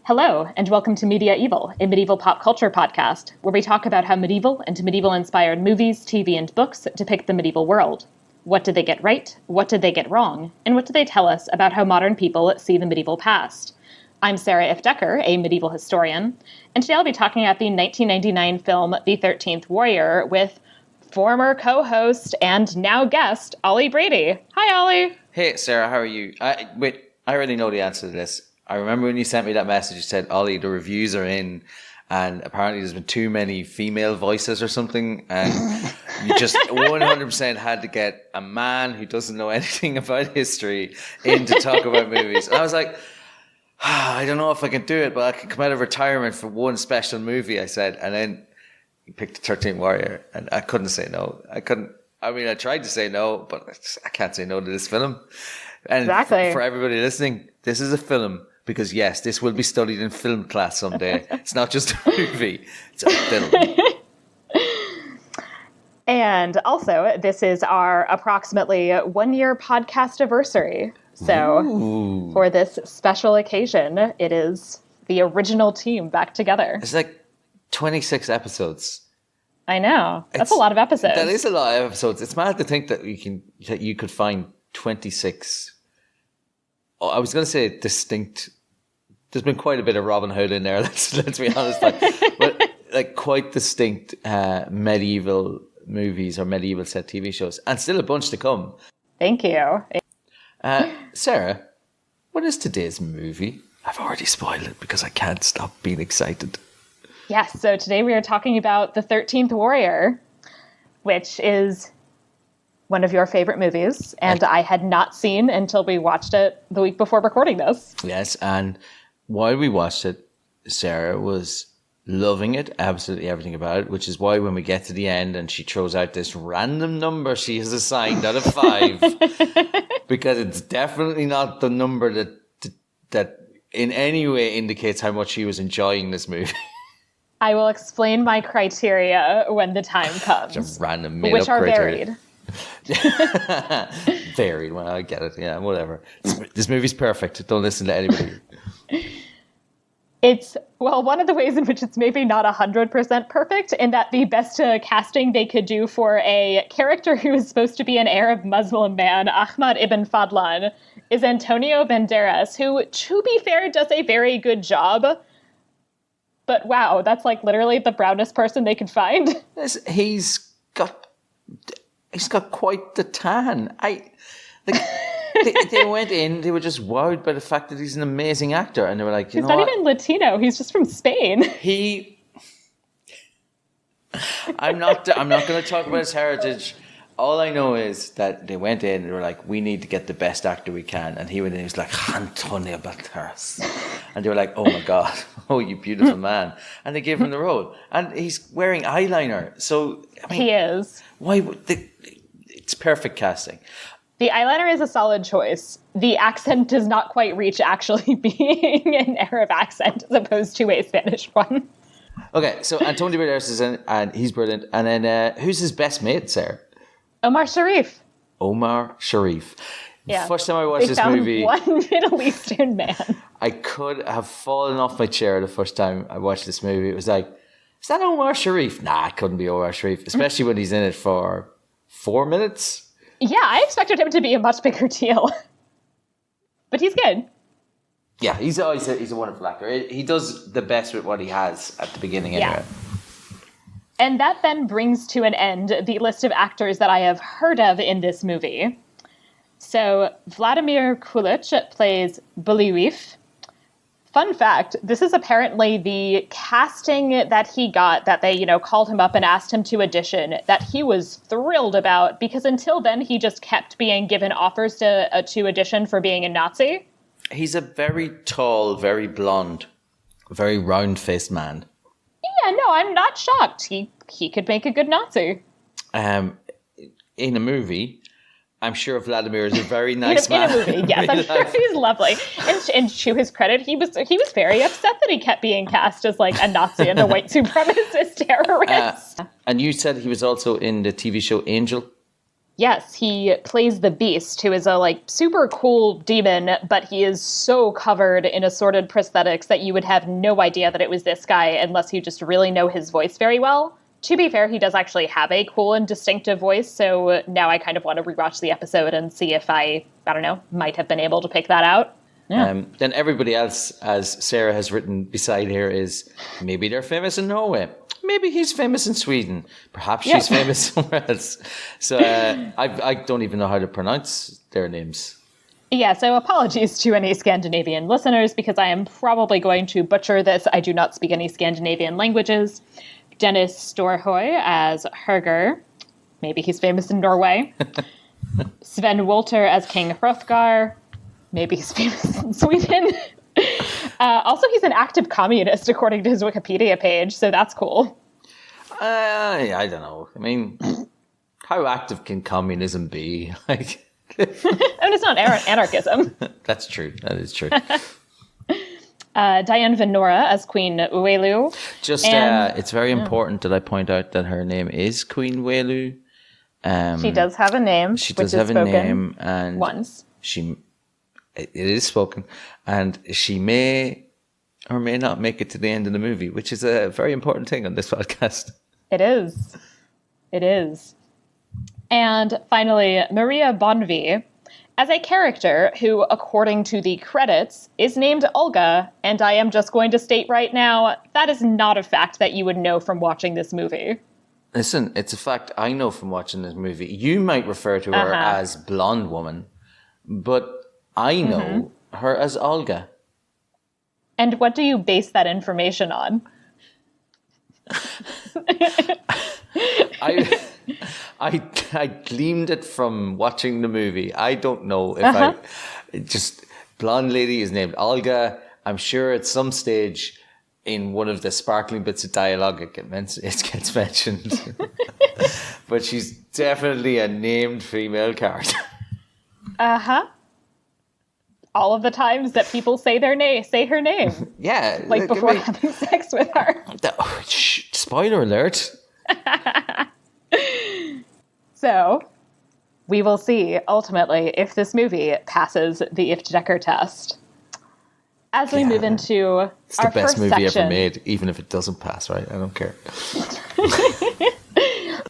Hello, and welcome to Media-eval, a medieval pop culture podcast, where we talk about how medieval and medieval-inspired movies, TV, and books depict the medieval world. What did they get right? What did they get wrong? And what do they tell us about how modern people see the medieval past? I'm Sarah ifft, a medieval historian, and today I'll be talking about the 1999 film The 13th Warrior with former co-host and now guest, Oliver Brady. Hi, Ollie. Hey, Sarah, how are you? I already know the answer to this. I remember when you sent me that message, you said, Ollie, the reviews are in, and apparently there's been too many female voices or something, and you just 100% had to get a man who doesn't know anything about history in to talk about movies. And I was like, I don't know if I can do it, but I can come out of retirement for one special movie, I said. And then you picked The 13th Warrior, and I couldn't say no. I tried to say no, but I can't say no to this film. And exactly. For everybody listening, this is a film. Because yes, this will be studied in film class someday. It's not just a movie, it's a film. And also, this is our approximately 1-year podcast-iversary. So for this special occasion, it is the original team back together. It's like 26 episodes. I know. That's a lot of episodes. That is a lot of episodes. It's mad to think that you could find 26. I was going to say distinct. There's been quite a bit of Robin Hood in there. Let's be honest. But like quite distinct medieval movies or medieval set TV shows, and still a bunch to come. Thank you, Sarah. What is today's movie? I've already spoiled it because I can't stop being excited. Yes. So today we are talking about The 13th Warrior, which is one of your favorite movies, and I had not seen until we watched it the week before recording this. Yes, and while we watched it, Sarah was loving it, absolutely everything about it, which is why when we get to the end and she throws out this random number she has assigned out of 5, because it's definitely not the number that in any way indicates how much she was enjoying this movie. I will explain my criteria when the time comes. Just random made-up which are criteria. Varied. Varied. Well, I get it. Yeah, whatever. This movie's perfect. Don't listen to anybody. It's, well, one of the ways in which it's maybe not 100% perfect, in that the best casting they could do for a character who is supposed to be an Arab Muslim man, Ahmad ibn Fadlan, is Antonio Banderas, who, to be fair, does a very good job. But wow, that's like literally the brownest person they could find. He's got quite the tan. They went in, they were just wowed by the fact that he's an amazing actor, and they were like, he's not even Latino, he's just from Spain. I'm not going to talk about his heritage. All I know is that they went in and they were like, we need to get the best actor we can, and he went in and he was like, Antonio Banderas, and they were like, oh my god, oh you beautiful man, and they gave him the role, and he's wearing eyeliner, so I mean, he is. Why would it's perfect casting. The eyeliner is a solid choice. The accent does not quite reach actually being an Arab accent as opposed to a Spanish one. Okay, so Antonio Banderas is in, and he's brilliant. And then who's his best mate, Sarah? Omar Sharif. Omar Sharif. Yeah. First time I watched this movie, one Middle Eastern man. I could have fallen off my chair the first time I watched this movie. It was like, is that Omar Sharif? Nah, it couldn't be Omar Sharif, especially when he's in it for 4 minutes. Yeah, I expected him to be a much bigger deal. But he's good. Yeah, he's a wonderful actor. He does the best with what he has at the beginning anyway. Yeah. And that then brings to an end the list of actors that I have heard of in this movie. So Vladimir Kulich plays Beowulf. Fun fact, this is apparently the casting that he got, that they, called him up and asked him to audition, that he was thrilled about, because until then he just kept being given offers to audition for being a Nazi. He's a very tall, very blonde, very round-faced man. Yeah, no, I'm not shocked. He could make a good Nazi. In a movie, I'm sure Vladimir is a very nice man. In a movie, yes, I'm sure he's lovely. And to his credit, he was very upset that he kept being cast as like a Nazi and a white supremacist terrorist. And you said he was also in the TV show Angel? Yes, he plays the Beast, who is a super cool demon, but he is so covered in assorted prosthetics that you would have no idea that it was this guy unless you just really know his voice very well. To be fair, he does actually have a cool and distinctive voice, so now I kind of want to rewatch the episode and see if I don't know, might have been able to pick that out. Yeah. Then everybody else, as Sarah has written beside here, is maybe they're famous in Norway. Maybe he's famous in Sweden. Perhaps she's famous somewhere else. So I don't even know how to pronounce their names. Yeah, so apologies to any Scandinavian listeners because I am probably going to butcher this. I do not speak any Scandinavian languages. Dennis Storhoy as Herger. Maybe he's famous in Norway. Sven Wollter as King Hrothgar. Maybe he's famous in Sweden. Also, he's an active communist, according to his Wikipedia page, so that's cool. I don't know. I mean, how active can communism be? I mean, it's not anarchism. That's true. That is true. Diane Venora as Queen Uelu. It's very important that I point out that her name is Queen Uelu. She does have a name. She does have a name, and once it is spoken, and she may or may not make it to the end of the movie, which is a very important thing on this podcast. It is. It is. And finally, Maria Bonvi as a character who, according to the credits, is named Olga, and I am just going to state right now, that is not a fact that you would know from watching this movie. Listen, it's a fact I know from watching this movie. You might refer to her as Blonde Woman, but I know her as Olga. And what do you base that information on? I gleaned it from watching the movie. I don't know if just blonde lady is named Olga. I'm sure at some stage in one of the sparkling bits of dialogue it gets mentioned. But she's definitely a named female character. All of the times that people say her name. Yeah. Before having sex with her. Spoiler alert. So, we will see, ultimately, if this movie passes the ifft test. As we move into our first section... It's the best movie ever made, even if it doesn't pass, right? I don't care.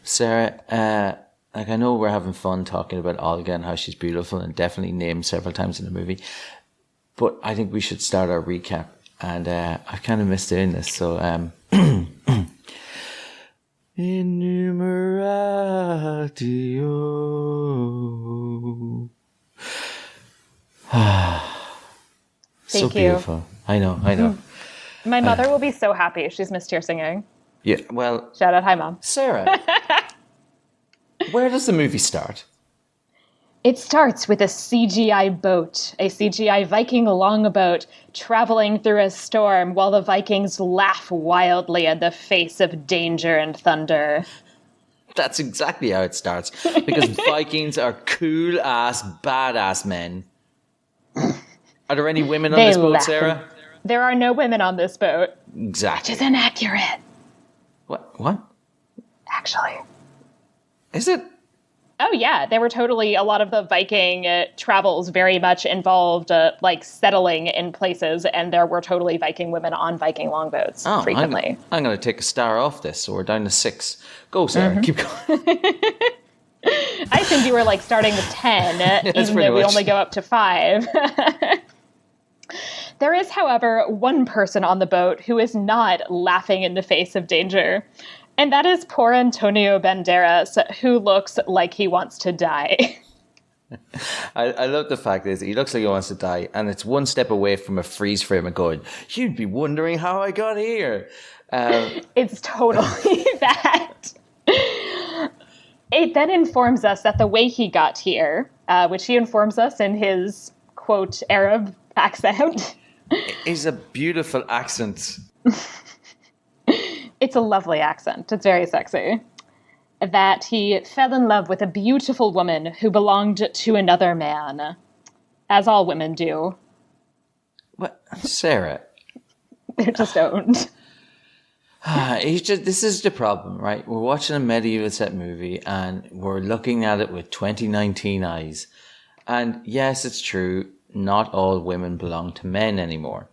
Sarah, I know we're having fun talking about Olga and how she's beautiful and definitely named several times in the movie, but I think we should start our recap. And I've kind of missed doing this, so... Enumeratio. So beautiful. I know. My mother will be so happy. She's missed your singing. Yeah, well... Shout out, hi, Mom. Sarah, where does the movie start? It starts with a CGI boat, a CGI Viking longboat, traveling through a storm while the Vikings laugh wildly in the face of danger and thunder. That's exactly how it starts, because Vikings are cool-ass, badass men. Are there any women on this boat, Sarah? There are no women on this boat. Exactly. Which is inaccurate. What? Actually. Is it? Oh, yeah. There were totally a lot of the Viking travels very much involved, settling in places, and there were totally Viking women on Viking longboats frequently. I'm going to take a star off this, so we're down to 6. Go, Sarah. Keep going. I think you were starting with 10, even though we only go up to 5. There is, however, one person on the boat who is not laughing in the face of danger. And that is poor Antonio Banderas, who looks like he wants to die. I love the fact that he looks like he wants to die, and it's one step away from a freeze frame of going, you'd be wondering how I got here. It's totally that. It then informs us that the way he got here, which he informs us in his, quote, Arab accent. Is a beautiful accent. It's a lovely accent. It's very sexy. That he fell in love with a beautiful woman who belonged to another man. As all women do. What? Sarah? They're just owned. This is the problem, right? We're watching a medieval set movie and we're looking at it with 2019 eyes. And yes, it's true. Not all women belong to men anymore.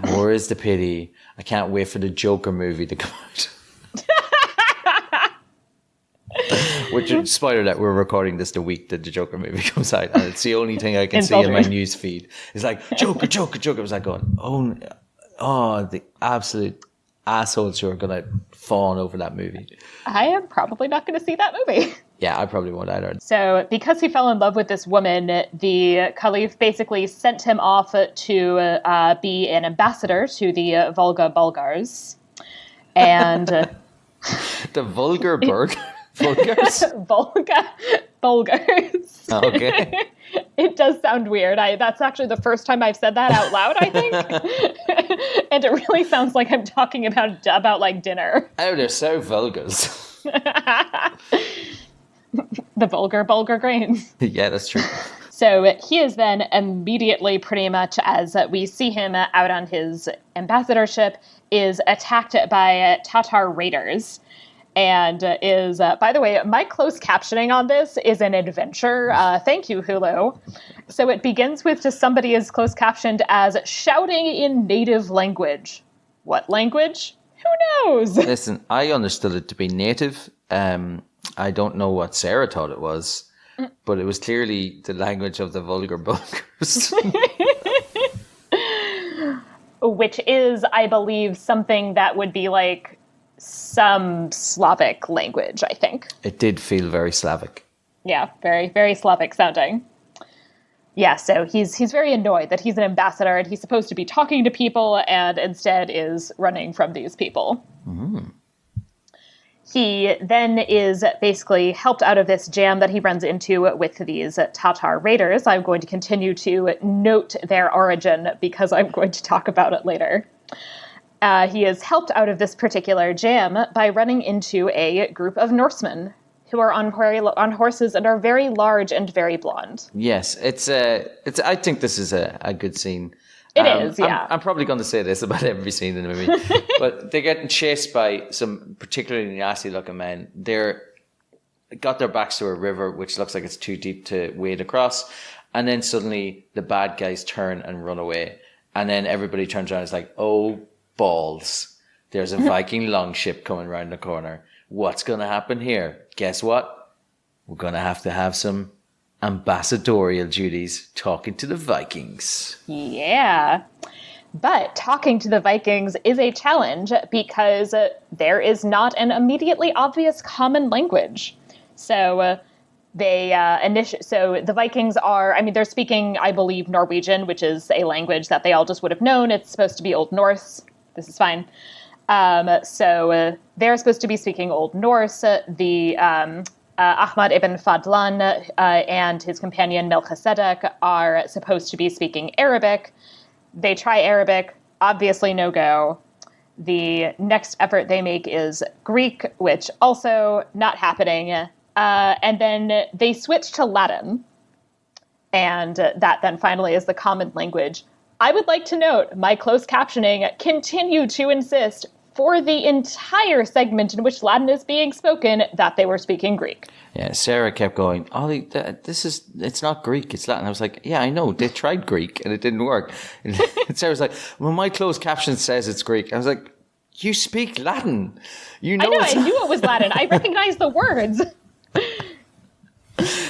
More is the pity. I can't wait for the Joker movie to come out. Which, spoiler that we're recording this the week that the Joker movie comes out. And it's the only thing I can see in my news feed. It's like, Joker, Joker, Joker. I was like going, oh, the absolute assholes who are going to fawn over that movie. I am probably not going to see that movie. Yeah, I probably won't either. So because he fell in love with this woman, the Caliph basically sent him off to be an ambassador to the Volga Bulgars. And the vulgar Bulgars? Bulgars. Okay. It does sound weird. That's actually the first time I've said that out loud, I think. And it really sounds like I'm talking about like dinner. Oh, they're so vulgars. The vulgar Bulgar grains. Yeah, that's true. So he is then immediately, pretty much as we see him out on his ambassadorship, is attacked by Tatar raiders. And is, by the way, my closed captioning on this is an adventure. Thank you, Hulu. So it begins with just somebody is closed captioned as shouting in native language. What language? Who knows? Listen, I understood it to be native. I don't know what Sarah thought it was, but it was clearly the language of the vulgar Bulgars. Which is, I believe, something that would be like some Slavic language, I think. It did feel very Slavic. Yeah, very, very Slavic sounding. Yeah, so he's very annoyed that he's an ambassador and he's supposed to be talking to people and instead is running from these people. Mm. He then is basically helped out of this jam that he runs into with these Tatar raiders. I'm going to continue to note their origin because I'm going to talk about it later. He is helped out of this particular jam by running into a group of Norsemen who are on horses and are very large and very blonde. Yes, it's. I think this is a good scene. It is, yeah. I'm probably going to say this about every scene in the movie, but they're getting chased by some particularly nasty-looking men. They're got their backs to a river, which looks like it's too deep to wade across, and then suddenly the bad guys turn and run away, and then everybody turns around and is like, "Oh balls! There's a Viking longship coming around the corner. What's going to happen here? Guess what? We're going to have some ambassadorial duties talking to the Vikings." Yeah. But talking to the Vikings is a challenge because there is not an immediately obvious common language. So so the Vikings they're speaking, I believe, Norwegian, which is a language that they all just would have known. It's supposed to be Old Norse. This is fine. So they're supposed to be speaking Old Norse. Ahmad ibn Fadlan and his companion Melchizedek are supposed to be speaking Arabic. They try Arabic, obviously no go. The next effort they make is Greek, which also not happening. And then they switch to Latin. And that then finally is the common language. I would like to note my closed captioning continued to insist for the entire segment in which Latin is being spoken that they were speaking Greek. Yeah, Sarah kept going, "Ollie, it's not Greek, it's Latin." I was like, "Yeah, I know, they tried Greek and it didn't work." And Sarah was like, "Well, my closed caption says it's Greek." I was like, "You speak Latin. You know." I knew it was Latin. I recognized the words.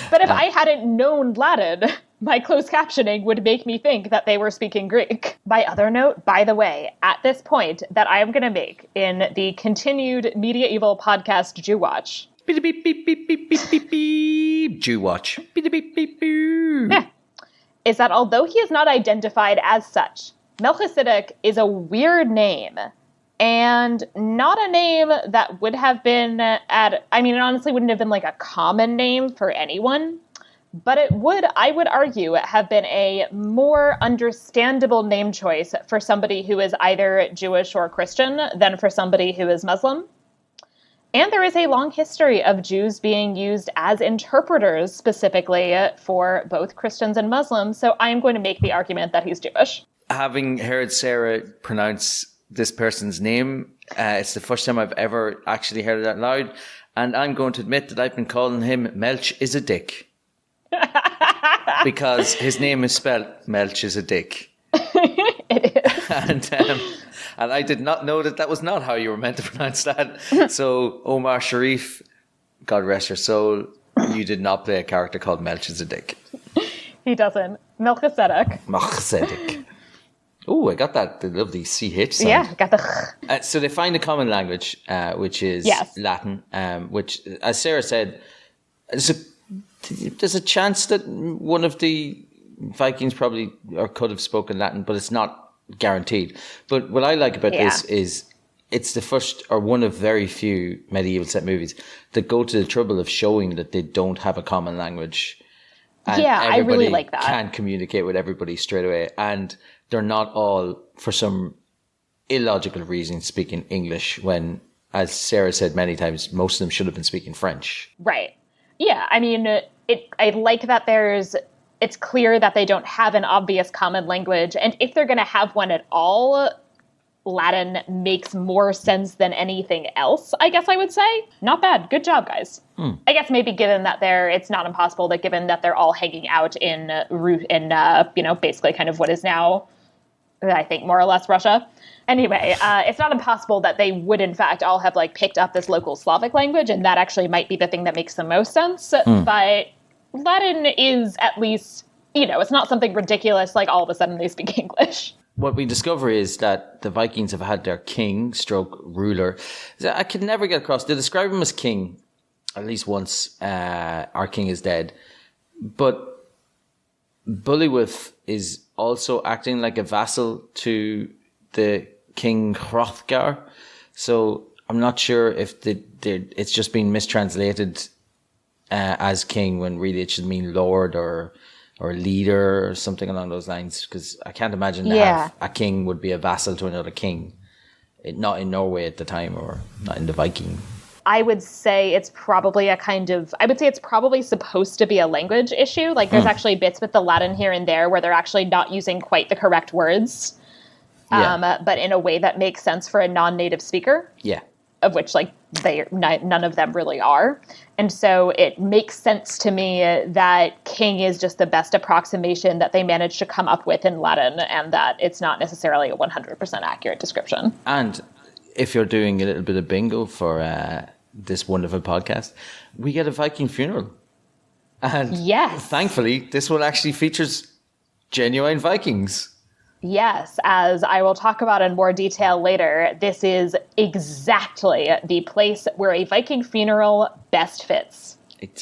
But if I hadn't known Latin, my closed captioning would make me think that they were speaking Greek. My other note, by the way, at this point that I am going to make in the continued Media-eval podcast Jew Watch. Beep, beep, beep, beep, beep, beep, beep, beep. Jew Watch. Beep, beep, beep, beep. Yeah. Is that although he is not identified as such, Melchizedek is a weird name. And not a name that would have been it honestly wouldn't have been like a common name for anyone, but I would argue, have been a more understandable name choice for somebody who is either Jewish or Christian than for somebody who is Muslim. And there is a long history of Jews being used as interpreters specifically for both Christians and Muslims, so I'm going to make the argument that he's Jewish. Having heard Sarah pronounce this person's name. It's the first time I've ever actually heard it out loud. And I'm going to admit that I've been calling him Melch is a dick. Because his name is spelled Melch is a dick. It is. And I did not know that was not how you were meant to pronounce that. So Omar Sharif, God rest your soul, you did not play a character called Melch is a dick. He doesn't. Melchizedek. Melchizedek. Oh, I got that, the lovely CH sound. Yeah, got the... So they find a common language, which is Latin, which, as Sarah said, there's a chance that one of the Vikings probably or could have spoken Latin, but it's not guaranteed. But what I like about this is it's the first or one of very few medieval set movies that go to the trouble of showing that they don't have a common language. And I really like that. Can't communicate with everybody straight away. And they're not all, for some illogical reason, speaking English when, as Sarah said many times, most of them should have been speaking French. Right. Yeah, I mean, I like that it's clear that they don't have an obvious common language. And if they're going to have one at all, Latin makes more sense than anything else, I guess I would say. Not bad. Good job, guys. I guess maybe given that it's not impossible that given that they're all hanging out in basically kind of what is now, I think, more or less Russia. Anyway, it's not impossible that they would, in fact, all have picked up this local Slavic language, and that actually might be the thing that makes the most sense. But Latin is at least, it's not something ridiculous like all of a sudden they speak English. What we discover is that the Vikings have had their king, stroke ruler. I can never get across. They describe him as king at least once. Our king is dead. But Beowulf is also acting like a vassal to the King Hrothgar. So I'm not sure if it's just been mistranslated as king when really it should mean lord or leader or something along those lines, because I can't imagine that a king would be a vassal to another king. Not in Norway at the time, or not in the Viking. I would say it's probably it's probably supposed to be a language issue. There's actually bits with the Latin here and there where they're actually not using quite the correct words, but in a way that makes sense for a non-native speaker. Yeah. Of which, none of them really are. And so it makes sense to me that king is just the best approximation that they managed to come up with in Latin, and that it's not necessarily a 100% accurate description. And if you're doing a little bit of bingo for this wonderful podcast, we get a Viking funeral. And thankfully, this one actually features genuine Vikings. Yes, as I will talk about in more detail later, this is exactly the place where a Viking funeral best fits.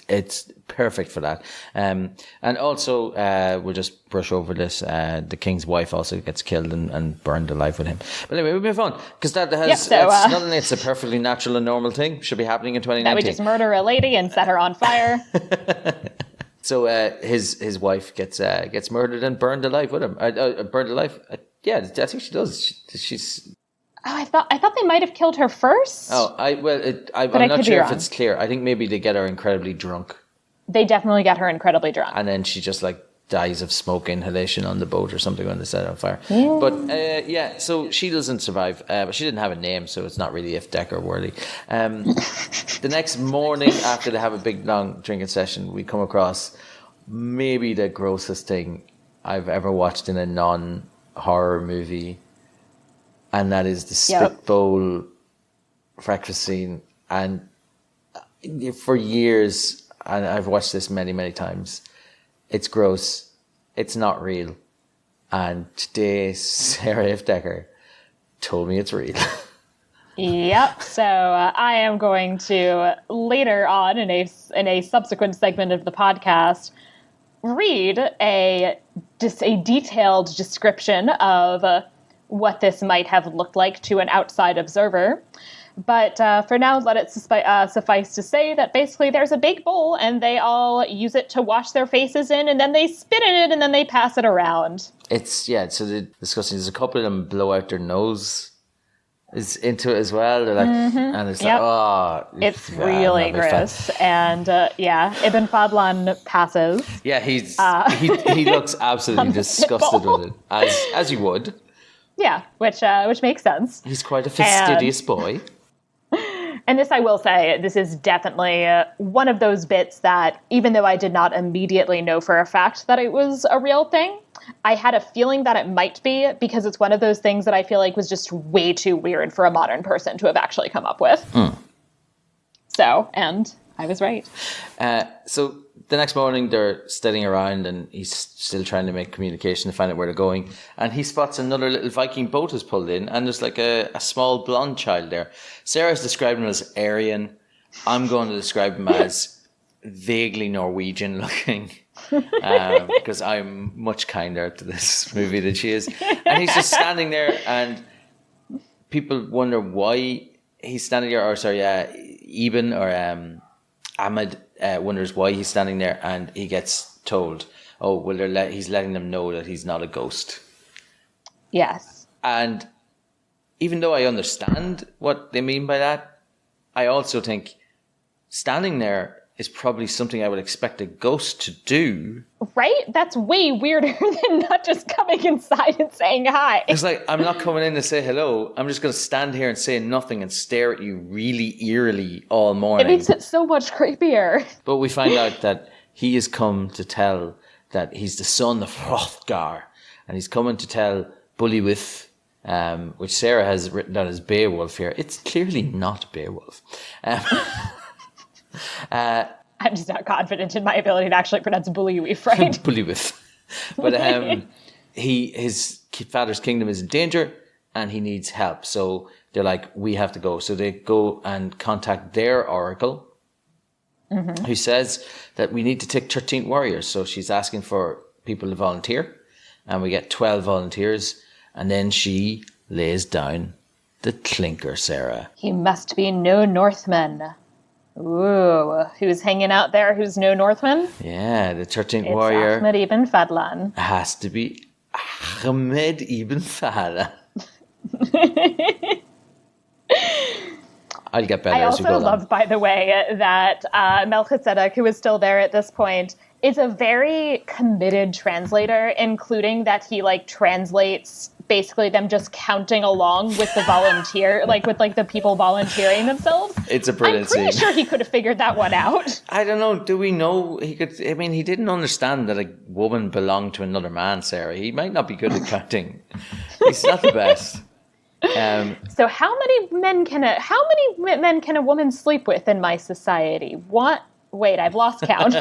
It's perfect for that. And also, we'll just brush over this. The king's wife also gets killed and burned alive with him. But anyway, we move on, because that has not only it's a perfectly natural and normal thing, should be happening in 2019. That we just murder a lady and set her on fire. So his wife gets murdered and burned alive with him. Burned alive? Yeah, I think she does. She's. Oh, I thought they might have killed her first. Oh, I'm not sure if it's clear. I think maybe they get her incredibly drunk. They definitely get her incredibly drunk, and then she just dies of smoke inhalation on the boat or something when they set it on fire. Yeah. But so she doesn't survive. But she didn't have a name, so it's not really ifft worthy. The next morning, after they have a big long drinking session, we come across maybe the grossest thing I've ever watched in a non-horror movie, and that is the spit bowl breakfast scene. And for years, and I've watched this many, many times, it's gross. It's not real. And today, Sarah Ifdecker told me it's real. Yep. So I am going to later on in a subsequent segment of the podcast read a detailed description of what this might have looked like to an outside observer. But for now, let it suffice to say that basically there's a big bowl and they all use it to wash their faces in, and then they spit in it and then they pass it around. So they're discussing. There's a couple of them blow out their nose is into it as well. They're and it's it's really gross. And Ibn Fadlan passes. Yeah, he looks absolutely disgusted with it, as you would. Yeah, which makes sense. He's quite a fastidious boy. And this, I will say, this is definitely one of those bits that, even though I did not immediately know for a fact that it was a real thing, I had a feeling that it might be, because it's one of those things that I feel like was just way too weird for a modern person to have actually come up with. So, and I was right. So the next morning they're studying around and he's still trying to make communication to find out where they're going. And he spots another little Viking boat has pulled in and there's like a small blonde child there. Sarah's describing him as Aryan. I'm going to describe him as vaguely Norwegian looking. Because I'm much kinder to this movie than she is. And he's just standing there and people wonder why he's standing there. Or sorry, Eben or Ahmed wonders why he's standing there, and he gets told, "Oh, well, he's letting them know that he's not a ghost." Yes. And even though I understand what they mean by that, I also think standing there is probably something I would expect a ghost to do. Right? That's way weirder than not just coming inside and saying hi. It's like, I'm not coming in to say hello. I'm just going to stand here and say nothing and stare at you really eerily all morning. It makes it so much creepier. But we find out that he has come to tell that he's the son of Hrothgar. And he's coming to tell Bullywith, which Sarah has written down as Beowulf here. It's clearly not Beowulf. I'm just not confident in my ability to actually pronounce Bullywith, right? Bullywith. But his father's kingdom is in danger and he needs help. So they're like, we have to go. So they go and contact their oracle, who says that we need to take 13 warriors. So she's asking for people to volunteer. And we get 12 volunteers. And then she lays down the clinker, Sarah. He must be no Northman. Ooh, who's hanging out there who's no Northman? Yeah, the 13th warrior. Ahmed ibn Fadlan. Has to be Ahmed ibn Fadlan. I'll get better I as we go also love, by the way, that Melchizedek, who is still there at this point, is a very committed translator, including that he translates basically them just counting along with the volunteer, with the people volunteering themselves. It's a brilliant scene. I'm pretty sure he could have figured that one out. I don't know. Do we know he could? I mean, he didn't understand that a woman belonged to another man, Sarah. He might not be good at counting. He's not the best. So how many men can a woman sleep with in my society? What? Wait, I've lost count.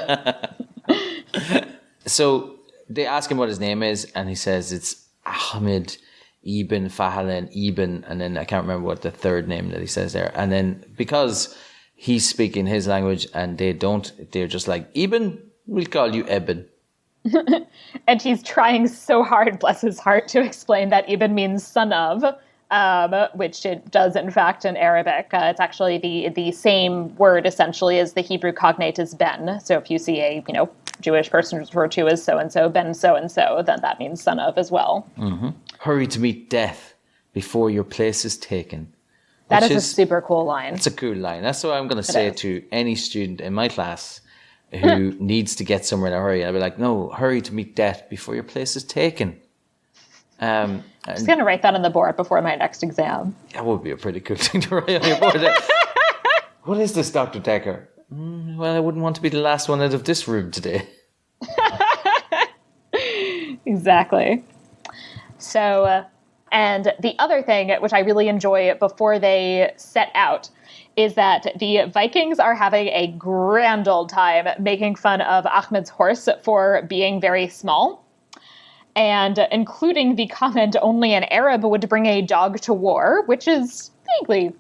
So they ask him what his name is, and he says it's Ahmed ibn Fahlan ibn, and then I can't remember what the third name that he says there. And then because he's speaking his language and they don't, they're just like, Ibn, we'll call you Eben. And he's trying so hard, bless his heart, to explain that Ibn means son of, which it does in fact in Arabic. It's actually the same word essentially as the Hebrew cognate is ben. So if you see a Jewish person referred to as so-and-so, ben so-and-so, then that means son of as well. Mm-hmm. Hurry to meet death before your place is taken. That is a super cool line. It's a cool line. That's what I'm going to say to any student in my class who needs to get somewhere in a hurry. I'll be like, no, hurry to meet death before your place is taken. I'm just going to write that on the board before my next exam. That would be a pretty cool thing to write on your board. What is this, Dr. Decker? Well, I wouldn't want to be the last one out of this room today. Exactly. So, and the other thing, which I really enjoy before they set out, is that the Vikings are having a grand old time making fun of Ahmed's horse for being very small, and including the comment only an Arab would bring a dog to war, which is vaguely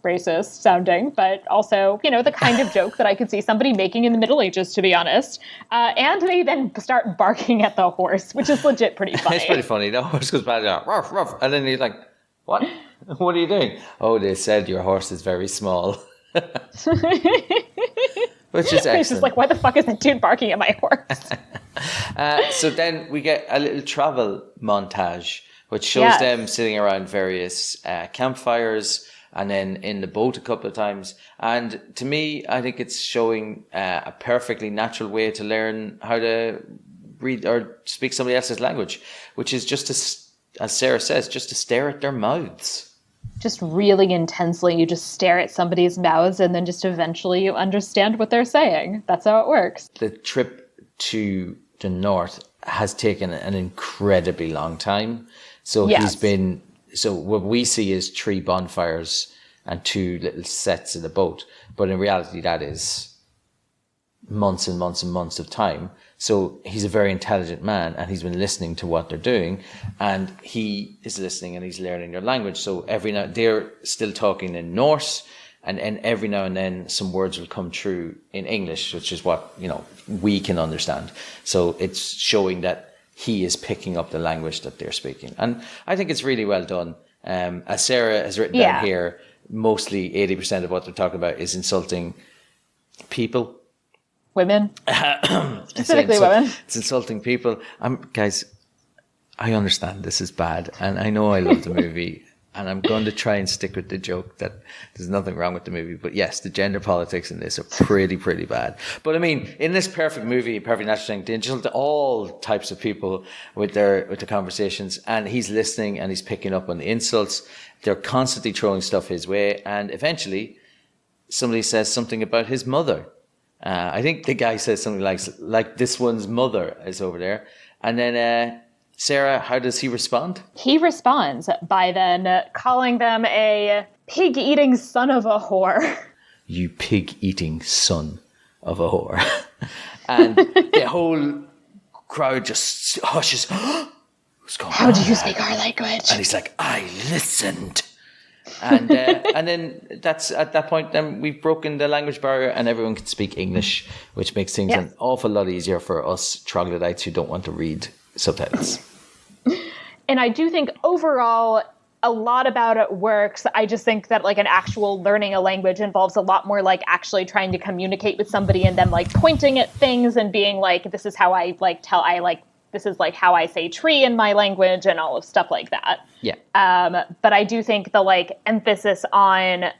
racist sounding, but also, the kind of joke that I could see somebody making in the Middle Ages, to be honest. And they then start barking at the horse, which is legit pretty funny. It's pretty funny. The horse goes by, ruff, ruff, and then he's like, what? What are you doing? Oh, they said your horse is very small. Which is excellent. It's just like, why the fuck is that dude barking at my horse? So then we get a little travel montage, which shows them sitting around various campfires, and then in the boat a couple of times. And to me, I think it's showing a perfectly natural way to learn how to read or speak somebody else's language, which is just to as Sarah says, just to stare at their mouths. Just really intensely, you just stare at somebody's mouths and then just eventually you understand what they're saying. That's how it works. The trip to the north has taken an incredibly long time. So so what we see is 3 bonfires and 2 little sets in the boat. But in reality, that is months and months and months of time. So he's a very intelligent man and he's been listening to what they're doing, and he is listening and he's learning their language. So every now they're still talking in Norse, and every now and then some words will come through in English, which is what, we can understand. So it's showing that he is picking up the language that they're speaking. And I think it's really well done. As Sarah has written down here, mostly 80% of what they're talking about is insulting people. Women. Specifically women. It's insulting people. Guys, I understand this is bad, and I know I love the movie, and I'm going to try and stick with the joke that there's nothing wrong with the movie. But yes, the gender politics in this are pretty bad. But I mean, in this perfect movie, Perfect Natural Thing, they insult all types of people with their conversations, and he's listening and he's picking up on the insults. They're constantly throwing stuff his way, and eventually somebody says something about his mother. I think the guy says something like this one's mother is over there. And then, Sarah, how does he respond? He responds by then calling them a pig-eating son of a whore. You pig-eating son of a whore. And the whole crowd just hushes. What's going on? How do you speak our language? And he's like, I listened. And then that's at that point, then we've broken the language barrier and everyone can speak English, which makes things an awful lot easier for us troglodytes who don't want to read subtitles. And I do think overall a lot about it works. I just think that like an actual learning a language involves a lot more like actually trying to communicate with somebody and then like pointing at things and being like, this is how I like tell, I like, this is like how I say tree in my language and all of stuff like that. Yeah. But I do think the like emphasis on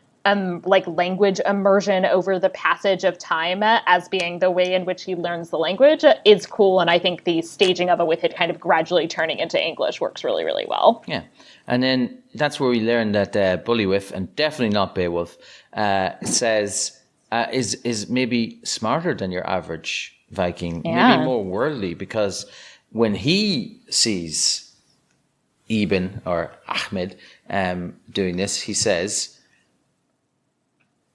like language immersion over the passage of time as being the way in which he learns the language is cool. And I think the staging of it with it kind of gradually turning into English works really, really well. Yeah. And then that's where we learn that Beowulf, and definitely not Beowulf, says is maybe smarter than your average Viking, maybe more worldly, because when he sees Ibn or Ahmed doing this, he says,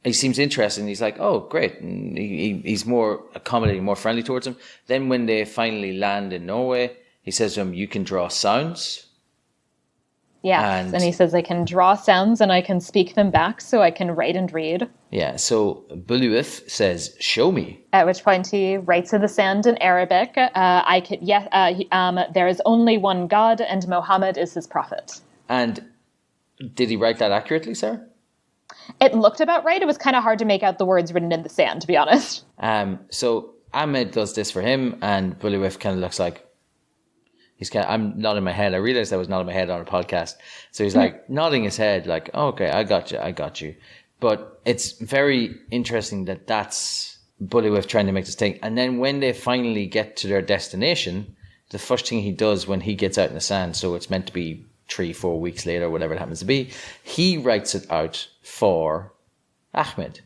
he seems interested, and he's like, oh, great. And he's more accommodating, more friendly towards him. Then when they finally land in Norway, he says to him, you can draw sounds. Yeah, and he says, I can draw sounds and I can speak them back so I can write and read. Yeah, so Beowulf says, show me. At which point he writes in the sand in Arabic, there is only one God and Muhammad is his prophet. And did he write that accurately, Sarah? It looked about right. It was kind of hard to make out the words written in the sand, to be honest. So Ahmed does this for him, and Beowulf kind of looks like, I'm nodding my head. I realized I was nodding my head on a podcast. So he's like nodding his head like, oh, okay, I got you. But it's very interesting that that's Beowulf trying to make this thing. And then when they finally get to their destination, the first thing he does when he gets out in the sand, so it's meant to be 3-4 weeks later, whatever it happens to be, he writes it out for Ahmed.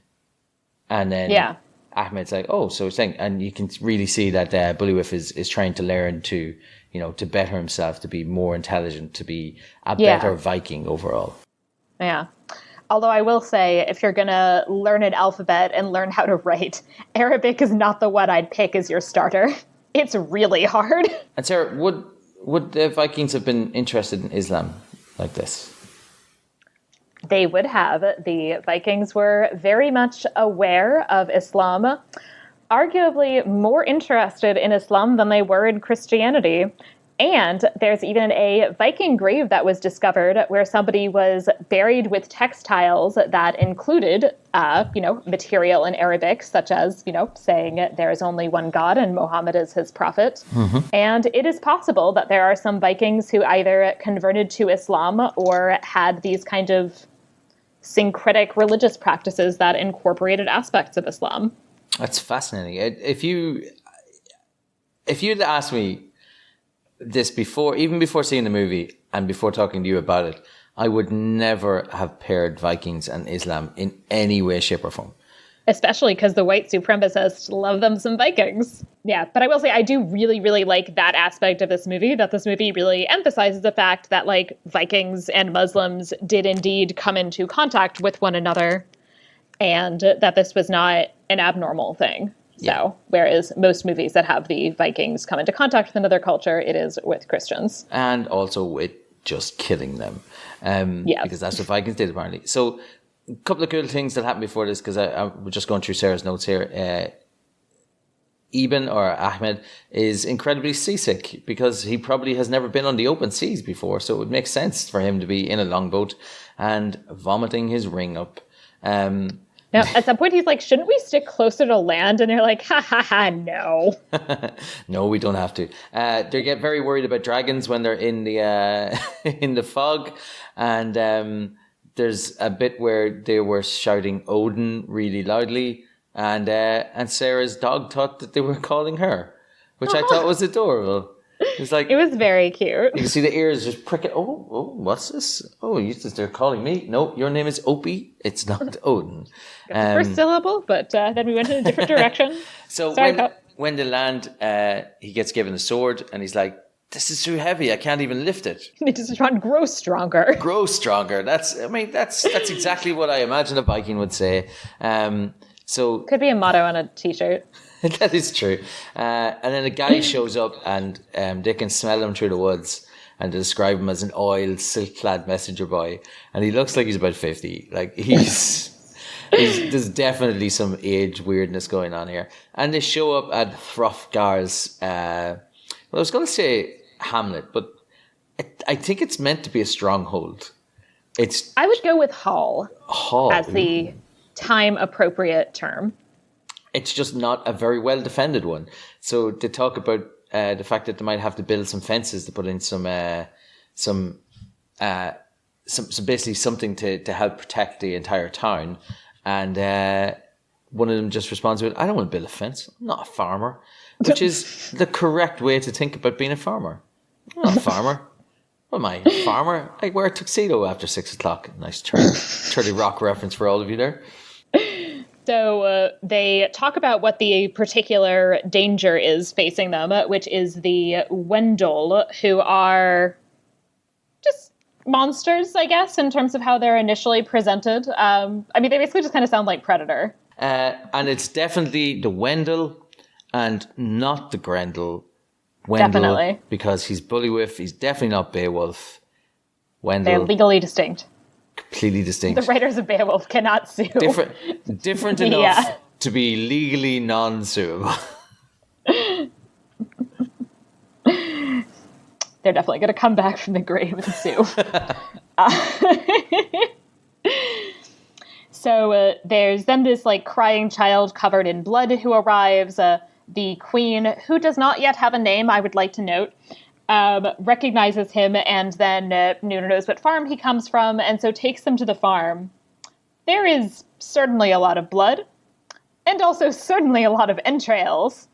And then Ahmed's like, oh, so it's saying, and you can really see that Beowulf is trying to learn to, to better himself, to be more intelligent, to be a better Viking overall. Yeah. Although I will say, if you're going to learn an alphabet and learn how to write, Arabic is not the one I'd pick as your starter. It's really hard. And Sarah, would the Vikings have been interested in Islam like this? They would have. The Vikings were very much aware of Islam, arguably more interested in Islam than they were in Christianity. And there's even a Viking grave that was discovered where somebody was buried with textiles that included, material in Arabic, such as, saying there is only one God and Muhammad is his prophet. Mm-hmm. And it is possible that there are some Vikings who either converted to Islam or had these kind of syncretic religious practices that incorporated aspects of Islam. That's fascinating. If you'd asked me this before, even before seeing the movie and before talking to you about it, I would never have paired Vikings and Islam in any way, shape, or form. Especially because the white supremacists love them some Vikings. Yeah, but I will say I do really, really like that aspect of this movie, that this movie really emphasizes the fact that, like, Vikings and Muslims did indeed come into contact with one another, and that this was not an abnormal thing. Yeah. So, whereas most movies that have the Vikings come into contact with another culture, it is with Christians. And also with just killing them. Because that's what Vikings did, apparently. So, a couple of cool things that happened before this, because I was just going through Sarah's notes here. Ibn, or Ahmed, is incredibly seasick because he probably has never been on the open seas before. So it would make sense for him to be in a longboat and vomiting his ring up. Now, at some point, he's like, shouldn't we stick closer to land? And they're like, ha, ha, ha, no. No, we don't have to. They get very worried about dragons when they're in the in the fog. And there's a bit where they were shouting Odin really loudly. And Sarah's dog thought that they were calling her, which I thought was adorable. It's like, it was very cute. You can see the ears just pricking. Oh, what's this? Oh, they're calling me. No, your name is Opie. It's not Odin. Got the first syllable, but then we went in a different direction. So when they land, he gets given a sword, and he's like, "This is too heavy. I can't even lift it." It just run, grow stronger. Grow stronger. That's exactly what I imagine a Viking would say. So could be a motto on a t-shirt. That is true. And then a guy shows up, and they can smell him through the woods, and they describe him as an oiled, silk-clad messenger boy. And he looks like he's about 50. Like, there's definitely some age weirdness going on here. And they show up at Hrothgar's, I was going to say hamlet, but I think it's meant to be a stronghold. I would go with hall. Hall. As the time-appropriate term. It's just not a very well defended one. So they talk about the fact that they might have to build some fences to put in some basically something to help protect the entire town. And one of them just responds with, "I don't want to build a fence. I'm not a farmer," which is the correct way to think about being a farmer. I'm not a farmer. What am I, a farmer? I wear a tuxedo after 6 o'clock. Nice 30 Rock reference for all of you there. So they talk about what the particular danger is facing them, which is the Wendol, who are just monsters, I guess, in terms of how they're initially presented. They basically just kind of sound like Predator. And it's definitely the Wendol and not the Grendel. Wendell, definitely. Because he's Bullywhip, he's definitely not Beowulf. Wendell. They're legally distinct. Completely distinct. The writers of Beowulf cannot sue. Different enough to be legally non-suable. They're definitely going to come back from the grave and sue. So there's then this crying child covered in blood who arrives. The queen, who does not yet have a name, I would like to note, recognizes him, and then Nuna knows what farm he comes from, and so takes them to the farm. There is certainly a lot of blood, and also certainly a lot of entrails.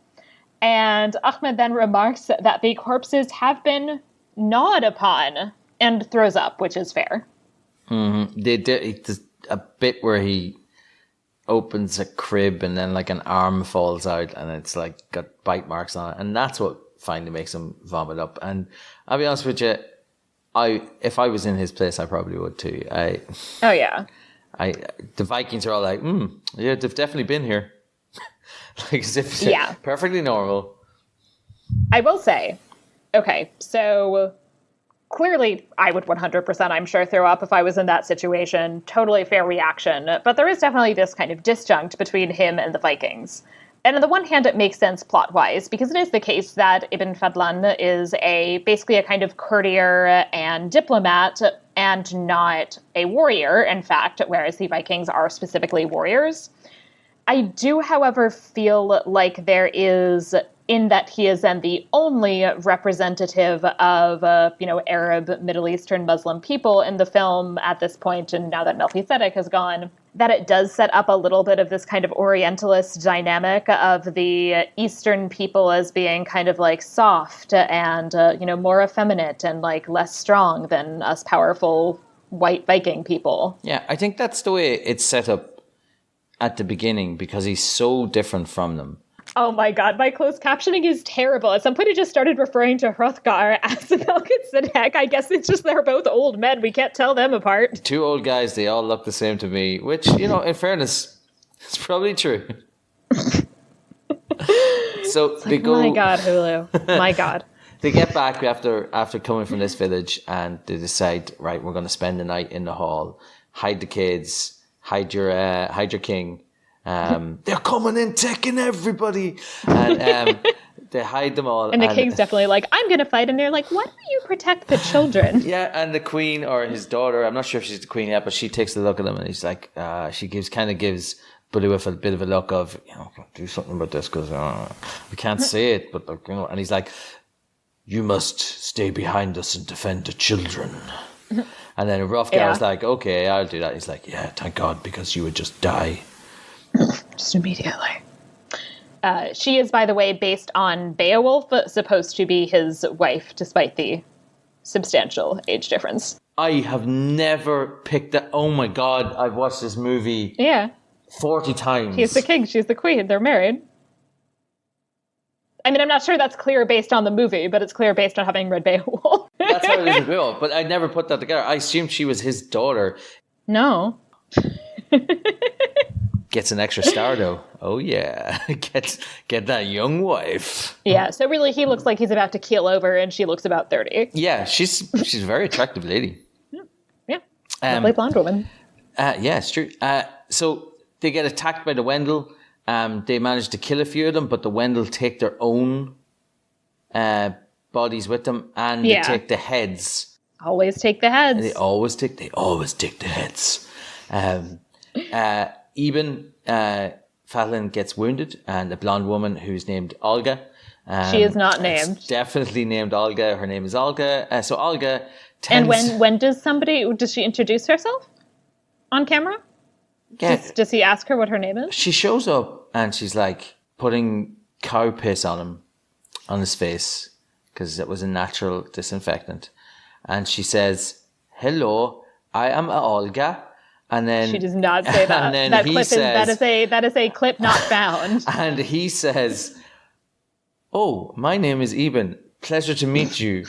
And Ahmed then remarks that the corpses have been gnawed upon, and throws up, which is fair. Mm-hmm. There's a bit where he opens a crib and then an arm falls out and it's got bite marks on it, and that's what finally makes him vomit up. And I'll be honest with you, if I was in his place, I probably would too. The Vikings are all like, yeah, they've definitely been here. As if perfectly normal. I will say, okay, so clearly I would 100%, I'm sure, throw up if I was in that situation. Totally fair reaction. But there is definitely this kind of disjunct between him and the Vikings. And on the one hand, it makes sense plot-wise, because it is the case that Ibn Fadlan is basically a kind of courtier and diplomat and not a warrior, in fact, whereas the Vikings are specifically warriors. I do, however, feel like there is, in that he is then the only representative of, Arab, Middle Eastern, Muslim people in the film at this point, and now that Melchizedek has gone, that it does set up a little bit of this kind of Orientalist dynamic of the Eastern people as being kind of like soft and, more effeminate and like less strong than us powerful white Viking people. Yeah, I think that's the way it's set up at the beginning because he's so different from them. Oh my god, my closed captioning is terrible. At some point, it just started referring to Hrothgar as Melchizedek. I guess it's just they're both old men. We can't tell them apart. Two old guys, they all look the same to me, which, in fairness, it's probably true. So they go... My god, Hulu. My god. They get back after coming from this village and they decide, right, we're going to spend the night in the hall. Hide the kids. Hide your king. They're coming in, taking everybody, and they hide them all. And the king's definitely like, I'm going to fight, and they're like, why don't you protect the children? Yeah, and the queen or his daughter, I'm not sure if she's the queen yet, but she takes a look at him, and he's like, she gives Beowulf a bit of a look of, do something about this because we can't say it, but and he's like, you must stay behind us and defend the children. And then Hrothgar's like, okay, I'll do that. He's like, yeah, thank God, because you would just die. Just immediately. She is, by the way, based on Beowulf, supposed to be his wife, despite the substantial age difference. I have never picked that. Oh my God, I've watched this movie 40 times. He's the king, she's the queen, they're married. I mean, I'm not sure that's clear based on the movie, but it's clear based on having read Beowulf. That's how it is in Beowulf, but I never put that together. I assumed she was his daughter. No. Gets an extra star though. Oh yeah, get that young wife. Yeah, so really he looks like he's about to keel over, and she looks about 30. Yeah, she's a very attractive lady. Yeah, lovely blonde woman. Yeah, it's true. So they get attacked by the Wendol. They manage to kill a few of them, but the Wendol take their own bodies with them, and they take the heads. Always take the heads. And they always take the heads. Eben Fadlan gets wounded, and a blonde woman who's named Olga. She is not named. It's definitely named Olga. Her name is Olga. So Olga tends... And when does she introduce herself on camera? Yeah. Does he ask her what her name is? She shows up and she's like putting cow piss on his face because it was a natural disinfectant. And she says, "Hello, I am Olga." And then she does not say that. And then that is a clip not found. And he says, "Oh, my name is Eben. Pleasure to meet you.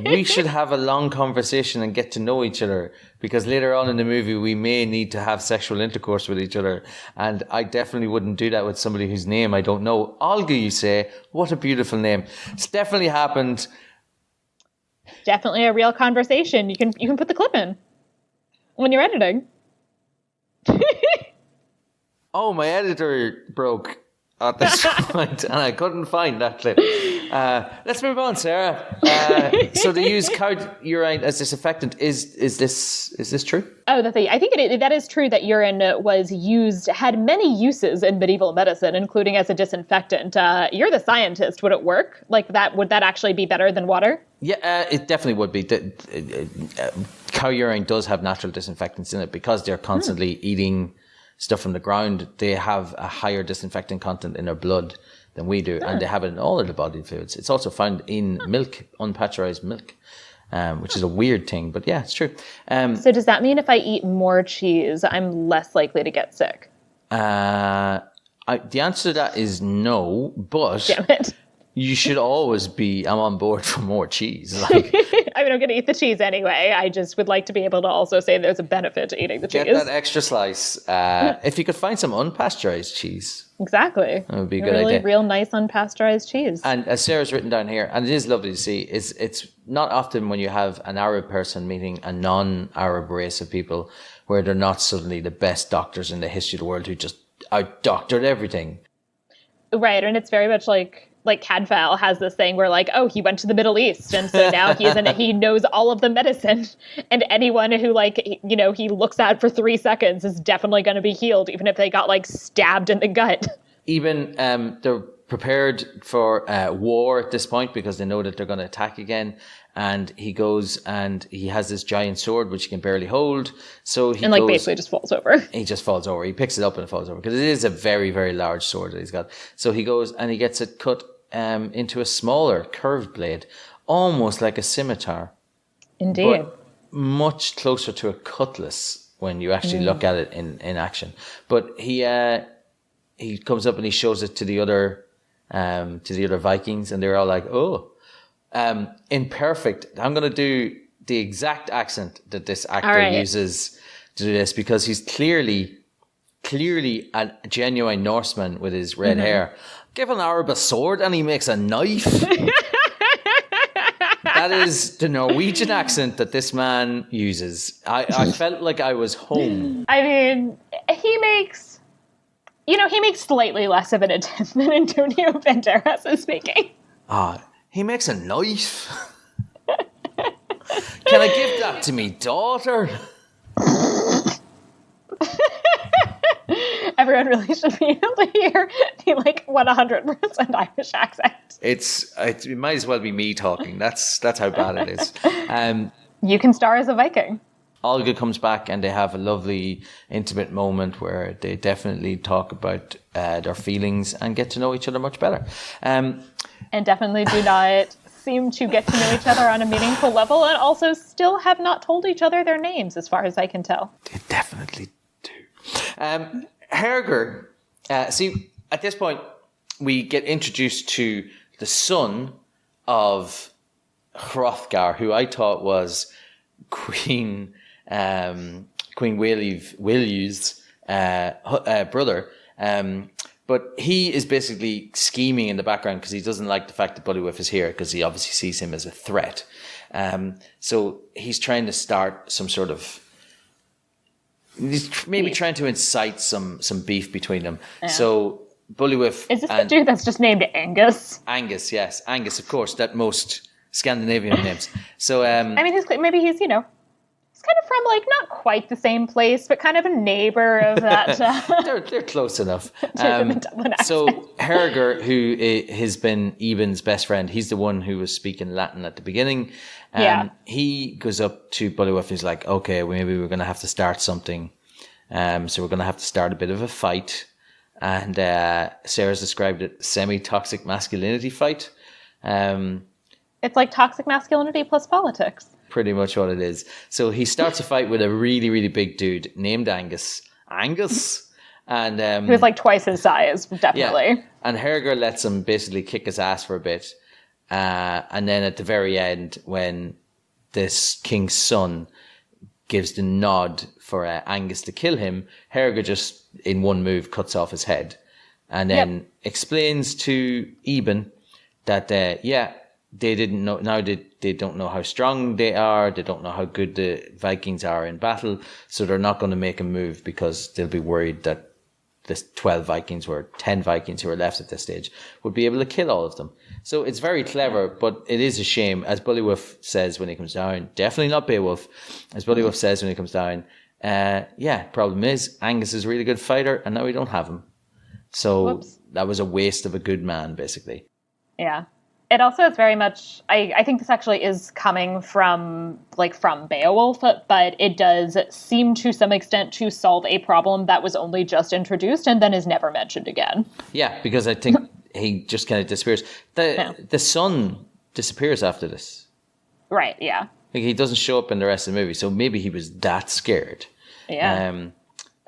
We should have a long conversation and get to know each other because later on in the movie we may need to have sexual intercourse with each other. And I definitely wouldn't do that with somebody whose name I don't know. Olga, you say? What a beautiful name." It's definitely happened. Definitely a real conversation. You can put the clip in when you're editing. Oh, my editor broke at this point, and I couldn't find that clip. Let's move on, Sarah. So they use cow urine as disinfectant. Is this true? Oh, I think that is true that urine had many uses in medieval medicine, including as a disinfectant. You're the scientist. Would it work like that? Would that actually be better than water? Yeah, it definitely would be. Cow urine does have natural disinfectants in it because they're constantly eating stuff from the ground. They have a higher disinfectant content in their blood than we do, and they have it in all of the body fluids. It's also found in milk, unpasteurized milk, which is a weird thing, but yeah, it's true. So does that mean if I eat more cheese, I'm less likely to get sick? The answer to that is no, but damn it. You should always be, I'm on board for more cheese. Like, I mean, I'm going to eat the cheese anyway. I just would like to be able to also say there's a benefit to eating the cheese. Get that extra slice. If you could find some unpasteurized cheese. Exactly. That would be a good idea. Real nice unpasteurized cheese. And as Sarah's written down here, and it is lovely to see, it's not often when you have an Arab person meeting a non-Arab race of people where they're not suddenly the best doctors in the history of the world who just out-doctored everything. Right, and it's very much like Cadfael has this thing where he went to the Middle East, and so now he knows all of the medicine, and anyone who he looks at for 3 seconds is definitely going to be healed, even if they got stabbed in the gut. Even they're prepared for war at this point because they know that they're going to attack again. and he goes and he has this giant sword which he can barely hold. So he like basically just falls over. He just falls over. He picks it up and it falls over because it is a very, very large sword that he's got. So he goes and he gets it cut into a smaller curved blade, almost like a scimitar. Indeed. But much closer to a cutlass when you actually look at it in action. But he comes up and he shows it to the other Vikings, and they're all like, "Oh, imperfect." I'm going to do the exact accent that this actor uses to do this because he's clearly a genuine Norseman with his red hair. Give an Arab a sword and he makes a knife. That is the Norwegian accent that this man uses. I felt like I was home. I mean, he makes slightly less of an attempt than Antonio Banderas is making. He makes a knife. Can I give that to me daughter? Everyone really should be able to hear the 100% Irish accent. It might as well be me talking. That's how bad it is. You can star as a Viking. Olga comes back and they have a lovely intimate moment where they definitely talk about their feelings and get to know each other much better. And definitely do not seem to get to know each other on a meaningful level, and also still have not told each other their names as far as I can tell. They definitely do. Herger, see, at this point, we get introduced to the son of Hrothgar, who I thought was Queen Wilyu's brother. But he is basically scheming in the background because he doesn't like the fact that Beowulf is here because he obviously sees him as a threat. So he's trying to start some sort of... He's maybe trying to incite some beef between them. Yeah. So Beowulf... Is this the dude that's just named Angus? Angus, yes. Angus, of course. That most Scandinavian names. So... maybe he's, he's kind of from not quite the same place, but kind of a neighbor of that. They're close enough. So Herger, who has been Eben's best friend, he's the one who was speaking Latin at the beginning. He goes up to Beowulf and he's like, okay, maybe we're going to have to start something. So we're going to have to start a bit of a fight. And Sarah's described it semi-toxic masculinity fight. It's like toxic masculinity plus politics. Pretty much what it is. So he starts a fight with a really, really big dude named Angus. And he was twice his size, definitely. Yeah. And Herger lets him basically kick his ass for a bit. And then at the very end, when this king's son gives the nod for Angus to kill him, Herger just, in one move, cuts off his head. And then explains to Eben that, they didn't know, now they don't know how strong they are, they don't know how good the Vikings are in battle, so they're not going to make a move because they'll be worried that the 10 Vikings who are left at this stage would be able to kill all of them. So it's very clever, but it is a shame, as Beowulf says when he comes down, definitely not Beowulf, as Beowulf says when he comes down, problem is, Angus is a really good fighter, and now we don't have him. So that was a waste of a good man, basically. Yeah. It also is very much, I think this actually is coming from Beowulf, but it does seem to some extent to solve a problem that was only just introduced and then is never mentioned again. Yeah, because I think he just kind of disappears. The son disappears after this. Right, yeah. He doesn't show up in the rest of the movie, so maybe he was that scared. Yeah.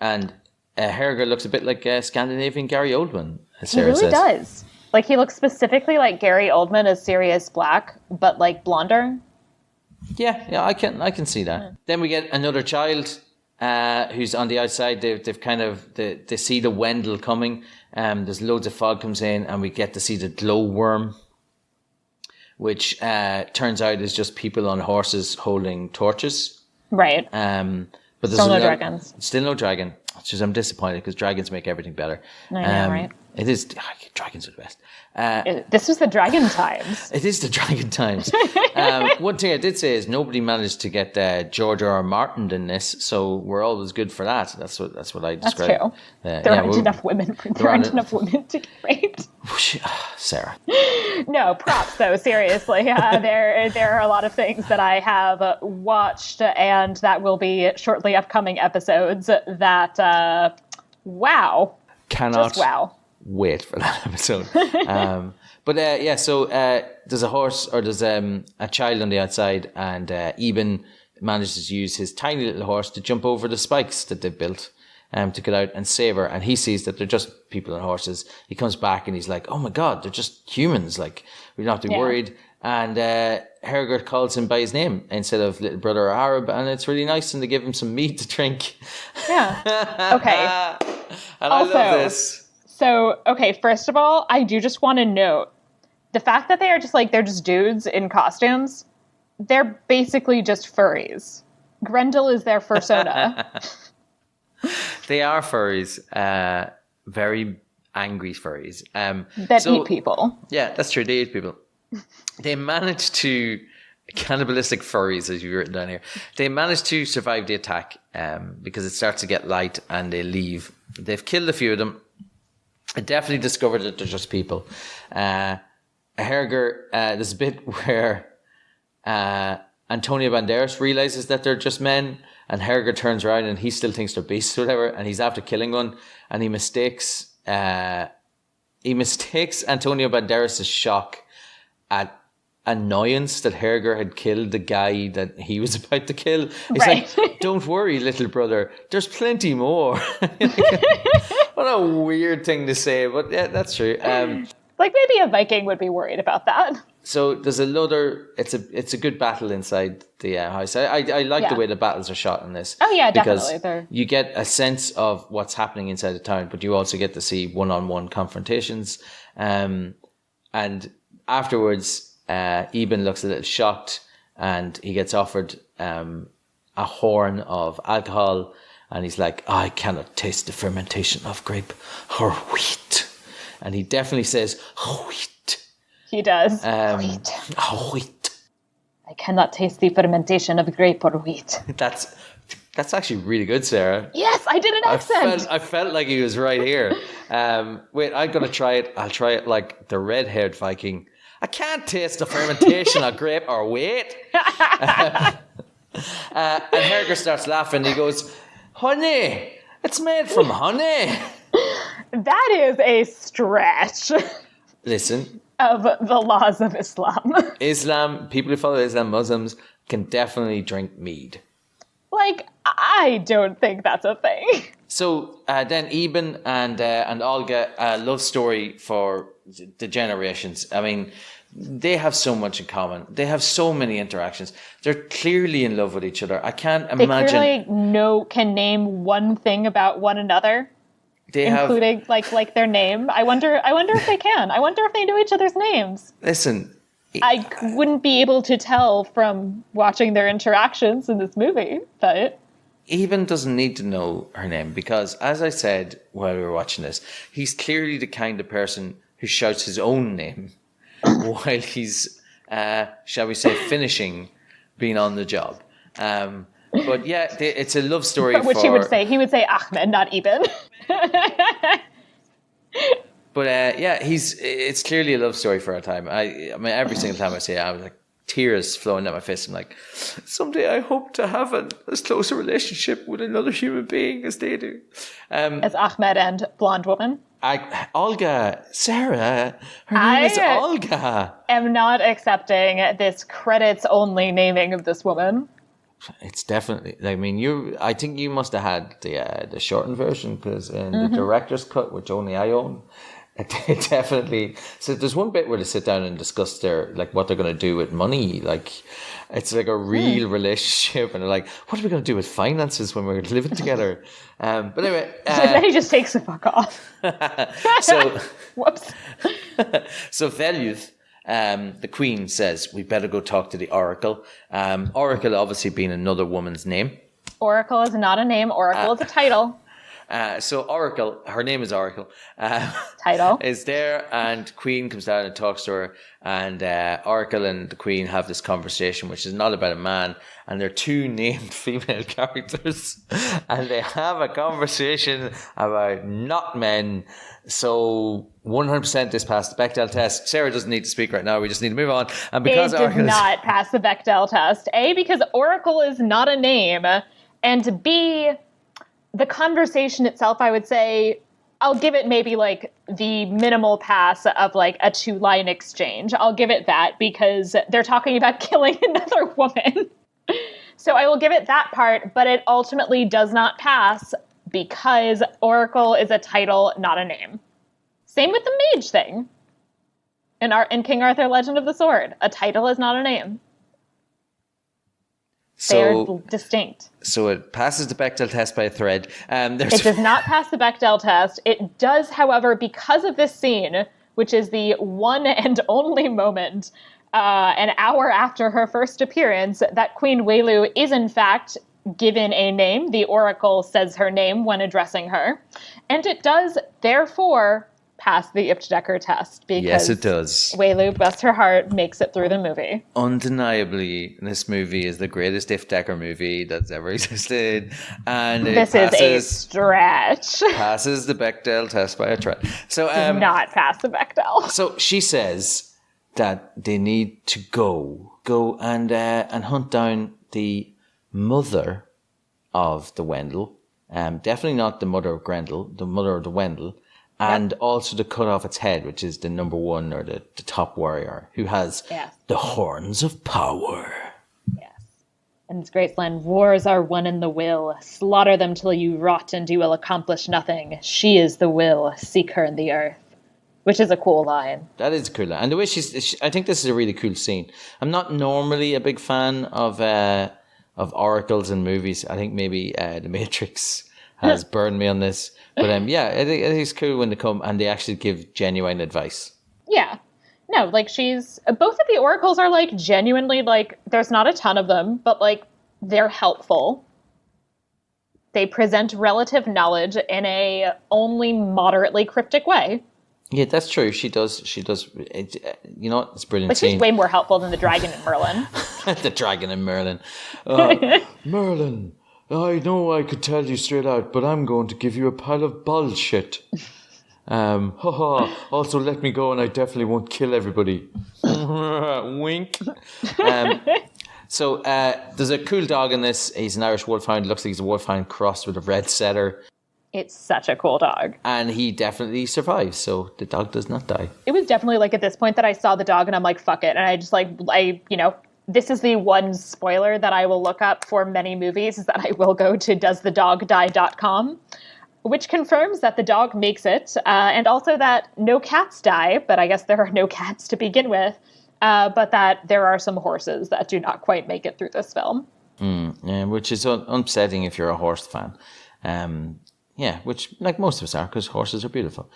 And Herger looks a bit like Scandinavian Gary Oldman, as Sarah says. He really says. does. He looks specifically like Gary Oldman as Sirius Black, but blonder. Yeah, I can see that. Yeah. Then we get another child who's on the outside. They've kind of they see the Wendol coming. There's loads of fog comes in, and we get to see the glowworm, which turns out is just people on horses holding torches. Right. But there's still no dragons. Still no dragon. It's just I'm disappointed because dragons make everything better. I know, right? It is. Dragons are the best. This was the dragon times. It is the dragon times. One thing I did say is nobody managed to get George R. R. Martin in this, so we're always good for that. That's what I described. That's true. There aren't enough women. There aren't enough women to get raped. Sarah. No, props though, seriously. There are a lot of things that I have watched and that will be shortly upcoming episodes that, wow. Cannot Just wow. wait for that episode. So there's a horse, or there's a child on the outside, and Eben manages to use his tiny little horse to jump over the spikes that they've built to get out and save her. And he sees that they're just people on horses. He comes back and he's like, oh my God, they're just humans. Like, we don't have to be worried. And Hergert calls him by his name instead of little brother or Arab. And it's really nice. And they give him some meat to drink. Yeah. Okay. And also, I love this. So, okay, first of all, I do just want to note the fact that they are just they're just dudes in costumes. They're basically just furries. Grendel is their fursona. They are furries, very angry furries. That eat people. Yeah, that's true. They eat people. They managed to, cannibalistic furries, as you've written down here, they managed to survive the attack because it starts to get light and they leave. They've killed a few of them. I definitely discovered that they're just people. Herger, there's a bit where Antonio Banderas realizes that they're just men, and Herger turns around and he still thinks they're beasts or whatever, and he's after killing one, and he mistakes Antonio Banderas' shock at annoyance that Herger had killed the guy that he was about to kill. He's like, don't worry, little brother, there's plenty more. What a weird thing to say, but yeah, that's true. Maybe a Viking would be worried about that. So there's it's a good battle inside the house. I like the way the battles are shot in this. Oh yeah, because definitely. You get a sense of what's happening inside the town, but you also get to see one-on-one confrontations. And afterwards, Eben looks a little shocked, and he gets offered a horn of alcohol, and he's like, I cannot taste the fermentation of grape or wheat. And he definitely says, wheat. He does. Wheat. I cannot taste the fermentation of grape or wheat. That's actually really good, Sarah. Yes, I did an accent. I felt like he was right here. Wait, I'm going to try it. I'll try it like the red-haired Viking. I can't taste the fermentation of grape or wheat. And Herger starts laughing. He goes, honey, it's made from honey. That is a stretch. Listen. Of the laws of Islam. People who follow Islam, Muslims, can definitely drink mead. I don't think that's a thing. So then Eben and Olga, a love story for the generations. I mean, they have so much in common. They have so many interactions. They're clearly in love with each other. I can't imagine. They clearly can name one thing about one another. Including like their name. I wonder if they can. I wonder if they know each other's names. Listen, I wouldn't be able to tell from watching their interactions in this movie, but Eben doesn't need to know her name because, as I said while we were watching this, he's clearly the kind of person who shouts his own name while he's, shall we say, finishing being on the job. But yeah, it's a love story. Which he would say Ahmed, not Eben. But it's clearly a love story for our time. I mean, every single time I say it, I was like tears flowing down my face. I'm like, someday I hope to have as close a relationship with another human being as they do. As Ahmed and blonde woman. Olga, Sarah, her name is Olga. I am not accepting this credits only naming of this woman. It's definitely. I mean, I think you must have had the shortened version because in the director's cut, which only I own, it definitely. So there's one bit where they sit down and discuss what they're going to do with money. Like, it's like a real relationship, and they're like, "What are we going to do with finances when we're living together?" But anyway, so then he just takes the fuck off. So, whoops. So Beowulf. The Queen says we better go talk to the Oracle. Oracle obviously being another woman's name. Oracle is not a name. Oracle is a title. So Oracle, her name is Oracle, Title. is there, and Queen comes down and talks to her, and Oracle and the Queen have this conversation, which is not about a man, and they're two named female characters, and they have a conversation about not men. So 100% this passed the Bechdel test. Sarah doesn't need to speak right now. We just need to move on. And because it does not pass the Bechdel test. A, because Oracle is not a name, and B, the conversation itself, I would say, I'll give it maybe like the minimal pass of like a 2-line exchange. I'll give it that because they're talking about killing another woman. So I will give it that part, but it ultimately does not pass because Oracle is a title, not a name. Same with the mage thing. In King Arthur Legend of the Sword, a title is not a name. They're distinct. So it passes the Bechdel test by a thread. It does not pass the Bechdel test. It does, however, because of this scene, which is the one and only moment, an hour after her first appearance, that Queen Welu is in fact given a name. The Oracle says her name when addressing her. And it does, therefore, pass the ifft test. Because yes, it does. Welu, bless her heart, makes it through the movie. Undeniably, this movie is the greatest ifft movie that's ever existed. And this is a stretch. Passes the Bechdel test by a thread. So, does not pass the Bechdel. So she says that they need to go and hunt down the mother of the Wendol. Definitely not the mother of Grendel, the mother of the Wendol. And also to cut off its head, which is the number one or the top warrior who has the horns of power. Yes. And it's great line, wars are won in the will. Slaughter them till you rot and you will accomplish nothing. She is the will. Seek her in the earth. Which is a cool line. That is a cool line. And the way I think this is a really cool scene. I'm not normally a big fan of oracles in movies. I think maybe The Matrix has burned me on this. But yeah, I think it's cool when they come and they actually give genuine advice. Yeah. No, like both of the oracles are like genuinely like, there's not a ton of them, but like they're helpful. They present relative knowledge in a only moderately cryptic way. Yeah, that's true. She does. You know what? It's brilliant. Like she's way more helpful than the dragon and Merlin. The dragon and Merlin. Merlin, I know I could tell you straight out, but I'm going to give you a pile of bullshit. Also, let me go and I definitely won't kill everybody. Wink. So there's a cool dog in this. He's an Irish wolfhound. Looks like he's a wolfhound crossed with a red setter. It's such a cool dog. And he definitely survives, so the dog does not die. It was definitely like at this point that I saw the dog and I'm like, fuck it. And I just this is the one spoiler that I will look up for many movies is that I will go to doesthedogdie.com, which confirms that the dog makes it, and also that no cats die, but I guess there are no cats to begin with, but that there are some horses that do not quite make it through this film. Which is upsetting if you're a horse fan. Which like most of us are, because horses are beautiful.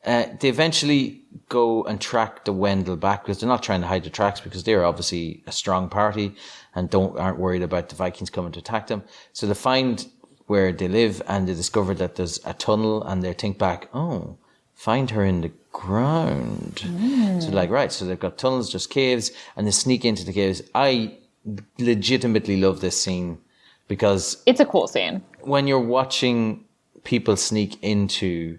They eventually go and track the Wendol back because they're not trying to hide the tracks because they're obviously a strong party and aren't worried about the Vikings coming to attack them. So they find where they live and they discover that there's a tunnel and they think back, find her in the ground. So they've got tunnels, just caves, and they sneak into the caves. I legitimately love this scene because it's a cool scene. When you're watching people sneak into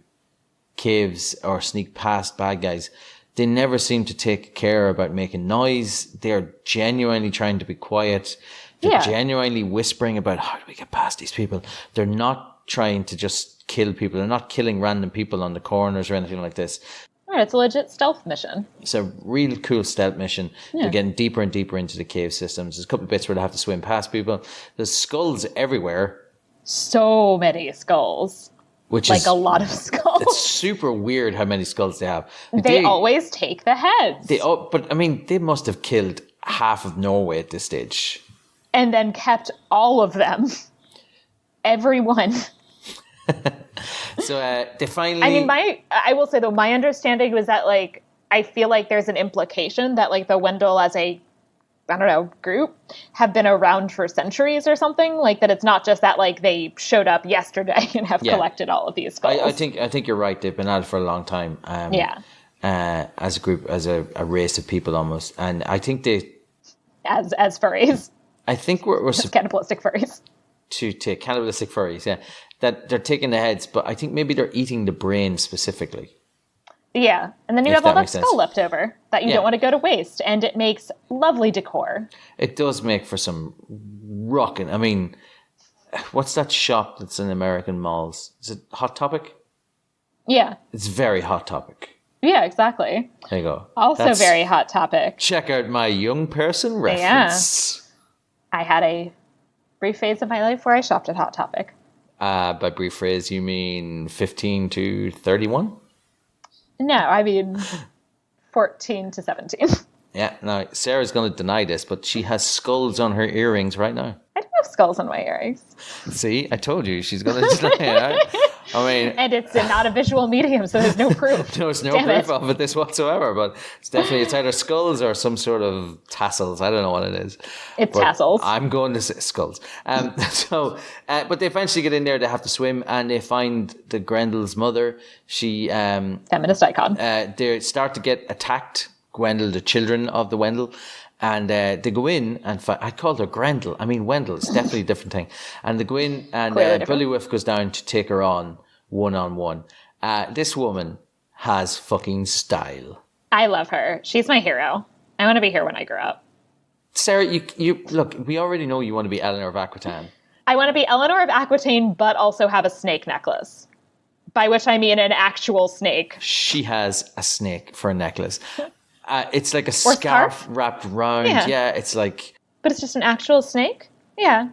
caves or sneak past bad guys, they never seem to take care about making noise. They're genuinely trying to be quiet. They're genuinely whispering about how do we get past these people. They're not trying to just kill people. They're not killing random people on the corners or anything like this. All right, it's a legit stealth mission. It's a real cool stealth mission. They're getting deeper and deeper into the cave systems. There's a couple of bits where they have to swim past people. There's skulls everywhere. So many skulls. Which like is a lot of skulls. It's super weird how many skulls they have. They always take the heads. But I mean, they must have killed half of Norway at this stage. And then kept all of them. Everyone. So they finally... I mean, I will say though, my understanding was that like, I feel like there's an implication that like the Wendol as a I don't know, group have been around for centuries or something. Like that it's not just that like they showed up yesterday and have collected all of these skulls. I think you're right. They've been at it for a long time. As a group, as a race of people almost. And I think they... As furries. I think we're cannibalistic furries. To take cannibalistic furries, yeah. That they're taking the heads, but I think maybe they're eating the brain specifically. Yeah, and then you have all that skull left over that you don't want to go to waste, and it makes lovely decor. It does make for some rocking. I mean, what's that shop that's in American malls? Is it Hot Topic? Yeah. It's very Hot Topic. Yeah, exactly. There you go. Also very Hot Topic. Check out my young person reference. Yeah. I had a brief phase of my life where I shopped at Hot Topic. By brief phase, you mean 15 to 31? No, I mean 14 to 17. Yeah, now Sarah's going to deny this, but she has skulls on her earrings right now. I do have skulls on my earrings. See, I told you she's going to deny it. I mean, and it's not a visual medium, so there's no proof. There's no proof of it this whatsoever, but it's either skulls or some sort of tassels. I don't know what it is. It's tassels. I'm going to say skulls. But they eventually get in there. They have to swim, and they find the Grendel's mother. She feminist icon. They start to get attacked. Gwendol, the children of the Wendol. And they go in and I called her Grendel. I mean, Wendell. It's definitely a different thing. And they go in and Beowulf goes down to take her on one-on-one. This woman has fucking style. I love her. She's my hero. I want to be here when I grow up. Sarah, you look, we already know you want to be Eleanor of Aquitaine. I want to be Eleanor of Aquitaine, but also have a snake necklace. By which I mean an actual snake. She has a snake for a necklace. It's like a scarf wrapped around. Yeah, it's like... But it's just an actual snake? Yeah.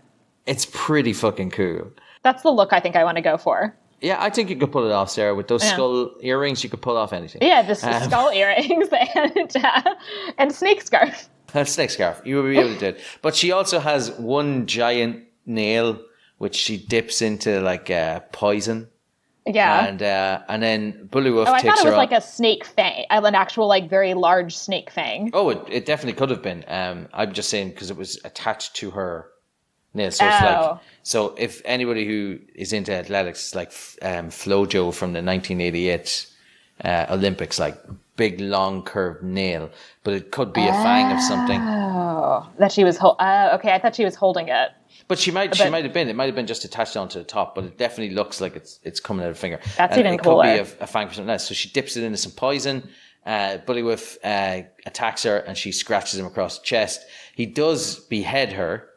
It's pretty fucking cool. That's the look I think I want to go for. Yeah, I think you could pull it off, Sarah. With those skull earrings, you could pull off anything. Yeah, the skull earrings and snake scarf. Snake scarf. You will be able to do it. But she also has one giant nail, which she dips into like poison. Yeah. And then Beowulf takes her I thought it was on. like a snake fang, an actual like very large snake fang. Oh, it definitely could have been. I'm just saying because it was attached to her nail. So it's like, so if anybody who is into athletics, it's like Flojo from the 1988 Olympics, like big long curved nail, but it could be a fang of something. Oh, that she was okay. I thought she was holding it. But she might have been. It might have been just attached onto the top, but it definitely looks like it's coming out of her finger. That's even cooler. It could be a fang for something else. So she dips it into some poison. Beowulf attacks her, and she scratches him across the chest. He does behead her,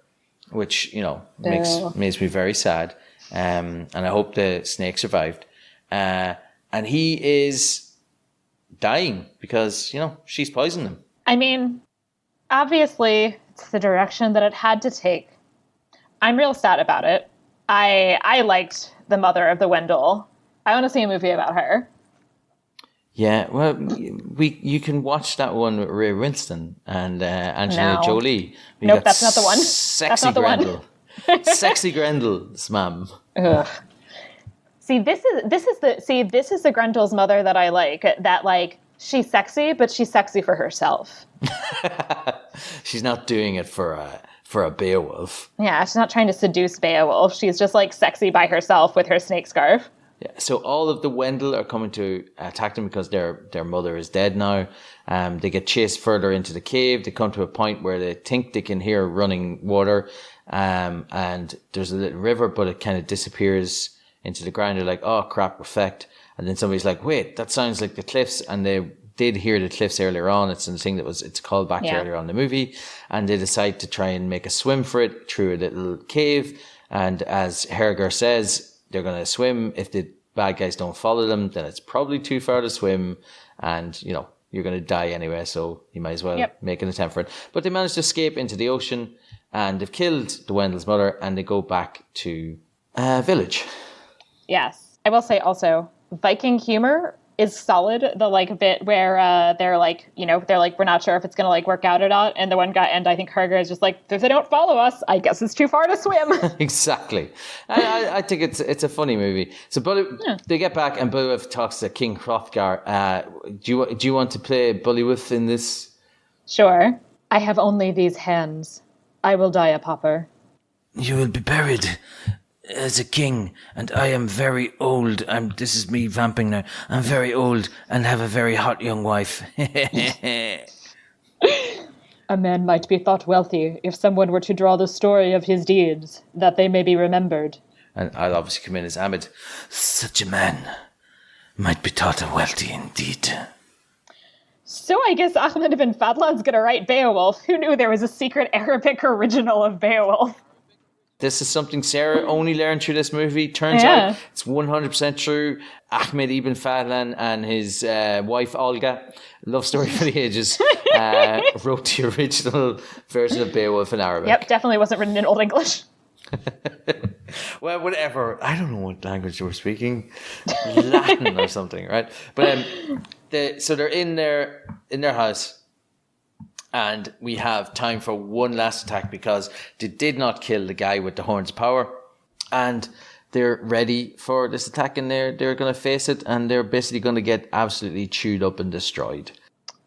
which makes me very sad. And I hope the snake survived. And he is dying because she's poisoned him. I mean, obviously, it's the direction that it had to take. I'm real sad about it. I liked the mother of the Wendol. I want to see a movie about her. Yeah, well, you can watch that one with Ray Winston and Angelina Jolie. Nope, that's not the one. Sexy Grendel. Sexy Grendel, ma'am. Ugh. See, this is the Grendel's mother that I like. That like she's sexy, but she's sexy for herself. She's not doing it for a Beowulf. Yeah, she's not trying to seduce Beowulf. She's just like sexy by herself with her snake scarf. Yeah, so all of the Wendol are coming to attack them because their mother is dead now. They get chased further into the cave. They come to a point where they think they can hear running water. And there's a little river, but it kind of disappears into the ground. They're like, oh crap, reflect. And then somebody's like, wait, that sounds like the cliffs. And they did hear the cliffs earlier on. It's a thing it's called back to earlier on in the movie. And they decide to try and make a swim for it through a little cave. And as Herger says, they're going to swim. If the bad guys don't follow them, then it's probably too far to swim. And, you're going to die anyway. So you might as well make an attempt for it. But they manage to escape into the ocean. And they've killed the Wendol's mother. And they go back to a village. Yes. I will say also, Viking humor is solid. The like bit where they're like, we're not sure if it's gonna work out or not, and the one guy, and I think Herger is just like, if they don't follow us, I guess it's too far to swim. Exactly. I think it's a funny movie. So they get back, and Beowulf talks to King Hrothgar. Do you want to play Beowulf in this? Sure. I have only these hands. I will die a pauper. You will be buried as a king, and I am very old. This is me vamping now. I'm very old and have a very hot young wife. A man might be thought wealthy if someone were to draw the story of his deeds, that they may be remembered. And I'll obviously come in as Ahmed. Such a man might be thought wealthy indeed. So I guess Ahmed ibn Fadlan's going to write Beowulf. Who knew there was a secret Arabic original of Beowulf? This is something Sarah only learned through this movie. Turns out it's 100% true. Ahmed ibn Fadlan and his wife Olga, love story for the ages, wrote the original version of Beowulf in Arabic. Yep, definitely wasn't written in Old English. Well, whatever. I don't know what language they were speaking. Latin or something, right? But so they're in their house. And we have time for one last attack because they did not kill the guy with the horns of power. And they're ready for this attack and they're going to face it. And they're basically going to get absolutely chewed up and destroyed.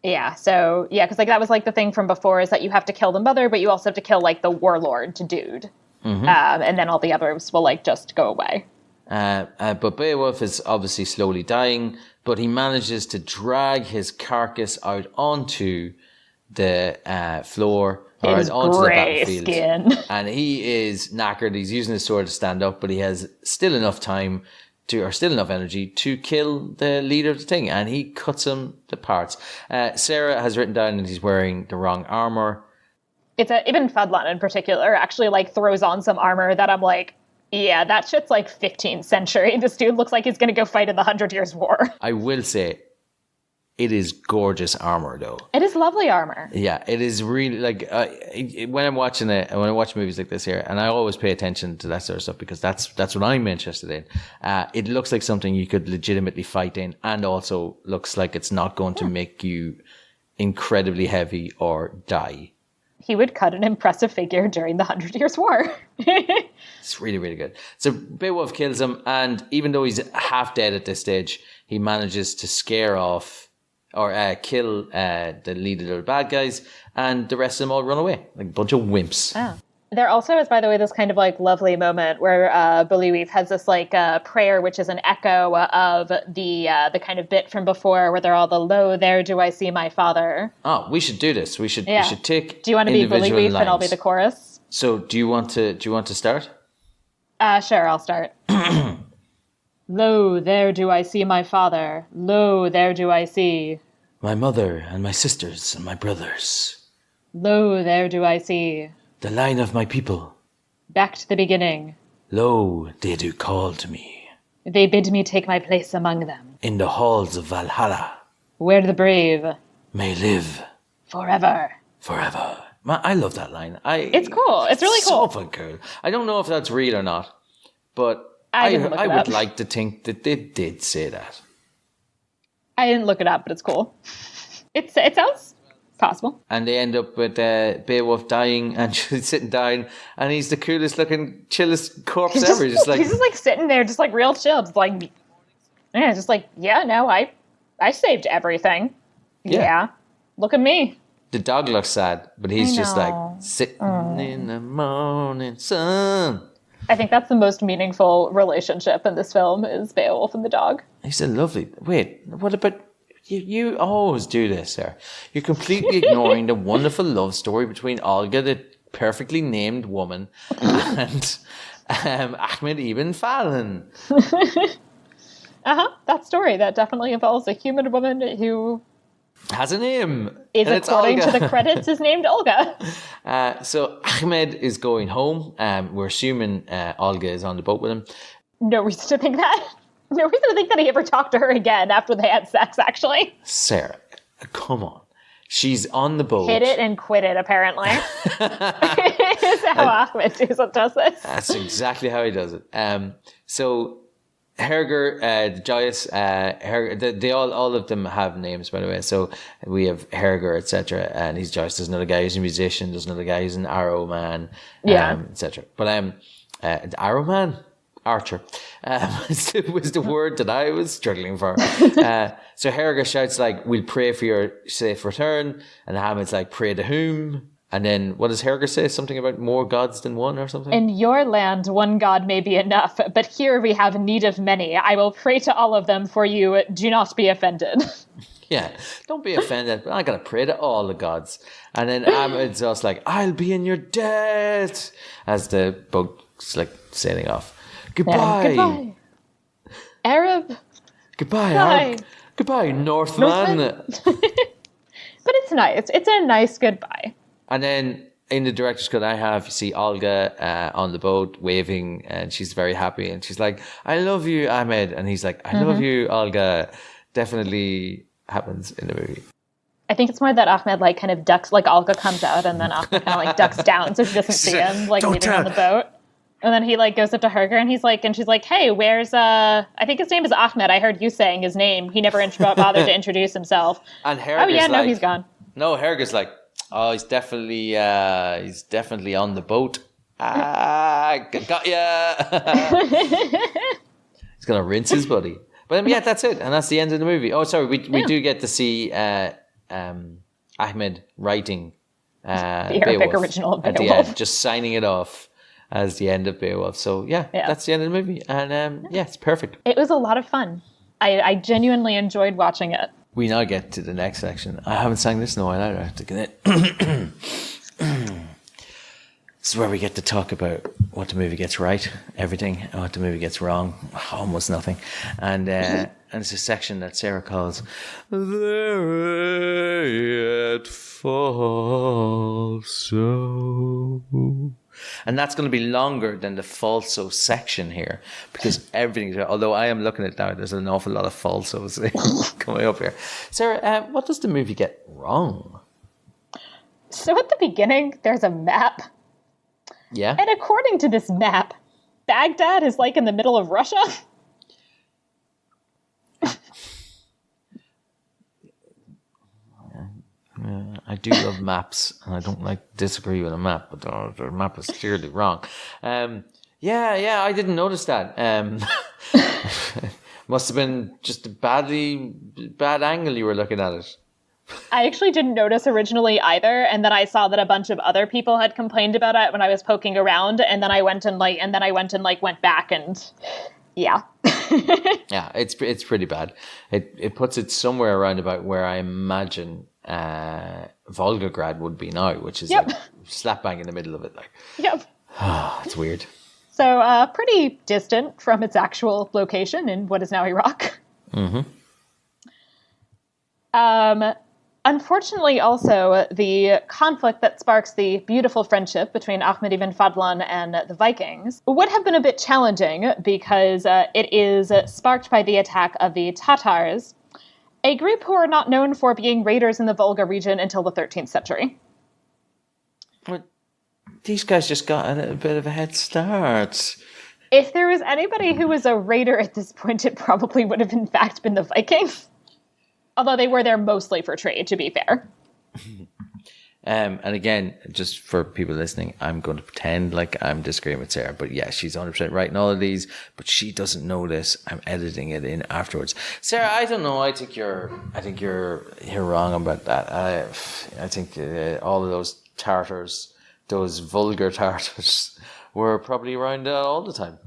Yeah, so, because that was the thing from before is that you have to kill the mother, but you also have to kill the warlord to dude. Mm-hmm. And then all the others will just go away. But Beowulf is obviously slowly dying, but he manages to drag his carcass out onto the floor or his onto the battlefield. Skin. And he is knackered. He's using his sword to stand up, but he has still enough energy to kill the leader of the thing, and he cuts him to parts. Sarah has written down that he's wearing the wrong armor. It's Ibn Fadlan in particular actually throws on some armor that I'm yeah, that shit's 15th century. This dude looks like he's going to go fight in the 100 Years' War. I will say, it is gorgeous armor, though. It is lovely armor. Yeah, it is really when I watch movies like this here, and I always pay attention to that sort of stuff because that's what I'm interested in. It looks like something you could legitimately fight in, and also looks like it's not going to make you incredibly heavy or die. He would cut an impressive figure during the 100 Years' War. It's really, really good. So Beowulf kills him, and even though he's half dead at this stage, he manages to scare off or kill the leader of the bad guys, and the rest of them all run away like a bunch of wimps. Oh. There also is, by the way, this kind of lovely moment where Beowulf has this prayer, which is an echo of the kind of bit from before where they're all lo, there do I see my father. Oh, we should do this. We should take. Do you want to be Beowulf and I'll be the chorus? So do you want to start? Sure, I'll start. Lo, there do I see my father. Lo, there do I see my mother and my sisters and my brothers. Lo, there do I see the line of my people. Back to the beginning. Lo, they do call to me. They bid me take my place among them. In the halls of Valhalla. Where the brave may live. Forever. Forever. I love that line. It's cool. It's really cool. So cool. I don't know if that's real or not, but I would like to think that they did say that. I didn't look it up, but it's cool. It sounds possible. And they end up with Beowulf dying and sitting down, and he's the coolest looking, chillest corpse ever. He's just sitting there, just real chill. Just I saved everything. Yeah. Look at me. The dog looks sad, but he's just sitting in the morning sun. I think that's the most meaningful relationship in this film is Beowulf and the dog. He's a lovely... Wait, what about... You always do this, sir. You're completely ignoring the wonderful love story between Olga, the perfectly named woman, and Ahmed ibn Fadlan. That story that definitely involves a human woman who... has a name. Is, according to the credits, is named Olga. So Ahmed is going home. We're assuming Olga is on the boat with him. No reason to think that. No reason to think that he ever talked to her again after they had sex, actually. Sarah, come on. She's on the boat. Hit it and quit it, apparently. Is how Ahmed does this. That's exactly how he does it. So... Herger, Joyous, they all of them have names, by the way. So we have Herger, etc. And he's Joyous. There's another guy who's a musician. There's another guy who's an Arrow Man, etc. But Arrow Man, Archer. Was the word that I was struggling for. So Helga shouts like, "We'll pray for your safe return," and Hamid's like, "Pray to whom?" And then what does Helga say? Something about more gods than one or something? In your land, one god may be enough, but here we have need of many. I will pray to all of them for you. Do not be offended. Yeah, don't be offended, but I gotta pray to all the gods. And then Hamid's just like, "I'll be in your debt," as the boat's like sailing off. Goodbye. Goodbye. Arab. Goodbye, Bye. Arab. Goodbye, Northman. But it's nice. It's a nice goodbye. And then in the director's cut, you see Olga on the boat waving, and she's very happy. And she's like, "I love you, Ahmed." And he's like, "I love you, Olga." Definitely happens in the movie. I think it's more that Ahmed like kind of ducks, like Olga comes out and then Ahmed kind of like ducks down so she doesn't see him like leaving on the boat. And then he like goes up to her and she's like, "Hey, where's I think his name is Ahmed. I heard you saying his name. He never bothered to introduce himself." And Helga's no, he's gone. No, Helga's like, "Oh, he's definitely on the boat. Got ya." He's gonna rinse his buddy. But yeah, that's it, and that's the end of the movie. Oh, sorry, we do get to see Ahmed writing The Arabic Beowulf original of at the Beowulf. end, just signing it off as the end of Beowulf. So yeah, that's the end of the movie, and yeah, it's perfect. It was a lot of fun. I genuinely enjoyed watching it. We now get to the next section. I haven't sang this in a while either. I have to get it. This is where we get to talk about what the movie gets right, everything, and what the movie gets wrong, almost nothing. And it's a section that Sarah calls "There It Falls So." And that's going to be longer than the falso section here, because everything's, although I am looking at it now, there's an awful lot of falsos coming up here. Sarah, what does the movie get wrong? So at the beginning, there's a map. Yeah. And according to this map, Baghdad is like in the middle of Russia. I do love maps, and I don't disagree with a map, but the map is clearly wrong. Yeah, I didn't notice that. Must have been just a bad angle you were looking at it. I actually didn't notice originally either, and then I saw that a bunch of other people had complained about it when I was poking around, and then I went back and yeah. Yeah, it's pretty bad. It puts it somewhere around about where I imagine Volgograd would be now, which is like slap bang in the middle of it. Like, Yep. It's weird. So pretty distant from its actual location in what is now Iraq. Mm-hmm. Unfortunately, also, the conflict that sparks the beautiful friendship between Ahmed ibn Fadlan and the Vikings would have been a bit challenging because it is sparked by the attack of the Tatars, a group who are not known for being raiders in the Volga region until the 13th century. Well, these guys just got a bit of a head start. If there was anybody who was a raider at this point, it probably would have in fact been the Vikings. Although they were there mostly for trade, to be fair. And again, just for people listening, I'm going to pretend like I'm disagreeing with Sarah. But yeah, she's 100% right in all of these. But she doesn't know this. I'm editing it in afterwards. Sarah, I don't know. I think you're wrong about that. I think all of those Tartars, those vulgar Tartars, were probably around all the time.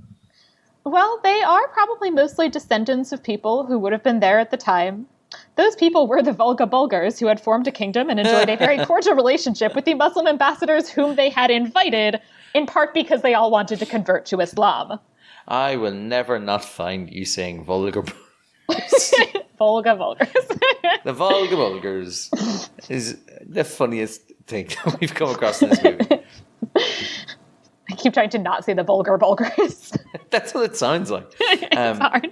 Well, they are probably mostly descendants of people who would have been there at the time. Those people were the Volga Bulgars, who had formed a kingdom and enjoyed a very cordial relationship with the Muslim ambassadors whom they had invited, in part because they all wanted to convert to Islam. I will never not find you saying Volga. Volga Bulgars. The Volga Bulgars is the funniest thing we've come across in this movie. I keep trying to not say the Vulgar Bulgars. That's what it sounds like. It's hard.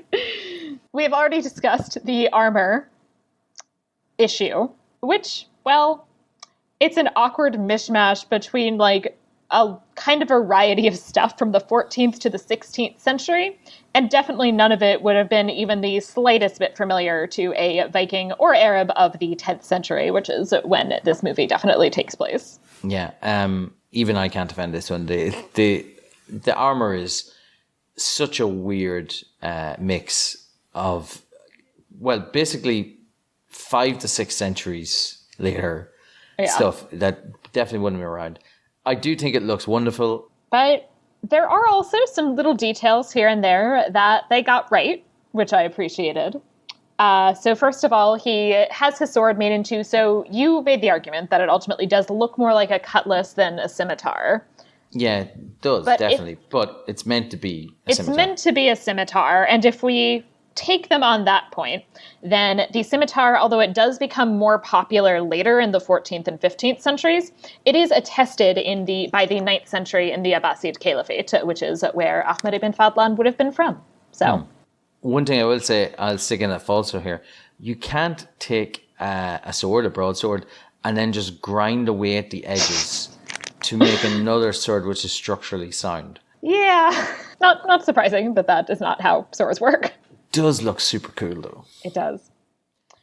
We have already discussed the armor issue, which, well, it's an awkward mishmash between like a kind of variety of stuff from the 14th to the 16th century, and definitely none of it would have been even the slightest bit familiar to a Viking or Arab of the 10th century, which is when this movie definitely takes place. Yeah, even I can't defend this one. The armor is such a weird mix of, well, basically 5 to 6 centuries later stuff that definitely wouldn't be around. I do think it looks wonderful. But there are also some little details here and there that they got right, which I appreciated. So first of all, he has his sword made into, so you made the argument that it ultimately does look more like a cutlass than a scimitar. Yeah, it does, definitely. But it's meant to be a scimitar. It's meant to be a scimitar, and if we take them on that point, then the scimitar, although it does become more popular later in the 14th and 15th centuries, it is attested by the 9th century in the Abbasid Caliphate, which is where Ahmed ibn Fadlan would have been from. So, one thing I will say, I'll stick in a falsehood here. You can't take a sword, a broadsword, and then just grind away at the edges to make another sword which is structurally sound. Yeah, not surprising, but that is not how swords work. Does look super cool though. It does.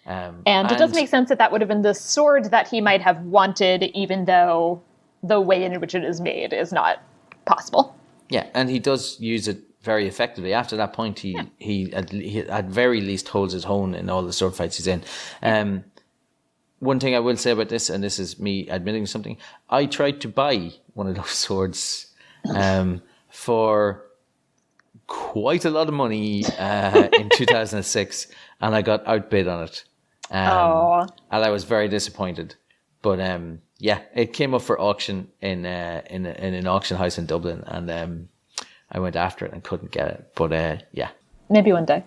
And it does make sense that would have been the sword that he might have wanted, even though the way in which it is made is not possible. Yeah, and he does use it very effectively. After that point, he at very least holds his own in all the sword fights he's in. One thing I will say about this, and this is me admitting something, I tried to buy one of those swords for quite a lot of money in 2006, and I got outbid on it. And I was very disappointed. But it came up for auction in an auction house in Dublin, and I went after it and couldn't get it. But maybe one day.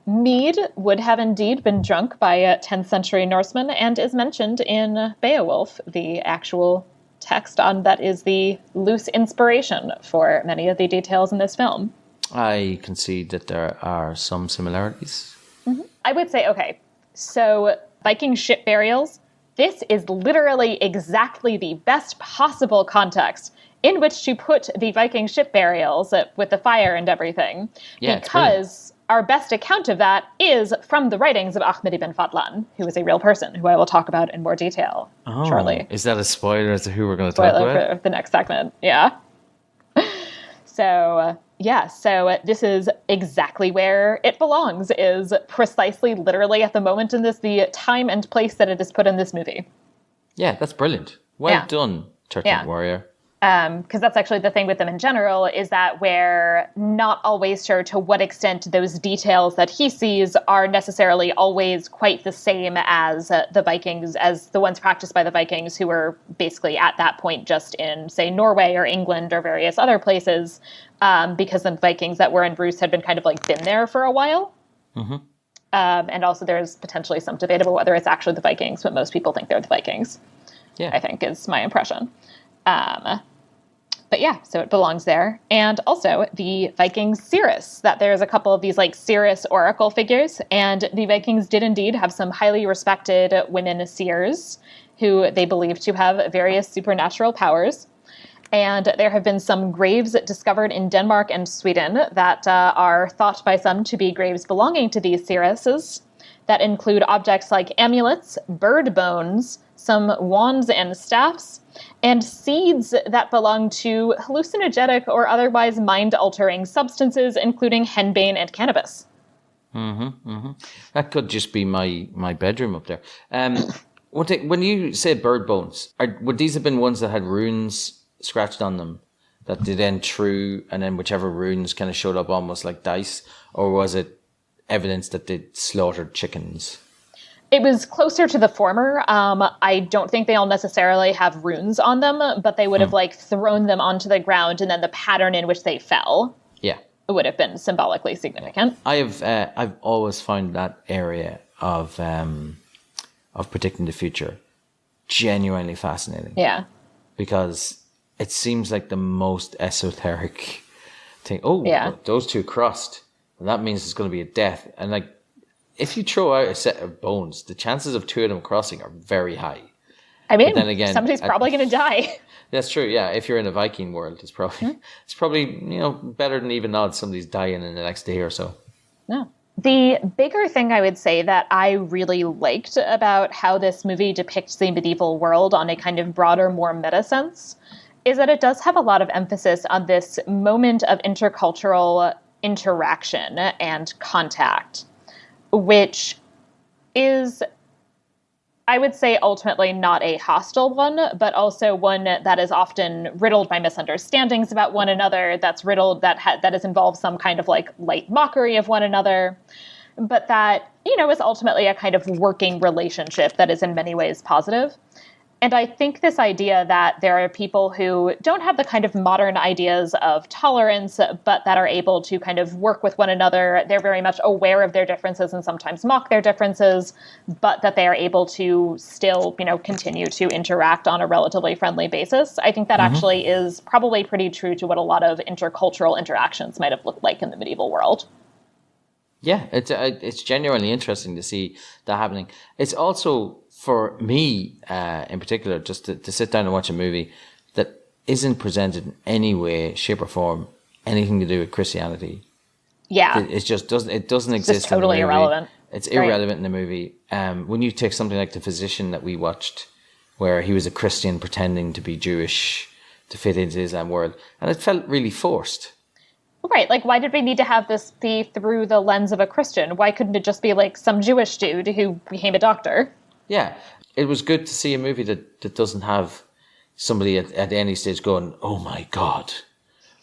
Mead would have indeed been drunk by 10th century Norsemen and is mentioned in Beowulf, the actual text that is the loose inspiration for many of the details in this film. I concede that there are some similarities. Mm-hmm. I would say, okay, so Viking ship burials, this is literally exactly the best possible context in which to put the Viking ship burials with the fire and everything. Yeah, because our best account of that is from the writings of Ahmed ibn Fadlan, who is a real person, who I will talk about in more detail shortly. Is that a spoiler as to who we're going to talk about? Spoiler for the next segment, yeah. So this is exactly where it belongs, is precisely, literally at the moment in this, the time and place that it is put in this movie. Yeah, that's brilliant. Well done, 13th Warrior. Because that's actually the thing with them in general, is that we're not always sure to what extent those details that he sees are necessarily always quite the same as the Vikings, as the ones practiced by the Vikings, who were basically at that point just in, say, Norway or England or various other places, because the Vikings that were in Bruce had been kind of like been there for a while. Mm-hmm. And also there's potentially some debate about whether it's actually the Vikings, but most people think they're the Vikings, I think is my impression. But yeah, so it belongs there. And also the Vikings Cirrus, that there's a couple of these like Cirrus oracle figures. And the Vikings did indeed have some highly respected women seers who they believed to have various supernatural powers. And there have been some graves discovered in Denmark and Sweden that are thought by some to be graves belonging to these Cirruses, that include objects like amulets, bird bones, some wands and staffs, and seeds that belong to hallucinogenic or otherwise mind-altering substances, including henbane and cannabis. Mm-hmm, mm-hmm. That could just be my bedroom up there. One thing, when you say bird bones, would these have been ones that had runes scratched on them that they then threw, and then whichever runes kind of showed up almost like dice, or was it evidence that they'd slaughtered chickens? It was closer to the former. I don't think they all necessarily have runes on them, but they would have like thrown them onto the ground, and then the pattern in which they fell would have been symbolically significant. I've always found that area of predicting the future genuinely fascinating. Yeah, because it seems like the most esoteric thing. Those two crossed, and that means it's going to be a death. And like, if you throw out a set of bones, the chances of two of them crossing are very high. I mean, then again, somebody's probably going to die. That's true. Yeah, if you're in a Viking world, it's probably better than even odds somebody's dying in the next day or so. No. The bigger thing I would say that I really liked about how this movie depicts the medieval world on a kind of broader, more meta sense is that it does have a lot of emphasis on this moment of intercultural interaction and contact, which is, I would say, ultimately not a hostile one, but also one that is often riddled by misunderstandings about one another, that's riddled, that has involved some kind of like light mockery of one another, but that, you know, is ultimately a kind of working relationship that is in many ways positive. And I think this idea that there are people who don't have the kind of modern ideas of tolerance, but that are able to kind of work with one another, they're very much aware of their differences and sometimes mock their differences, but that they are able to still, you know, continue to interact on a relatively friendly basis. I think that actually is probably pretty true to what a lot of intercultural interactions might have looked like in the medieval world. Yeah, it's genuinely interesting to see that happening. It's also, for me in particular, just to sit down and watch a movie that isn't presented in any way, shape or form, anything to do with Christianity. Yeah. It just doesn't exist. It's totally in the movie. irrelevant. It's irrelevant in the movie. When you take something like The Physician that we watched, where he was a Christian pretending to be Jewish to fit into the Islam world, and it felt really forced. Right, like, why did we need to have this be through the lens of a Christian? Why couldn't it just be, like, some Jewish dude who became a doctor? Yeah, it was good to see a movie that doesn't have somebody at any stage going, oh my God,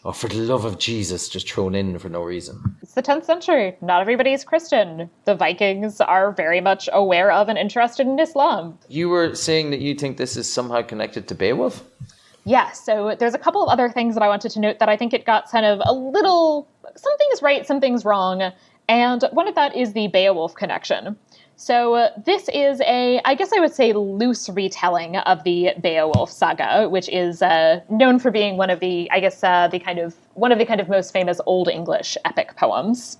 or for the love of Jesus, just thrown in for no reason. It's the 10th century. Not everybody is Christian. The Vikings are very much aware of and interested in Islam. You were saying that you think this is somehow connected to Beowulf? Yeah, so there's a couple of other things that I wanted to note that I think it got kind of a little, some things right, some things wrong, and one of that is the Beowulf connection. So this is I guess I would say, loose retelling of the Beowulf saga, which is known for being one of the, I guess, one of the most famous Old English epic poems.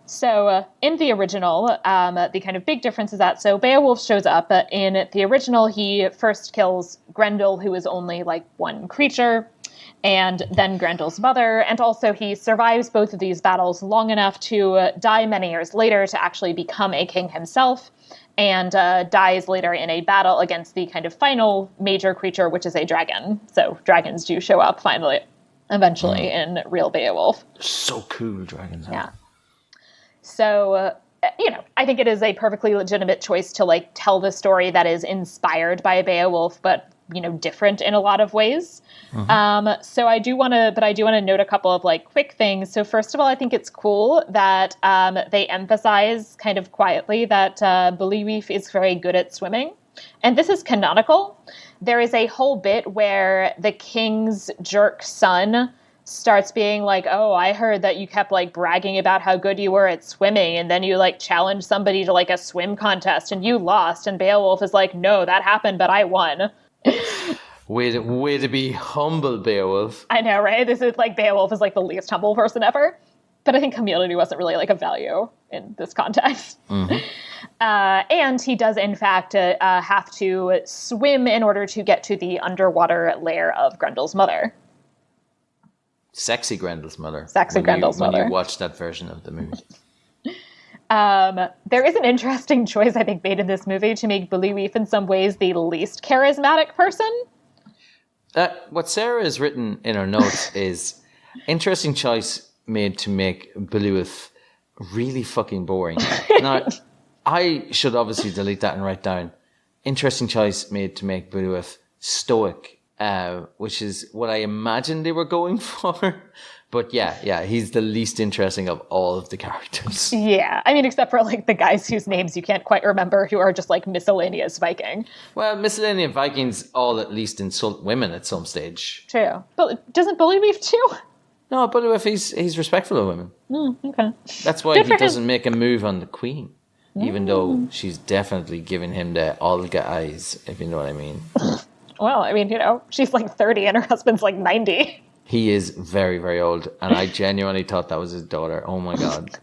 So in the original, the kind of big difference is that, so Beowulf shows up. In the original, he first kills Grendel, who is only like one creature, and then Grendel's mother. And also he survives both of these battles long enough to die many years later to actually become a king himself, and dies later in a battle against the kind of final major creature, which is a dragon. So dragons do show up eventually in real Beowulf. So cool, dragons. Yeah. So, I think it is a perfectly legitimate choice to, like, tell the story that is inspired by Beowulf, but, different in a lot of ways. So I do want to note a couple of, like, quick things. So first of all, I think it's cool that they emphasize kind of quietly that Beowulf is very good at swimming. And this is canonical. There is a whole bit where the king's jerk son starts being like, oh, I heard that you kept, like, bragging about how good you were at swimming, and then you, like, challenged somebody to, like, a swim contest, and you lost, and Beowulf is like, no, that happened, but I won. Way to be humble, Beowulf. I know, right? This is, like, Beowulf is, like, the least humble person ever. But I think community wasn't really, like, a value in this context. And he does, in fact, have to swim in order to get to the underwater lair of Grendel's mother. Sexy Grendel's mother. Grendel's mother. When you watch that version of the movie. There is an interesting choice, I think, made in this movie to make Beowulf in some ways the least charismatic person. What Sarah has written in her notes is interesting choice made to make Beowulf really fucking boring. Now, I should obviously delete that and write down interesting choice made to make Beowulf stoic. Which is what I imagined they were going for. But yeah, he's the least interesting of all of the characters. Yeah, I mean, except for, like, the guys whose names you can't quite remember, who are just, like, miscellaneous Viking. Well, miscellaneous Vikings all at least insult women at some stage. True. But doesn't Beowulf too? No, Beowulf, he's respectful of women. Okay. That's why he doesn't make a move on the queen. Even though she's definitely giving him the Olga eyes, if you know what I mean. Well, I mean, she's like 30 and her husband's like 90. He is very, very old. And I genuinely thought that was his daughter. Oh my God.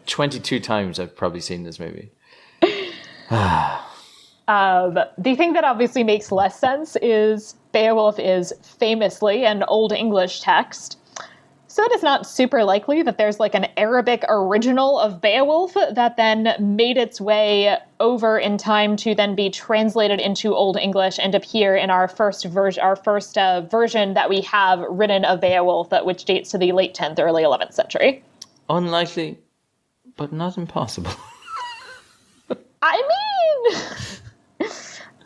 22 times I've probably seen this movie. The thing that obviously makes less sense is Beowulf is famously an Old English text. So it is not super likely that there's like an Arabic original of Beowulf that then made its way over in time to then be translated into Old English and appear in our first version that we have written of Beowulf, which dates to the late 10th, early 11th century. Unlikely, but not impossible. I mean,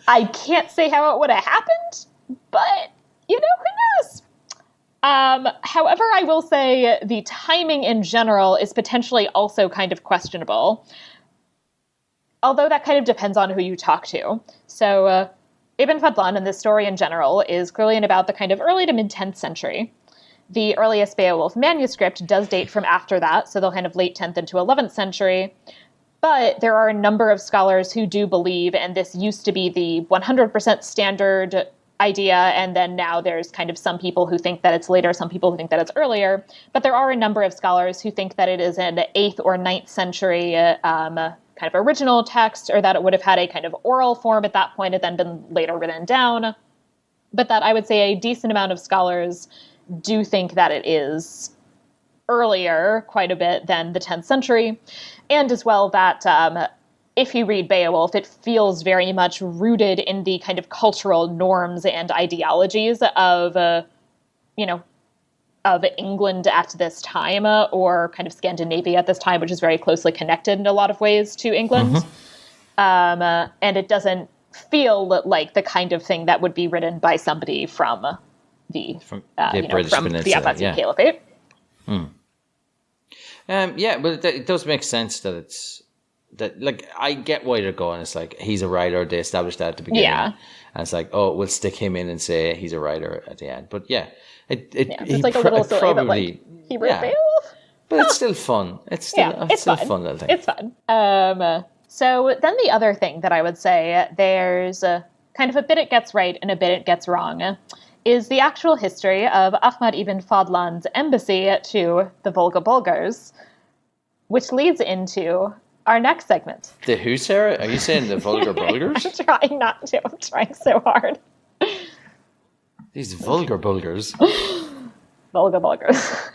I can't say how it would have happened, but, who knows? However, I will say the timing in general is potentially also kind of questionable. Although that kind of depends on who you talk to. So, Ibn Fadlan and this story in general is clearly in about the kind of early to mid-10th century. The earliest Beowulf manuscript does date from after that, so they'll kind of late 10th into 11th century. But there are a number of scholars who do believe, and this used to be the 100% standard idea, and then now there's kind of some people who think that it's later, some people who think that it's earlier, but there are a number of scholars who think that it is an 8th or 9th century kind of original text, or that it would have had a kind of oral form at that point and then been later written down, but that I would say a decent amount of scholars do think that it is earlier quite a bit than the 10th century, and as well that if you read Beowulf, it feels very much rooted in the kind of cultural norms and ideologies of, of England at this time, or kind of Scandinavia at this time, which is very closely connected in a lot of ways to England. Mm-hmm. And it doesn't feel like the kind of thing that would be written by somebody from the Abbasid Caliphate. But it does make sense that it's that, like, I get why they're going. It's like, he's a writer. They established that at the beginning. Yeah. And it's like, oh, we'll stick him in and say he's a writer at the end. But yeah, it's like a little silly, probably, but like, he wrote Beowulf? But it's still fun. It's still a fun little thing. It's fun. So then the other thing that I would say, there's kind of a bit it gets right and a bit it gets wrong, is the actual history of Ahmad ibn Fadlan's embassy to the Volga Bulgars, which leads into our next segment. The who, Sarah? Are you saying the Volga Bulgars? I'm trying not to. I'm trying so hard. These vulgar Bulgars. Volga Bulgars.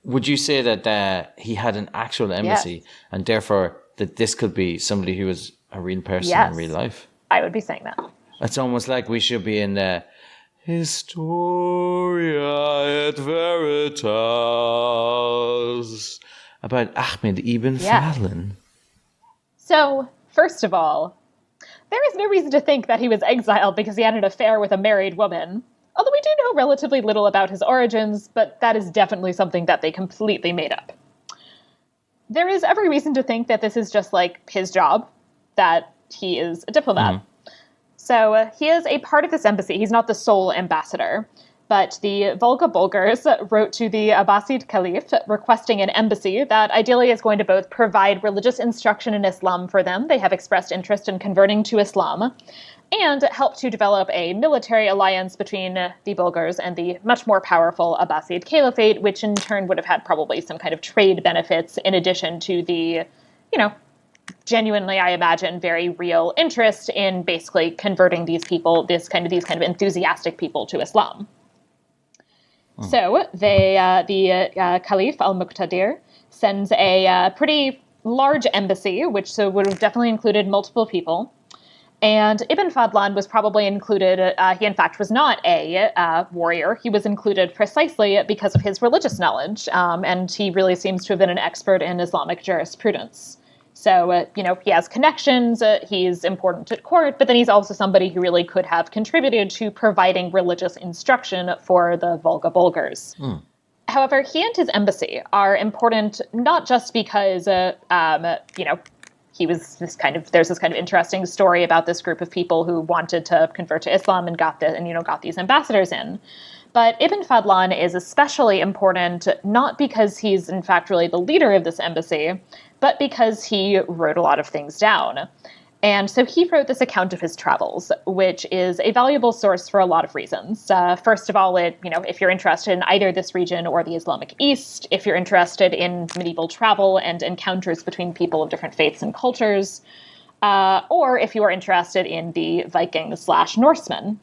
Would you say that he had an actual embassy, and therefore that this could be somebody who was a real person in real life? I would be saying that. It's almost like we should be in the Historia et Veritas about Ahmed ibn Fadlan. So, first of all, there is no reason to think that he was exiled because he had an affair with a married woman. Although we do know relatively little about his origins, but that is definitely something that they completely made up. There is every reason to think that this is just like his job, that he is a diplomat. Mm-hmm. So he is a part of this embassy. He's not the sole ambassador, but the Volga Bulgars wrote to the Abbasid Caliph requesting an embassy that ideally is going to both provide religious instruction in Islam for them. They have expressed interest in converting to Islam, and help to develop a military alliance between the Bulgars and the much more powerful Abbasid Caliphate, which in turn would have had probably some kind of trade benefits in addition to the, genuinely, I imagine, very real interest in basically converting these people, these kind of enthusiastic people to Islam. Oh. So the Caliph al-Muqtadir sends a pretty large embassy, which would have definitely included multiple people. And Ibn Fadlan was probably included. He, in fact, was not a warrior. He was included precisely because of his religious knowledge, and he really seems to have been an expert in Islamic jurisprudence. So, he has connections, he's important at court, but then he's also somebody who really could have contributed to providing religious instruction for the Volga Bulgars. Mm. However, he and his embassy are important not just because, there's this kind of interesting story about this group of people who wanted to convert to Islam and got these ambassadors in. But Ibn Fadlan is especially important not because he's in fact really the leader of this embassy, but because he wrote a lot of things down. And so he wrote this account of his travels, which is a valuable source for a lot of reasons. First of all, if you're interested in either this region or the Islamic East, if you're interested in medieval travel and encounters between people of different faiths and cultures, or if you are interested in the Vikings/Norsemen.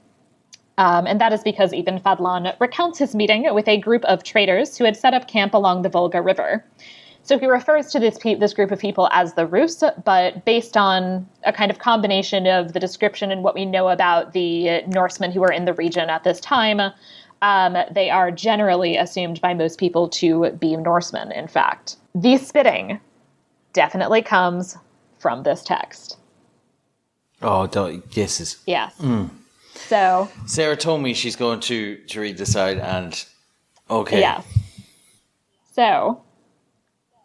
And that is because Ibn Fadlan recounts his meeting with a group of traders who had set up camp along the Volga River. So he refers to this group of people as the Rus, but based on a kind of combination of the description and what we know about the Norsemen who were in the region at this time, they are generally assumed by most people to be Norsemen, in fact. The spitting definitely comes from this text. Oh, yes. Yes. So Sarah told me she's going to read this out, and okay. Yes. So,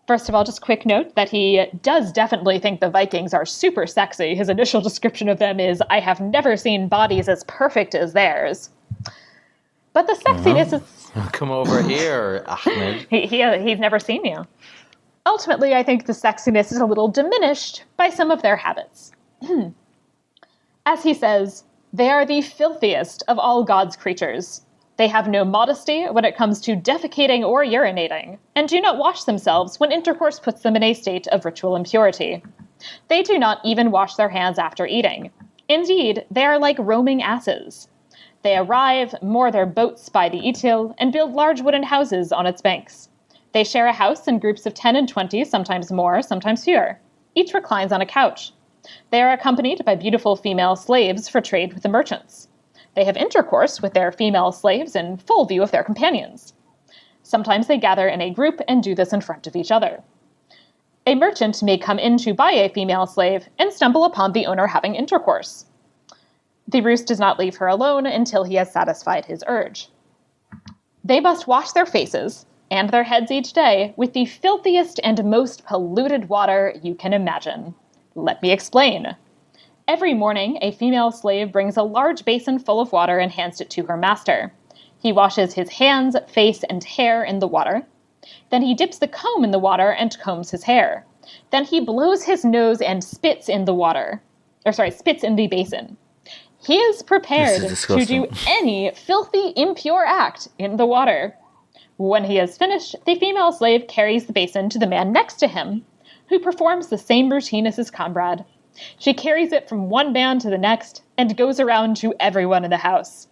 first of all, just a quick note that he does definitely think the Vikings are super sexy. His initial description of them is, "I have never seen bodies as perfect as theirs." But the sexiness is... Come over here, Ahmed. He's never seen you. Ultimately, I think the sexiness is a little diminished by some of their habits. As he says, they are the filthiest of all God's creatures. They have no modesty when it comes to defecating or urinating, and do not wash themselves when intercourse puts them in a state of ritual impurity. They do not even wash their hands after eating. Indeed, they are like roaming asses. They arrive, moor their boats by the Itil, and build large wooden houses on its banks. They share a house in groups of 10 and 20, sometimes more, sometimes fewer. Each reclines on a couch. They are accompanied by beautiful female slaves for trade with the merchants. They have intercourse with their female slaves in full view of their companions. Sometimes they gather in a group and do this in front of each other. A merchant may come in to buy a female slave and stumble upon the owner having intercourse. The Rus does not leave her alone until he has satisfied his urge. They must wash their faces and their heads each day with the filthiest and most polluted water you can imagine. Let me explain. Every morning, a female slave brings a large basin full of water and hands it to her master. He washes his hands, face, and hair in the water. Then he dips the comb in the water and combs his hair. Then he blows his nose and spits in the basin. He is prepared to do any filthy, impure act in the water. When he has finished, the female slave carries the basin to the man next to him, who performs the same routine as his comrade. She carries it from one man to the next and goes around to everyone in the house.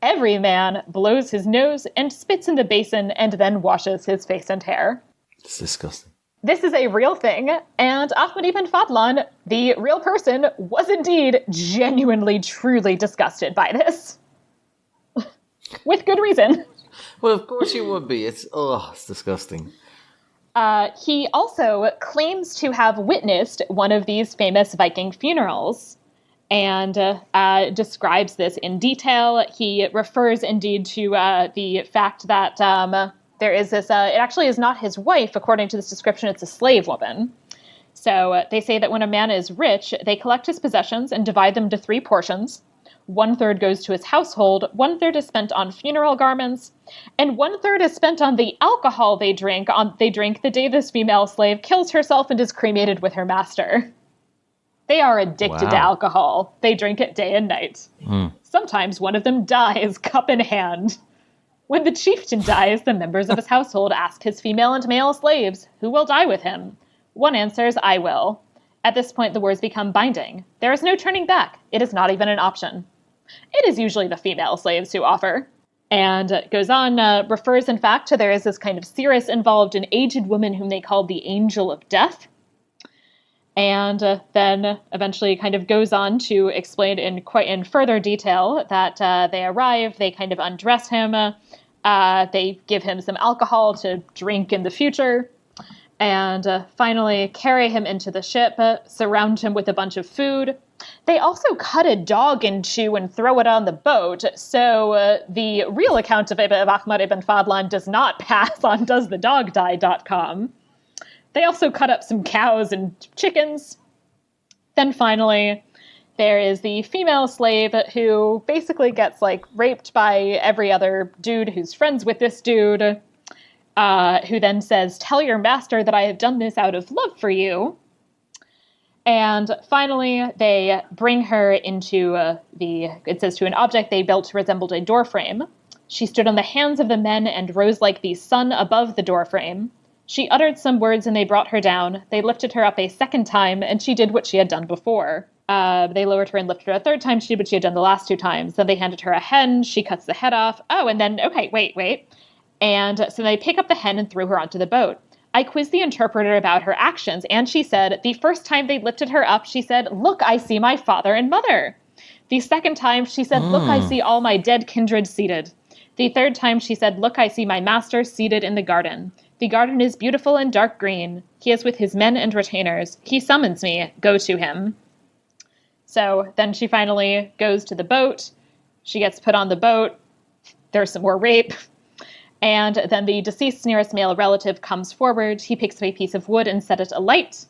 Every man blows his nose and spits in the basin and then washes his face and hair. It's disgusting. This is a real thing, and Ahmed ibn Fadlan, the real person, was indeed genuinely, truly disgusted by this. With good reason. Well, of course you would be. It's disgusting. He also claims to have witnessed one of these famous Viking funerals and describes this in detail. He refers indeed to the fact that there is this, it actually is not his wife, according to this description, it's a slave woman. So they say that when a man is rich, they collect his possessions and divide them into 3 portions. 1/3 goes to his household, 1/3 is spent on funeral garments, and 1/3 is spent on the alcohol they drink the day this female slave kills herself and is cremated with her master. They are addicted to alcohol. They drink it day and night. Sometimes one of them dies, cup in hand. When the chieftain dies, the members of his household ask his female and male slaves, who will die with him? One answers, I will. At this point, the words become binding. There is no turning back. It is not even an option. It is usually the female slaves who offer. And goes on, refers, in fact, to there is this kind of Cirrus involved, an aged woman whom they called the Angel of Death. And then eventually kind of goes on to explain in further detail that they arrive, they kind of undress him, they give him some alcohol to drink in the future, and finally carry him into the ship, surround him with a bunch of food. They also cut a dog in two and throw it on the boat, so the real account of Ahmed ibn Fadlan does not pass on doesthedogdie.com. They also cut up some cows and chickens. Then finally, there is the female slave who basically gets raped by every other dude who's friends with this dude, who then says, tell your master that I have done this out of love for you. And finally, they bring her into it says to an object they built resembled a doorframe. She stood on the hands of the men and rose like the sun above the doorframe. She uttered some words and they brought her down. They lifted her up a second time and she did what she had done before. They lowered her and lifted her a third time. She did what she had done the last 2 times. Then they handed her a hen. She cuts the head off. Oh, and then, okay, wait. And so they pick up the hen and threw her onto the boat. I quizzed the interpreter about her actions, and she said the first time they lifted her up, she said, "Look, I see my father and mother." The second time, she said, "Look, I see all my dead kindred seated." The third time, she said, "Look, I see my master seated in the garden. The garden is beautiful and dark green. He is with his men and retainers. He summons me. Go to him." So then she finally goes to the boat. She gets put on the boat. There's some more rape. And then the deceased's nearest male relative comes forward. He picks up a piece of wood and set it alight.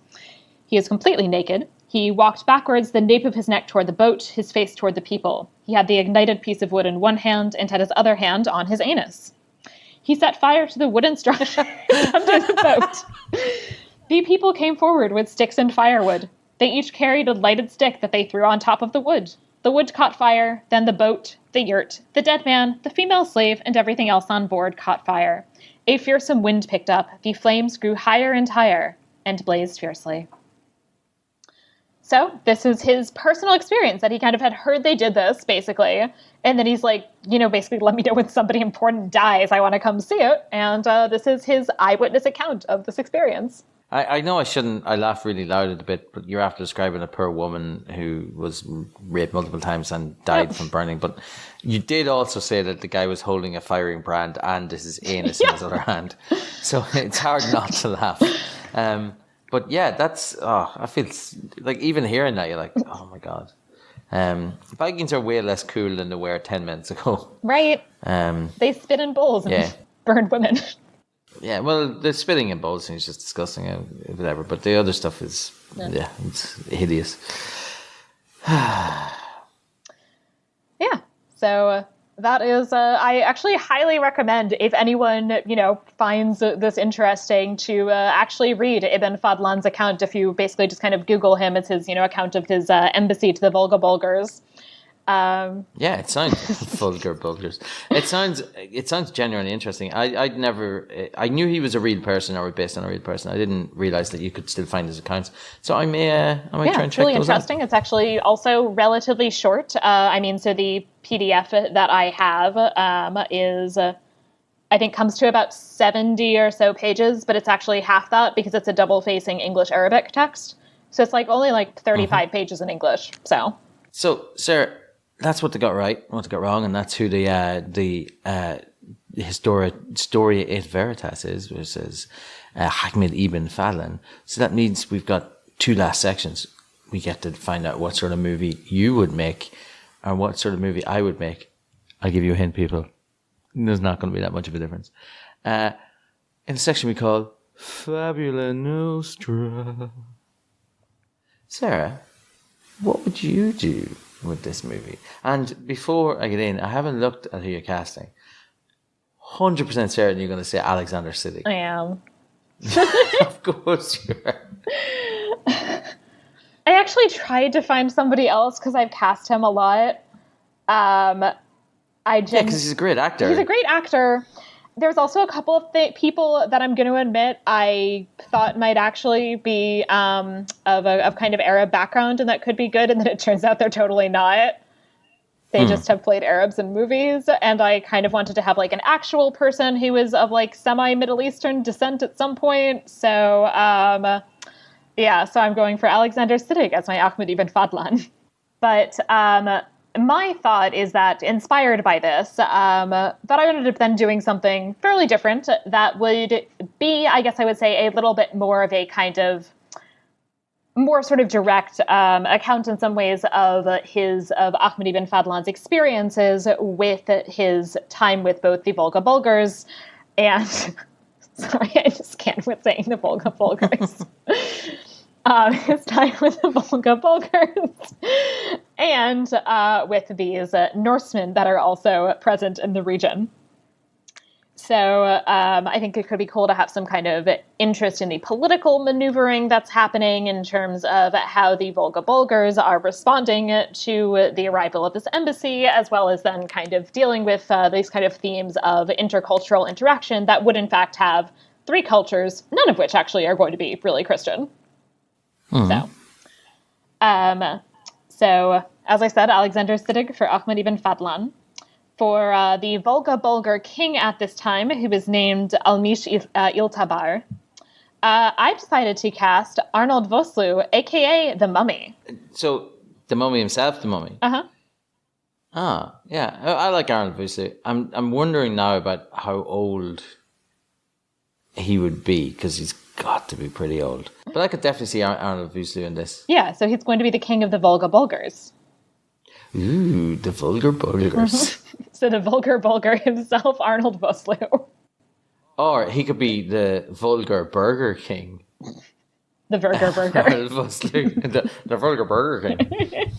He is completely naked. He walked backwards, the nape of his neck toward the boat, his face toward the people. He had the ignited piece of wood in one hand and had his other hand on his anus. He set fire to the wooden structure under the boat. The people came forward with sticks and firewood. They each carried a lighted stick that they threw on top of the wood. The wood caught fire, then the boat, the yurt, the dead man, the female slave, and everything else on board caught fire. A fearsome wind picked up. The flames grew higher and higher and blazed fiercely. So this is his personal experience, that he kind of had heard they did this, basically. And then he's like, basically, let me know when somebody important dies. I want to come see it. And this is his eyewitness account of this experience. I know I shouldn't. I laugh really loud at a bit, but you're after describing a poor woman who was raped multiple times and died from burning. But you did also say that the guy was holding a firing brand and his anus in his other hand. So it's hard not to laugh. But yeah, that's, I feel like even hearing that, you're like, oh my God. Vikings are way less cool than they were 10 minutes ago. Right. They spit in bowls and burn women. Yeah, well, the spitting in bowls is just disgusting, whatever. But the other stuff is, it's hideous. Yeah. So that is, I actually highly recommend, if anyone, finds this interesting, to actually read Ibn Fadlan's account. If you basically just kind of Google him, it's his, account of his embassy to the Volga Bulgars. It sounds vulgar bulgars. It sounds genuinely interesting. I knew he was a real person or based on a real person. I didn't realize that you could still find his accounts. So I might try and check it's really those interesting. out. It's actually also relatively short. So the PDF that I have is I think comes to about 70 or so pages, but it's actually half that because it's a double-facing English-Arabic text. So it's only 35 pages in English. So, Sarah, that's what they got right, what they got wrong, and that's who the Historia et Veritas is, which is Ahmed ibn Fadlan. So that means we've got 2 last sections. We get to find out what sort of movie you would make, and what sort of movie I would make. I'll give you a hint, people. There's not going to be that much of a difference. In the section we call Fabula Nostra. Sarah, what would you do with this movie? And before I get in, I haven't looked at who you're casting. 100% certain you're going to say Alexander Siddig. I am. Of course you are. I actually tried to find somebody else because I've cast him a lot. Because he's a great actor. He's a great actor. There's also a couple of people that I'm going to admit I thought might actually be of kind of Arab background and that could be good, and then it turns out they're totally not. They just have played Arabs in movies, and I kind of wanted to have an actual person who was of semi-Middle Eastern descent at some point. So, so I'm going for Alexander Siddig as my Ahmed ibn Fadlan. But my thought is that, inspired by this, that I ended up then doing something fairly different that would be, I guess I would say, a little bit more of a kind of more sort of direct account in some ways of Ahmed ibn Fadlan's experiences with his time with both the Volga Bulgars and sorry, I just can't with saying the Volga Bulgars. His time with the Volga Bulgars and with these Norsemen that are also present in the region. So I think it could be cool to have some kind of interest in the political maneuvering that's happening in terms of how the Volga Bulgars are responding to the arrival of this embassy, as well as then kind of dealing with these kind of themes of intercultural interaction that would in fact have 3 cultures, none of which actually are going to be really Christian. So So, as I said, Alexander Siddig for Ahmed ibn Fadlan. For the Volga-Bulgar king at this time, who was named Almish Iltabar, I've decided to cast Arnold Vosloo, a.k.a. the Mummy. So, the Mummy himself, the Mummy? Uh-huh. Ah, yeah. I like Arnold Vosloo. I'm wondering now about how old he would be, because he's got to be pretty old. But I could definitely see Arnold Vosloo in this. Yeah, so he's going to be the king of the Volga-Bulgars. Ooh, the vulgar Bulgars. So the vulgar Bulgar himself, Arnold Vosloo. Or he could be the vulgar Burger King. The Burger Burger. Arnold Vosloo, the vulgar Burger King.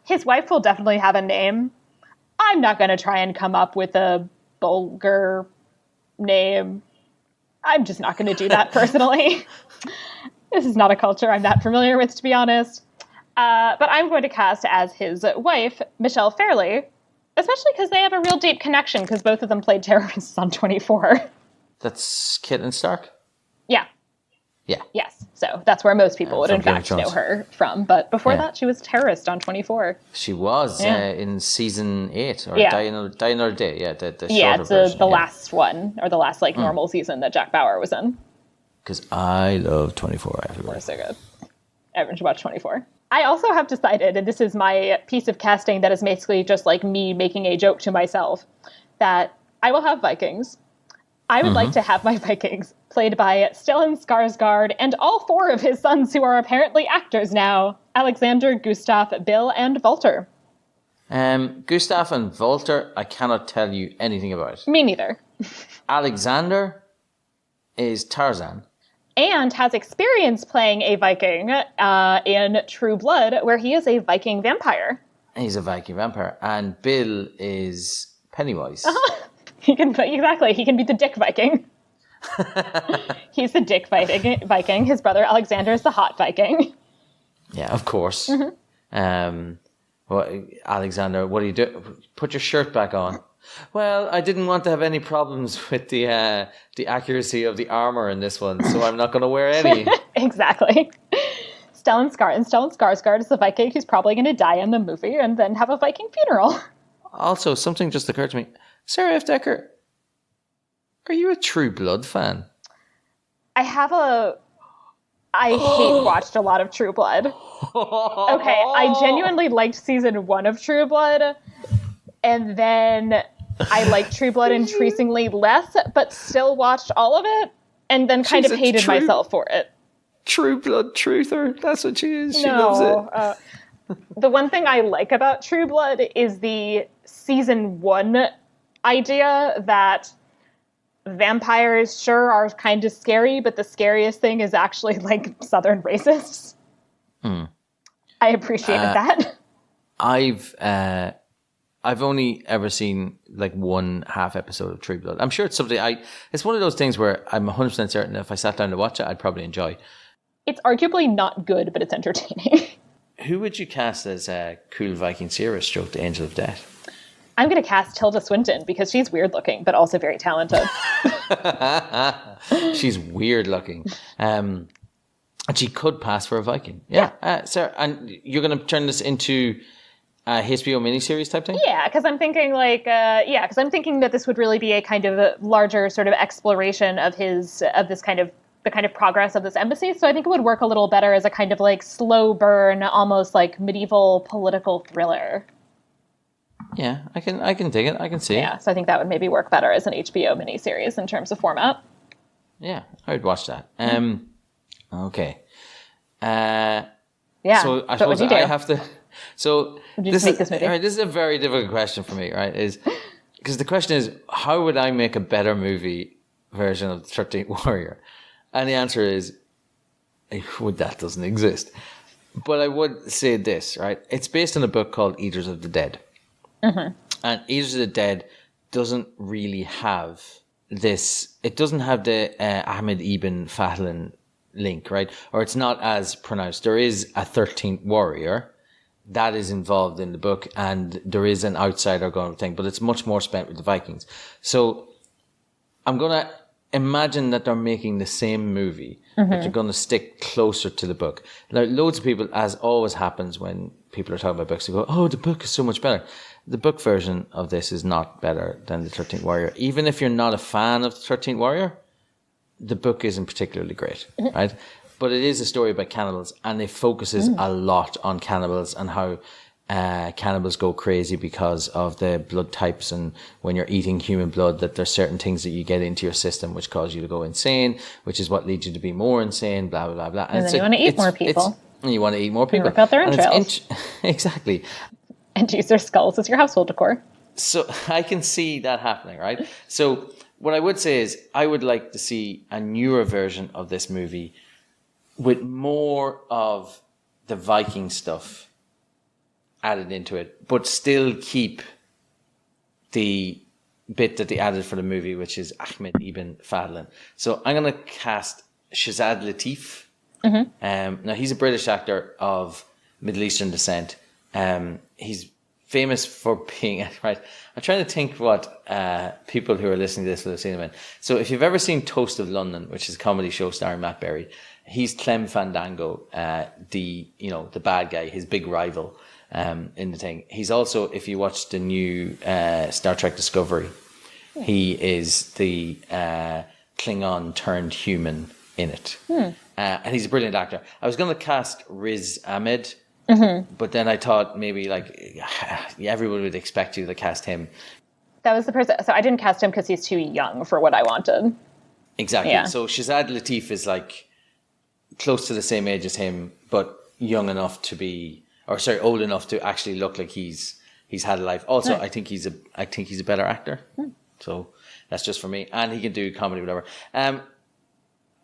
His wife will definitely have a name. I'm not going to try and come up with a Bulgar name. I'm just not going to do that personally. This is not a culture I'm that familiar with, to be honest. But I'm going to cast as his wife, Michelle Fairley, especially because they have a real deep connection, because both of them played terrorists on 24. That's Caitlin Stark? Yeah. Yeah. Yes. So that's where most people would, from in Game of fact, know Thrones. her from. But before that, she was a terrorist on 24. She was Yeah. in season 8, or Yeah. Die Another Day. Yeah, the Yeah, shorter it's version. the last one, or the last normal season that Jack Bauer was in. Because I love 24, everybody. They're so good. Everyone should watch 24. I also have decided, and this is my piece of casting that is basically just like me making a joke to myself, that I will have Vikings. I would like to have my Vikings played by Stellan Skarsgård and all 4 of his sons, who are apparently actors now: Alexander, Gustav, Bill, and Walter. Gustav and Walter, I cannot tell you anything about. Me neither. Alexander is Tarzan. And has experience playing a Viking in True Blood, where he is a Viking vampire. He's a Viking vampire. And Bill is Pennywise. He can be the Dick Viking. He's the Dick Viking. His brother Alexander is the Hot Viking. Yeah, of course. Well, Alexander, what do you do? Put your shirt back on. Well, I didn't want to have any problems with the accuracy of the armor in this one, so I'm not going to wear any. Exactly. Stellan Skarsgård is the Viking who's probably going to die in the movie and then have a Viking funeral. Also, something just occurred to me. Sarah F. Decker, are you a True Blood fan? I hate watched a lot of True Blood. Okay, I genuinely liked season 1 of True Blood, and then I liked True Blood increasingly less, but still watched all of it, and then kind of hated myself for it. True Blood truther. That's what she is. She loves it. The one thing I like about True Blood is the season 1 idea that vampires sure are kind of scary, but the scariest thing is actually like Southern racists. I appreciated that. I've only ever seen like 1 half episode of True Blood. I'm sure it's something it's one of those things where I'm 100% certain if I sat down to watch it, I'd probably enjoy. It's arguably not good, but it's entertaining. Who would you cast as cool Viking Sarah stroke the Angel of Death? I'm going to cast Tilda Swinton because she's weird looking, but also very talented. She's weird looking. And she could pass for a Viking. Yeah. Sarah, and you're going to turn this into a HBO miniseries type thing? Yeah, because I'm thinking that this would really be a kind of larger sort of exploration of the kind of progress of this embassy. So I think it would work a little better as a kind of like slow burn, almost like medieval political thriller. Yeah, I can dig it. I can see it. Yeah, so I think that would maybe work better as an HBO miniseries in terms of format. Yeah, I would watch that. Okay. Yeah. So I suppose I have to. So would you just make this movie? All right, this is a very difficult question for me, right? Because the question is, how would I make a better movie version of the 13th Warrior? And the answer is, that doesn't exist. But I would say this, right? It's based on a book called Eaters of the Dead. Mm-hmm. And Eaters of the Dead doesn't really have this. It doesn't have the Ahmed ibn Fadlan link, right? Or it's not as pronounced. There is a 13th warrior that is involved in the book, and there is an outsider going thing, but it's much more spent with the Vikings. So I'm gonna imagine that they're making the same movie, but they're going to stick closer to the book. Now, loads of people, as always happens when people are talking about books, they go, oh, the book is so much better. The book version of this is not better than the 13th Warrior. Even if you're not a fan of the 13th Warrior, the book isn't particularly great, right? But it is a story about cannibals, and it focuses a lot on cannibals and how cannibals go crazy because of the blood types, and when you're eating human blood, that there's certain things that you get into your system which cause you to go insane, which is what leads you to be more insane, blah, blah, blah, blah. And then you want to eat more people. And you want to eat more people. And rip out their entrails. Exactly. And use their skulls as your household decor. So I can see that happening, right? So what I would say is I would like to see a newer version of this movie with more of the Viking stuff added into it, but still keep the bit that they added for the movie, which is Ahmed Ibn Fadlan. So I'm going to cast Shazad Latif. Now, he's a British actor of Middle Eastern descent. He's famous for being, right, I'm trying to think what people who are listening to this will have seen him in. So if you've ever seen Toast of London, which is a comedy show starring Matt Berry, he's Clem Fandango, the bad guy, his big rival in the thing. He's also, if you watch the new Star Trek Discovery, he is the Klingon turned human in it. And he's a brilliant actor. I was going to cast Riz Ahmed, but then I thought maybe everyone would expect you to cast him. That was the person. So I didn't cast him because he's too young for what I wanted. Exactly. Yeah. So Shazad Latif is close to the same age as him, but young enough to be, old enough to actually look like he's had a life. Also, I think he's a better actor. So that's just for me. And he can do comedy, whatever.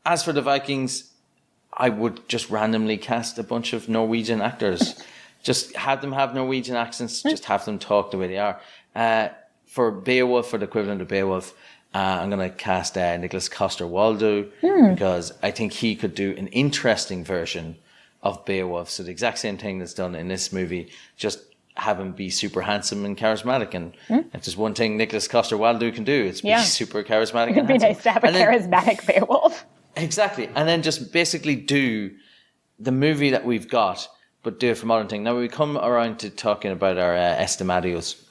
As for the Vikings, I would just randomly cast a bunch of Norwegian actors. Just have them have Norwegian accents. Just have them talk the way they are. For Beowulf, for the equivalent of Beowulf, I'm going to cast Nicholas Coster-Waldau because I think he could do an interesting version of Beowulf. So the exact same thing that's done in this movie, just have him be super handsome and charismatic. And if there's one thing Nicholas Coster-Waldau can do, it's be super charismatic. It'd be nice to have a charismatic Beowulf. Exactly. And then just basically do the movie that we've got, but do it for modern thing. Now, when we come around to talking about our estimatios,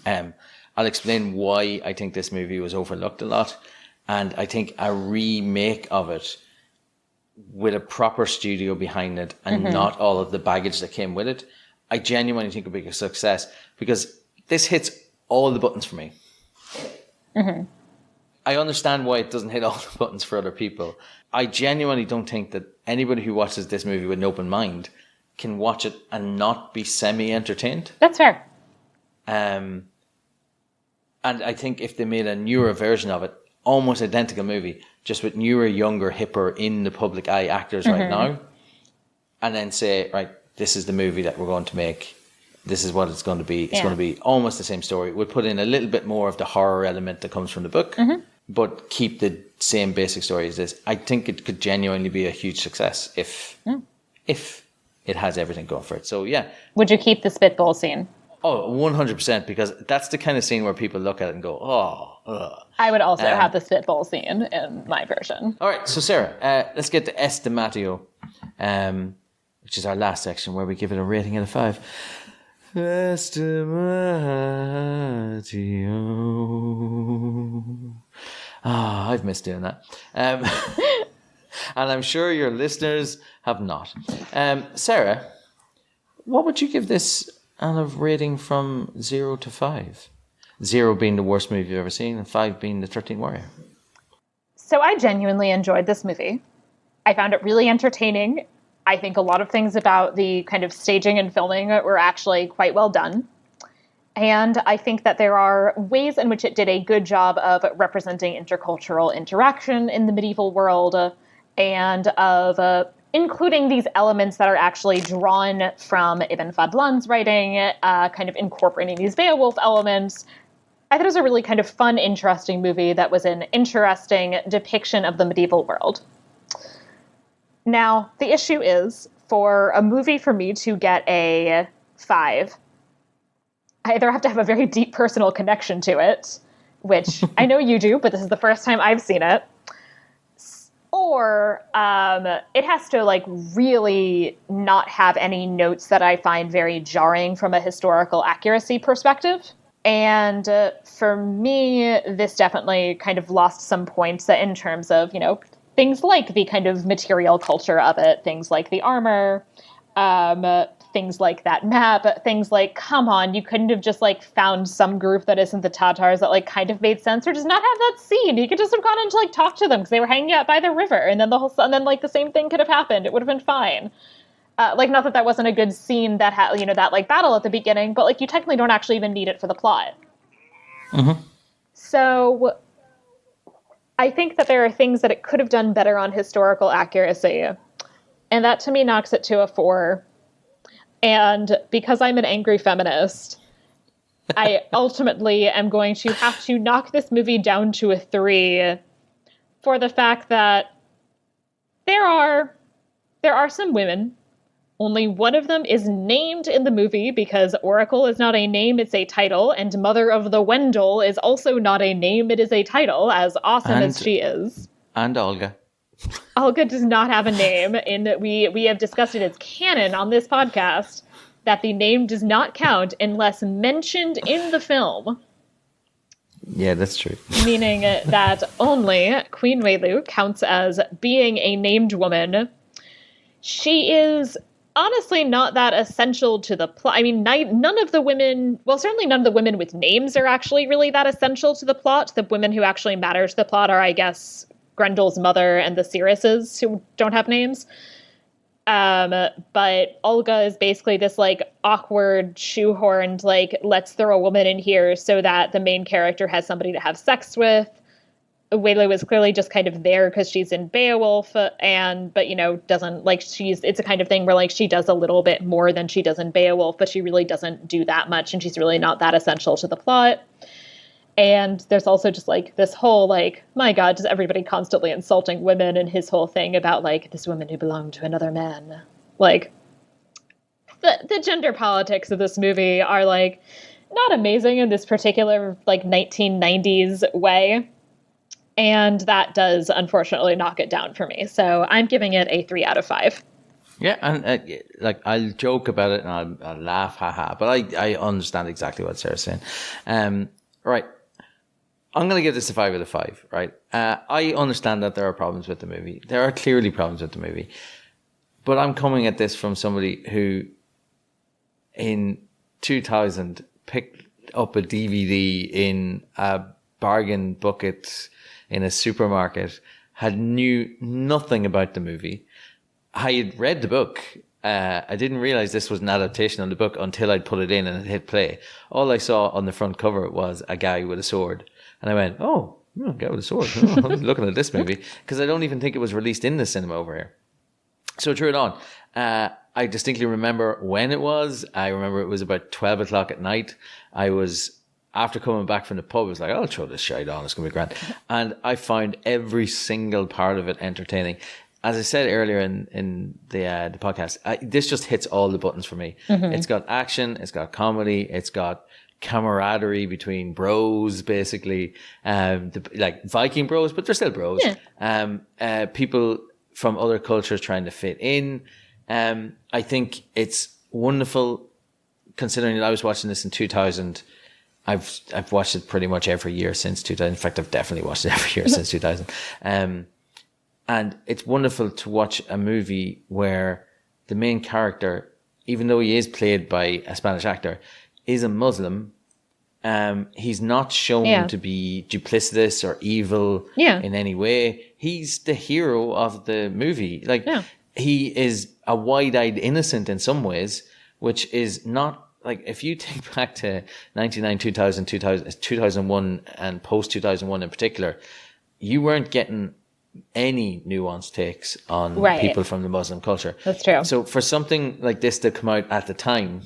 I'll explain why I think this movie was overlooked a lot. And I think a remake of it with a proper studio behind it and not all of the baggage that came with it, I genuinely think would be a success because this hits all the buttons for me. I understand why it doesn't hit all the buttons for other people. I genuinely don't think that anybody who watches this movie with an open mind can watch it and not be semi-entertained. That's fair. And I think if they made a newer version of it, almost identical movie, just with newer, younger, hipper, in the public eye actors right now, and then say, right, this is the movie that we're going to make. This is what it's going to be. It's going to be almost the same story. We'll put in a little bit more of the horror element that comes from the book, but keep the same basic story as this. I think it could genuinely be a huge success if it has everything going for it. So, yeah. Would you keep the spitball scene? Oh, 100%, because that's the kind of scene where people look at it and go, oh, ugh. I would also have the spitball scene in my version. All right, so Sarah, let's get to Estimatio, which is our last section where we give it a rating out of 5. Estimatio. Ah, I've missed doing that. And I'm sure your listeners have not. Sarah, what would you give this out of rating from 0 to 5? 0 being the worst movie you've ever seen, and 5 being The 13th Warrior. So I genuinely enjoyed this movie. I found it really entertaining. I think a lot of things about the kind of staging and filming were actually quite well done. And I think that there are ways in which it did a good job of representing intercultural interaction in the medieval world and of including these elements that are actually drawn from Ibn Fadlan's writing, kind of incorporating these Beowulf elements. I thought it was a really kind of fun, interesting movie that was an interesting depiction of the medieval world. Now, the issue is, for a movie for me to get a 5, I either have to have a very deep personal connection to it, which I know you do, but this is the first time I've seen it. Or it has to like really not have any notes that I find very jarring from a historical accuracy perspective. And for me, this definitely kind of lost some points in terms of, you know, things like the kind of material culture of it, things like the armor, things like that map, things like, come on, you couldn't have just like found some group that isn't the Tatars that like kind of made sense, or just not have that scene. You could just have gone in to like talk to them because they were hanging out by the river, and then like the same thing could have happened. It would have been fine. Like, not that that wasn't a good scene that had, you know, that like battle at the beginning, but like you technically don't actually even need it for the plot. Mm-hmm. So I think that there are things that it could have done better on historical accuracy. And that to me knocks it to a 4. And because I'm an angry feminist, I ultimately am going to have to knock this movie down to a 3 for the fact that there are some women. Only one of them is named in the movie because Oracle is not a name, it's a title, and Mother of the Wendol is also not a name, it is a title, as awesome as she is. And Olga. Olga does not have a name, and we have discussed it as canon on this podcast that the name does not count unless mentioned in the film. Yeah, that's true. Meaning that only Queen Weilu counts as being a named woman. She is honestly not that essential to the plot. I mean, none of the women, well, certainly none of the women with names are actually really that essential to the plot. The women who actually matter to the plot are, I guess, Grendel's mother and the Seeresses, who don't have names. But Olga is basically this like awkward, shoehorned, like, let's throw a woman in here so that the main character has somebody to have sex with. Weilu is clearly just kind of there because she's in Beowulf, but you know, doesn't like it's a kind of thing where like she does a little bit more than she does in Beowulf, but she really doesn't do that much, and she's really not that essential to the plot. And there's also just like this whole like, my God, just everybody constantly insulting women, and his whole thing about like this woman who belonged to another man. Like the gender politics of this movie are like not amazing in this particular like 1990s way. And that does, unfortunately, knock it down for me. So I'm giving it a 3 out of 5. Yeah, and like I'll joke about it and I'll laugh, haha. But I understand exactly what Sarah's saying. Right, I'm going to give this a 5 out of 5. Right, I understand that there are problems with the movie. There are clearly problems with the movie, but I'm coming at this from somebody who, in 2000, picked up a DVD in a bargain bucket in a supermarket, knew nothing about the movie. I had read the book. I didn't realize this was an adaptation of the book until I'd put it in and it hit play. All I saw on the front cover was a guy with a sword. And I went, oh, a guy with a sword. Oh, I'm looking at this movie. Because I don't even think it was released in the cinema over here. So I threw it on. I distinctly remember when it was. I remember it was about 12 o'clock at night. After coming back from the pub, I was like, I'll throw this shite on. It's going to be grand. And I found every single part of it entertaining. As I said earlier in the podcast, this just hits all the buttons for me. Mm-hmm. It's got action. It's got comedy. It's got camaraderie between bros, basically. Like Viking bros, but they're still bros. Yeah. People from other cultures trying to fit in. I think it's wonderful, considering that I was watching this in 2000. I've watched it pretty much every year since 2000. In fact, I've definitely watched it every year since 2000. And it's wonderful to watch a movie where the main character, even though he is played by a Spanish actor, is a Muslim. He's not shown to be duplicitous or evil in any way. He's the hero of the movie. Like, he is a wide-eyed innocent in some ways, which is not. Like, if you think back to 1999, 2000, 2001, and post-2001 in particular, you weren't getting any nuanced takes on people from the Muslim culture. That's true. So for something like this to come out at the time,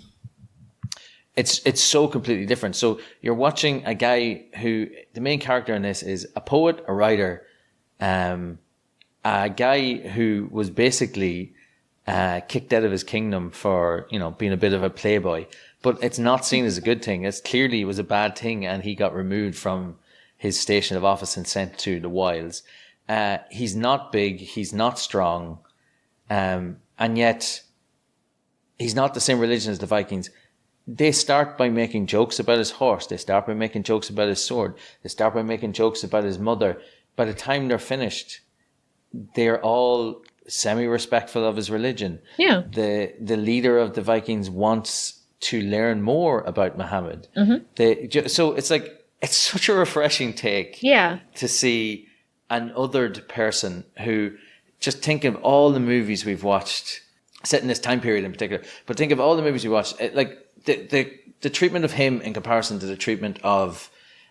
it's so completely different. So you're watching a guy who, the main character in this is a poet, a writer, a guy who was basically kicked out of his kingdom for, being a bit of a playboy. But it's not seen as a good thing. It was a bad thing, and he got removed from his station of office and sent to the wilds. He's not big, he's not strong, and yet he's not the same religion as the Vikings. They start by making jokes about his horse. They start by making jokes about his sword. They start by making jokes about his mother. By the time they're finished, they're all semi-respectful of his religion. Yeah. The leader of the Vikings wants to learn more about Muhammad. So it's like, it's such a refreshing take to see an othered person who, just think of all the movies we've watched set in this time period in particular, but think of all the movies we watched, like the treatment of him in comparison to the treatment of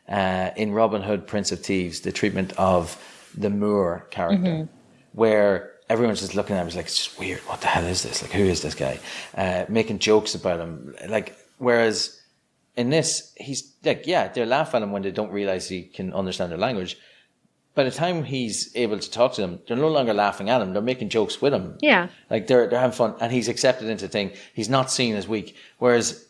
in Robin Hood, Prince of Thieves, the treatment of the Moor character, where everyone's just looking at him, it's like, it's just weird, what the hell is this, like, who is this guy, making jokes about him, like, whereas in this, he's like, yeah, they laugh at him when they don't realize he can understand their language. By the time he's able to talk to them, they're no longer laughing at him. They're making jokes with him. Yeah. Like, they're having fun, and he's accepted into the thing. He's not seen as weak. Whereas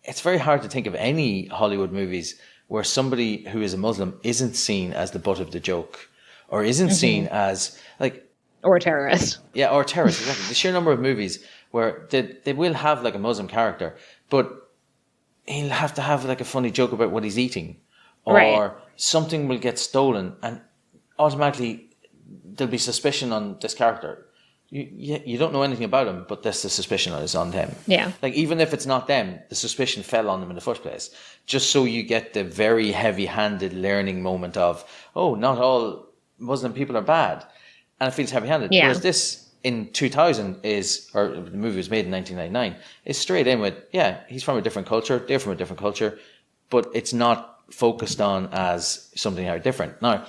it's very hard to think of any Hollywood movies where somebody who is a Muslim isn't seen as the butt of the joke, or isn't seen as, like... Or a terrorist. Yeah, or a terrorist, exactly. The sheer number of movies where they will have, like, a Muslim character, but he'll have to have, like, a funny joke about what he's eating. Or something will get stolen, and automatically there'll be suspicion on this character. You don't know anything about him, but there's the suspicion is on them. Yeah. Like, even if it's not them, the suspicion fell on them in the first place. Just so you get the very heavy-handed learning moment of, oh, not all Muslim people are bad. And it feels heavy-handed. Yeah. Whereas this in 2000 or the movie was made in 1999, is straight in with, yeah, he's from a different culture, they're from a different culture, but it's not focused on as something very different. Now,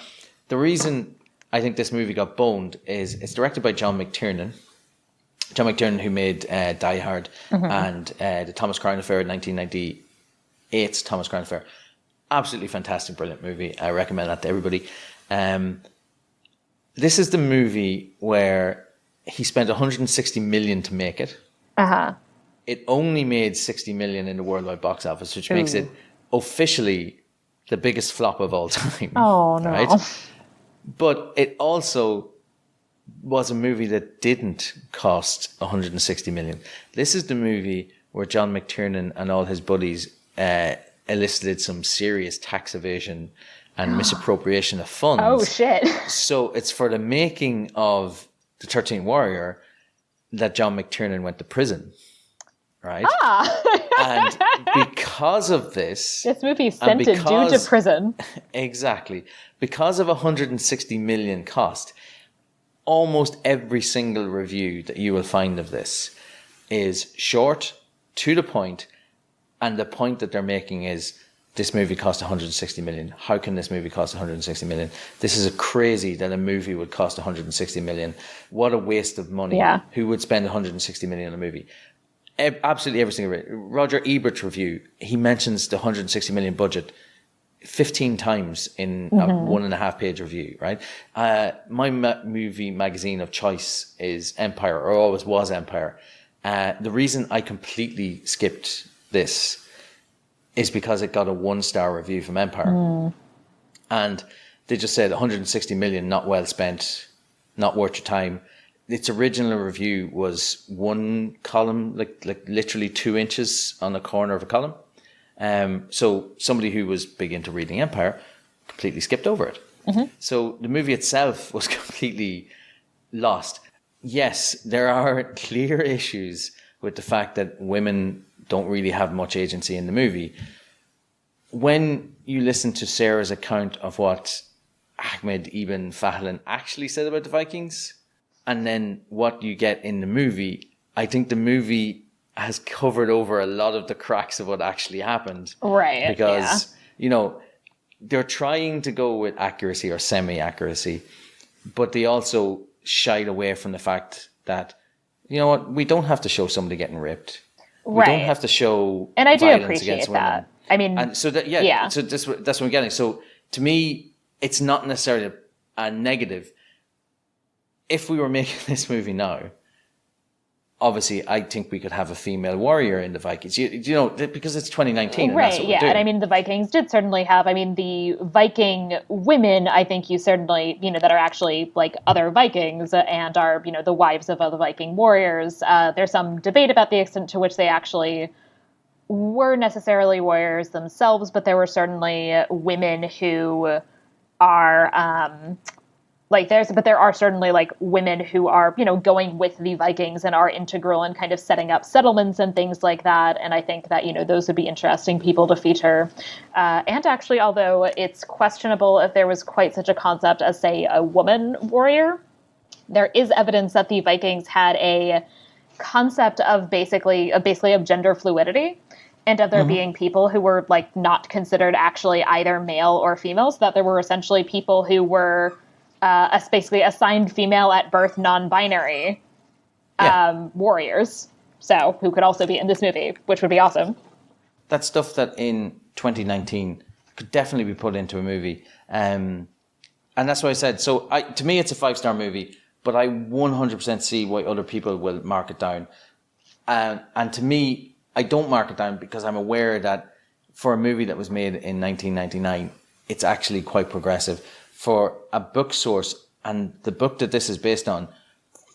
the reason I think this movie got boned is it's directed by John McTiernan. John McTiernan, who made Die Hard and the Thomas Crown Affair, 1998's Thomas Crown Affair. Absolutely fantastic, brilliant movie. I recommend that to everybody. This is the movie where he spent 160 million to make it. It only made 60 million in the worldwide box office, which makes it officially the biggest flop of all time. Oh, no. Right? But it also was a movie that didn't cost 160 million. This is the movie where John McTiernan and all his buddies elicited some serious tax evasion and misappropriation of funds. Oh, shit. So it's for the making of The 13th Warrior that John McTiernan went to prison. Right? And because of this... This movie sent a dude to prison. Exactly. Because of 160 million cost, almost every single review that you will find of this is short, to the point, and the point that they're making is, this movie cost 160 million. How can this movie cost 160 million? This is crazy that a movie would cost 160 million. What a waste of money. Yeah. Who would spend 160 million on a movie? Absolutely every single Roger Ebert's review, he mentions the 160 million budget 15 times in a 1.5 page review, right? My movie magazine of choice is Empire, or always was Empire. The reason I completely skipped this is because it got a 1-star review from Empire. And they just said 160 million, not well spent, not worth your time. Its original review was one column, like literally 2 inches on the corner of a column. So somebody who was big into reading Empire completely skipped over it. So the movie itself was completely lost. Yes, there are clear issues with the fact that women don't really have much agency in the movie. When you listen to Sarah's account of what Ahmed Ibn Fahlan actually said about the Vikings, and then what you get in the movie, I think the movie has covered over a lot of the cracks of what actually happened. Right. Because, you know, they're trying to go with accuracy or semi-accuracy, but they also shied away from the fact that, you know what, we don't have to show somebody getting raped. We don't have to show and I do appreciate that. I mean, and so that, so that's what I'm getting. So to me, it's not necessarily a negative. If we were making this movie now, obviously, I think we could have a female warrior in the Vikings. You know, because it's 2019, and Right, that's what yeah. we're doing. And I mean, the Vikings did certainly have, I mean, the Viking women, I think you certainly, you know, that are actually like other Vikings and are, you know, the wives of other Viking warriors. There's some debate about the extent to which they actually were necessarily warriors themselves, but there were certainly women who are, but there are certainly like women who are, you know, going with the Vikings and are integral in kind of setting up settlements and things like that. And I think that, you know, those would be interesting people to feature. And actually, although it's questionable if there was quite such a concept as, say, a woman warrior, there is evidence that the Vikings had a concept of basically of gender fluidity and of there being people who were like not considered actually either male or female, so that there were essentially people who were basically assigned female at birth, non-binary warriors. So who could also be in this movie, which would be awesome. That's stuff that in 2019 could definitely be put into a movie. And that's why I said, so to me, it's a 5-star movie, but I 100% see why other people will mark it down. And to me, I don't mark it down because I'm aware that for a movie that was made in 1999, it's actually quite progressive. For a book source, and the book that this is based on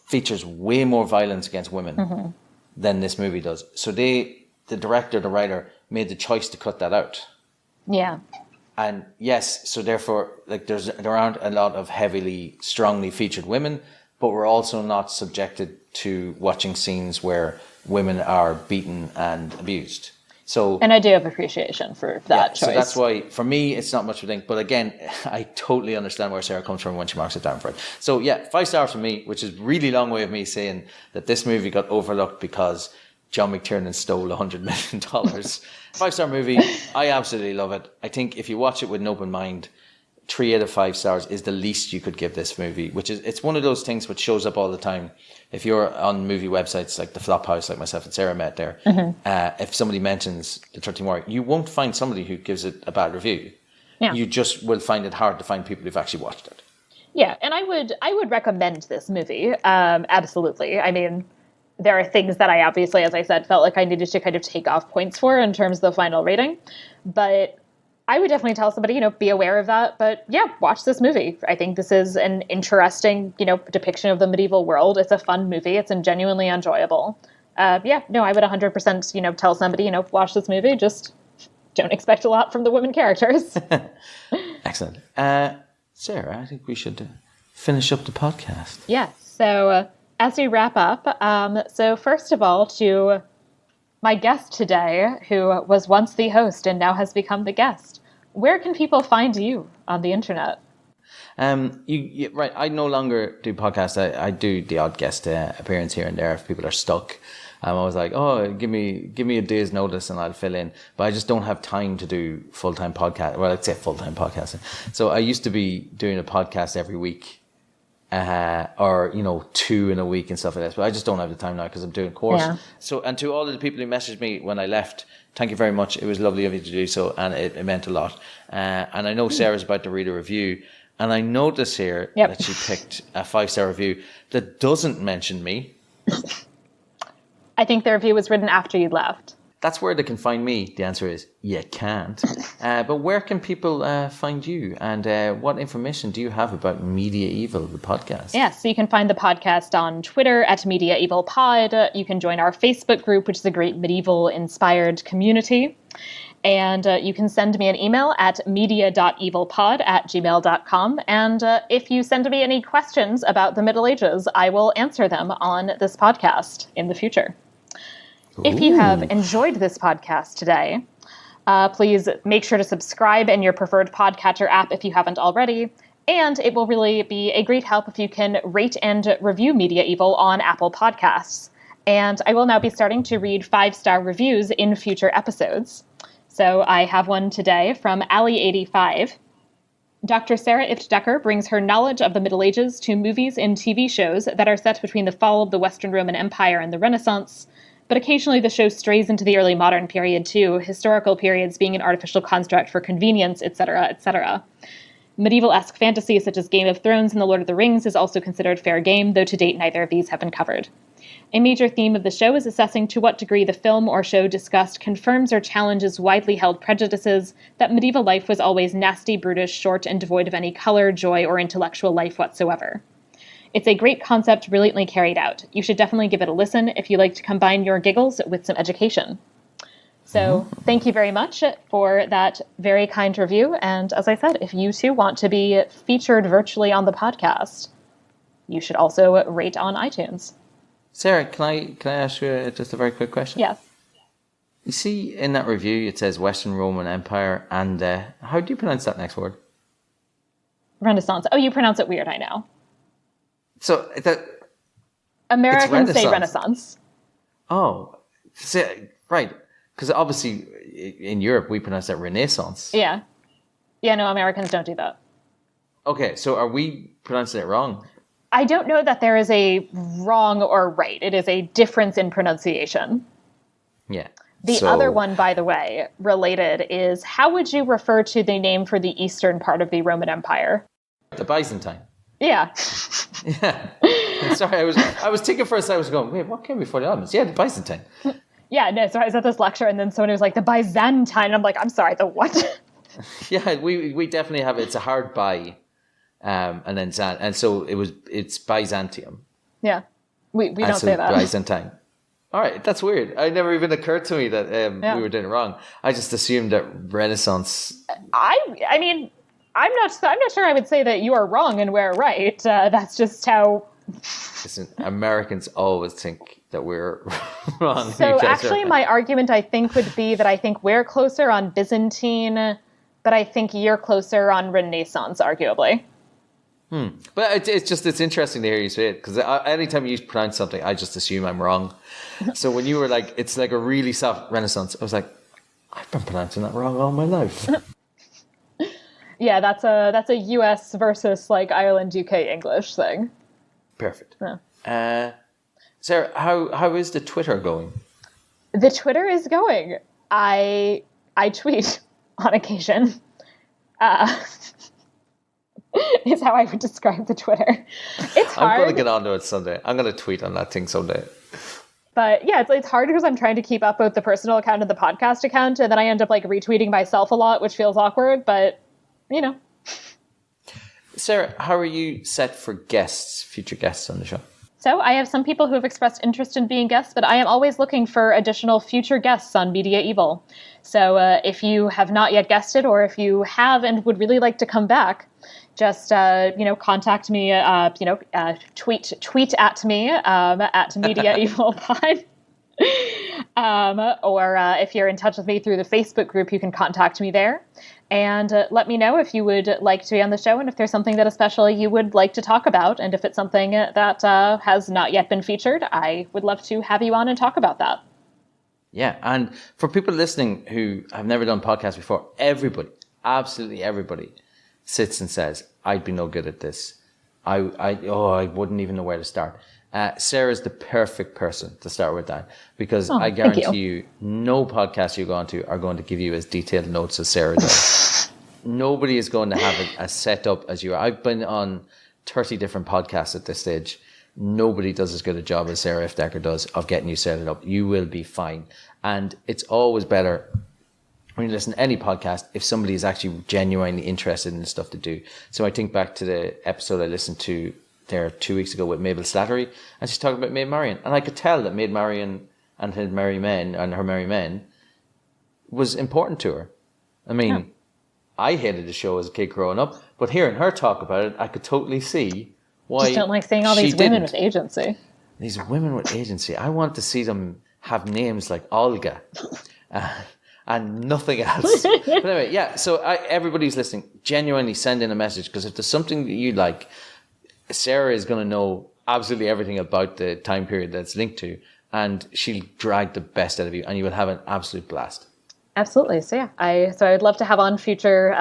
features way more violence against women than this movie does. So the director, the writer, made the choice to cut that out. Yeah. And yes, so therefore, like there aren't a lot of heavily, strongly featured women, but we're also not subjected to watching scenes where women are beaten and abused. So, and I do have appreciation for that choice. So that's why, for me, it's not much of a thing. But again, I totally understand where Sarah comes from when she marks it down for it. So yeah, 5 stars for me, which is a really long way of me saying that this movie got overlooked because John McTiernan stole $100 million. 5-star movie. I absolutely love it. I think if you watch it with an open mind, 3 out of 5 stars is the least you could give this movie, it's one of those things which shows up all the time. If you're on movie websites like the Flophouse, like myself and Sarah met there, if somebody mentions the 13 Warrior, you won't find somebody who gives it a bad review. Yeah. You just will find it hard to find people who've actually watched it. Yeah, and I would recommend this movie. Absolutely. I mean, there are things that I obviously, as I said, felt like I needed to kind of take off points for in terms of the final rating. But I would definitely tell somebody, be aware of that. But yeah, watch this movie. I think this is an interesting, depiction of the medieval world. It's a fun movie. It's genuinely enjoyable. I would 100%, tell somebody, watch this movie. Just don't expect a lot from the women characters. Excellent. Sarah, I think we should finish up the podcast. Yes. So as we wrap up, so first of all, to my guest today, who was once the host and now has become the guest, where can people find you on the internet? Right. I no longer do podcasts. I do the odd guest appearance here and there if people are stuck. I'm always like, oh, give me a day's notice and I'll fill in. But I just don't have time to do full-time podcast. Well, I'd say full-time podcasting. So I used to be doing a podcast every week, or 2 in a week and stuff like that. But I just don't have the time now because I'm doing a course. Yeah. So, and to all of the people who messaged me when I left, thank you very much. It was lovely of you to do so, and it meant a lot. And I know Sarah's about to read a review, and I notice here that she picked a 5-star review that doesn't mention me. I think the review was written after you left. That's where they can find me. The answer is you can't. But where can people find you? And what information do you have about Media-eval, the podcast? Yeah, so you can find the podcast on Twitter at Media-eval Pod. You can join our Facebook group, which is a great medieval-inspired community. And you can send me an email at media.evalpod@gmail.com. And if you send me any questions about the Middle Ages, I will answer them on this podcast in the future. Ooh. If you have enjoyed this podcast today, please make sure to subscribe in your preferred podcatcher app if you haven't already. And it will really be a great help if you can rate and review Media-eval on Apple Podcasts. And I will now be starting to read 5-star reviews in future episodes. So I have one today from Ali85. Dr. Sarah Ifft Decker brings her knowledge of the Middle Ages to movies and TV shows that are set between the fall of the Western Roman Empire and the Renaissance. But occasionally the show strays into the early modern period too, historical periods being an artificial construct for convenience, etc., etc. Medieval-esque fantasy such as Game of Thrones and The Lord of the Rings is also considered fair game, though to date neither of these have been covered. A major theme of the show is assessing to what degree the film or show discussed confirms or challenges widely held prejudices that medieval life was always nasty, brutish, short, and devoid of any color, joy, or intellectual life whatsoever. It's a great concept brilliantly carried out. You should definitely give it a listen if you like to combine your giggles with some education. So thank you very much for that very kind review. And as I said, if you too want to be featured virtually on the podcast, you should also rate on iTunes. Sarah, can I ask you just a very quick question? Yes. You see in that review, it says Western Roman Empire, and how do you pronounce that next word? Renaissance. Oh, you pronounce it weird, I know. So Americans say Renaissance. Oh, right. Because obviously in Europe, we pronounce that Renaissance. Yeah. Yeah, no, Americans don't do that. Okay, so are we pronouncing it wrong? I don't know that there is a wrong or right. It is a difference in pronunciation. Yeah. The other one, by the way, related, is how would you refer to the name for the eastern part of the Roman Empire? The Byzantine. Yeah. Yeah. Sorry, I was thinking first, I was going, wait, what came before the Ottomans? Yeah, the Byzantine. Yeah, no, so I was at this lecture and then someone was like, the Byzantine. And I'm like, I'm sorry, the what? Yeah, we definitely have it. It's a hard by. And then Zan, and so it's Byzantium. Yeah, we don't say that. Byzantine. All right, that's weird. It never even occurred to me that we were doing it wrong. I just assumed that Renaissance. I mean, I'm not sure I would say that you are wrong and we're right. That's just how. Listen, Americans always think that we're wrong. So actually, my argument I think would be that I think we're closer on Byzantine, but I think you're closer on Renaissance, arguably. But it's interesting to hear you say it, because anytime you pronounce something, I just assume I'm wrong. So when you were like, it's like a really soft Renaissance, I was like, I've been pronouncing that wrong all my life. Yeah, that's a US versus like Ireland, UK English thing. Perfect. Yeah. Sarah, how is the Twitter going? The Twitter is going. I tweet on occasion. Is how I would describe the Twitter. It's hard. I'm going to get onto it someday. I'm going to tweet on that thing someday. But yeah, it's hard because I'm trying to keep up both the personal account and the podcast account, and then I end up like retweeting myself a lot, which feels awkward, but you know. Sarah, how are you set for future guests on the show? So I have some people who have expressed interest in being guests, but I am always looking for additional future guests on Media-eval. So if you have not yet guessed it, or if you have and would really like to come back, just contact me. Tweet at me at Media-eval pod. Or if you're in touch with me through the Facebook group, you can contact me there. And let me know if you would like to be on the show and if there's something that especially you would like to talk about. And if it's something that has not yet been featured, I would love to have you on and talk about that. Yeah. And for people listening who have never done podcasts before, everybody, absolutely everybody sits and says, I'd be no good at this. I wouldn't even know where to start. Sarah's the perfect person to start with that, because I guarantee you no podcast you go on to are going to give you as detailed notes as Sarah does. Nobody is going to have a set up as you are. I've been on 30 different podcasts at this stage. Nobody does as good a job as Sarah F. Decker does of getting you set it up. You will be fine. And it's always better when you listen to any podcast if somebody is actually genuinely interested in the stuff to do. So I think back to the episode I listened to there 2 weeks ago with Mabel Slattery, and she's talking about Maid Marian, and I could tell that Maid Marian and her merry men was important to her. I mean, I hated the show as a kid growing up, but hearing her talk about it, I could totally see why. Just don't like seeing all these women with agency. These women with agency. I want to see them have names like Olga and nothing else. But anyway, yeah. So everybody's listening, genuinely send in a message, because if there's something that you like, Sarah is going to know absolutely everything about the time period that's linked to, and she'll drag the best out of you, and you will have an absolute blast. Absolutely. So yeah, I would love to have on future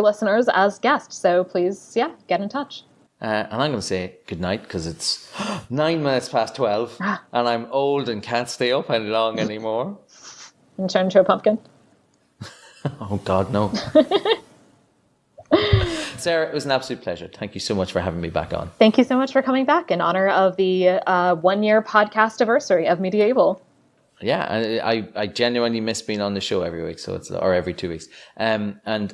listeners as guests. So please, get in touch. And I'm going to say good night, because it's 9 minutes past 12, and I'm old and can't stay up any long anymore. And turn into a pumpkin. Oh God, no. Sarah, it was an absolute pleasure. Thank you so much for having me back on. Thank you so much for coming back in honor of the 1-year podcast-iversary of Media-eval. Yeah, and I genuinely miss being on the show every week, or every 2 weeks. And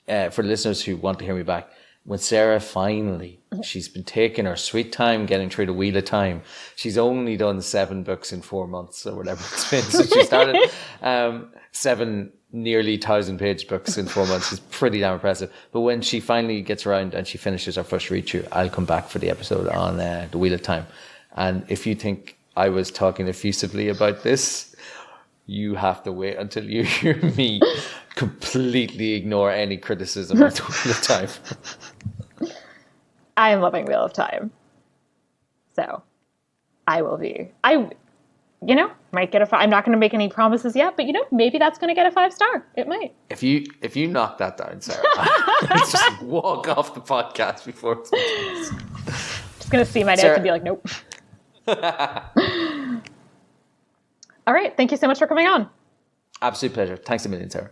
for the listeners who want to hear me back, when Sarah finally, she's been taking her sweet time getting through the Wheel of Time. She's only done 7 books in 4 months or whatever it's been. So she started 7 nearly 1,000-page books in 4 months. It's pretty damn impressive. But when she finally gets around and she finishes her first read through, I'll come back for the episode on the Wheel of Time. And if you think I was talking effusively about this, you have to wait until you hear me completely ignore any criticism of the Wheel of Time. I am loving Wheel of Time. So I will be. Might get a 5. I'm not going to make any promises yet, but maybe that's going to get a 5-star. It might. If you knock that down, Sarah, I'll just walk off the podcast before it's just going to see my notes and be like, nope. All right. Thank you so much for coming on. Absolute pleasure. Thanks a million, Sarah.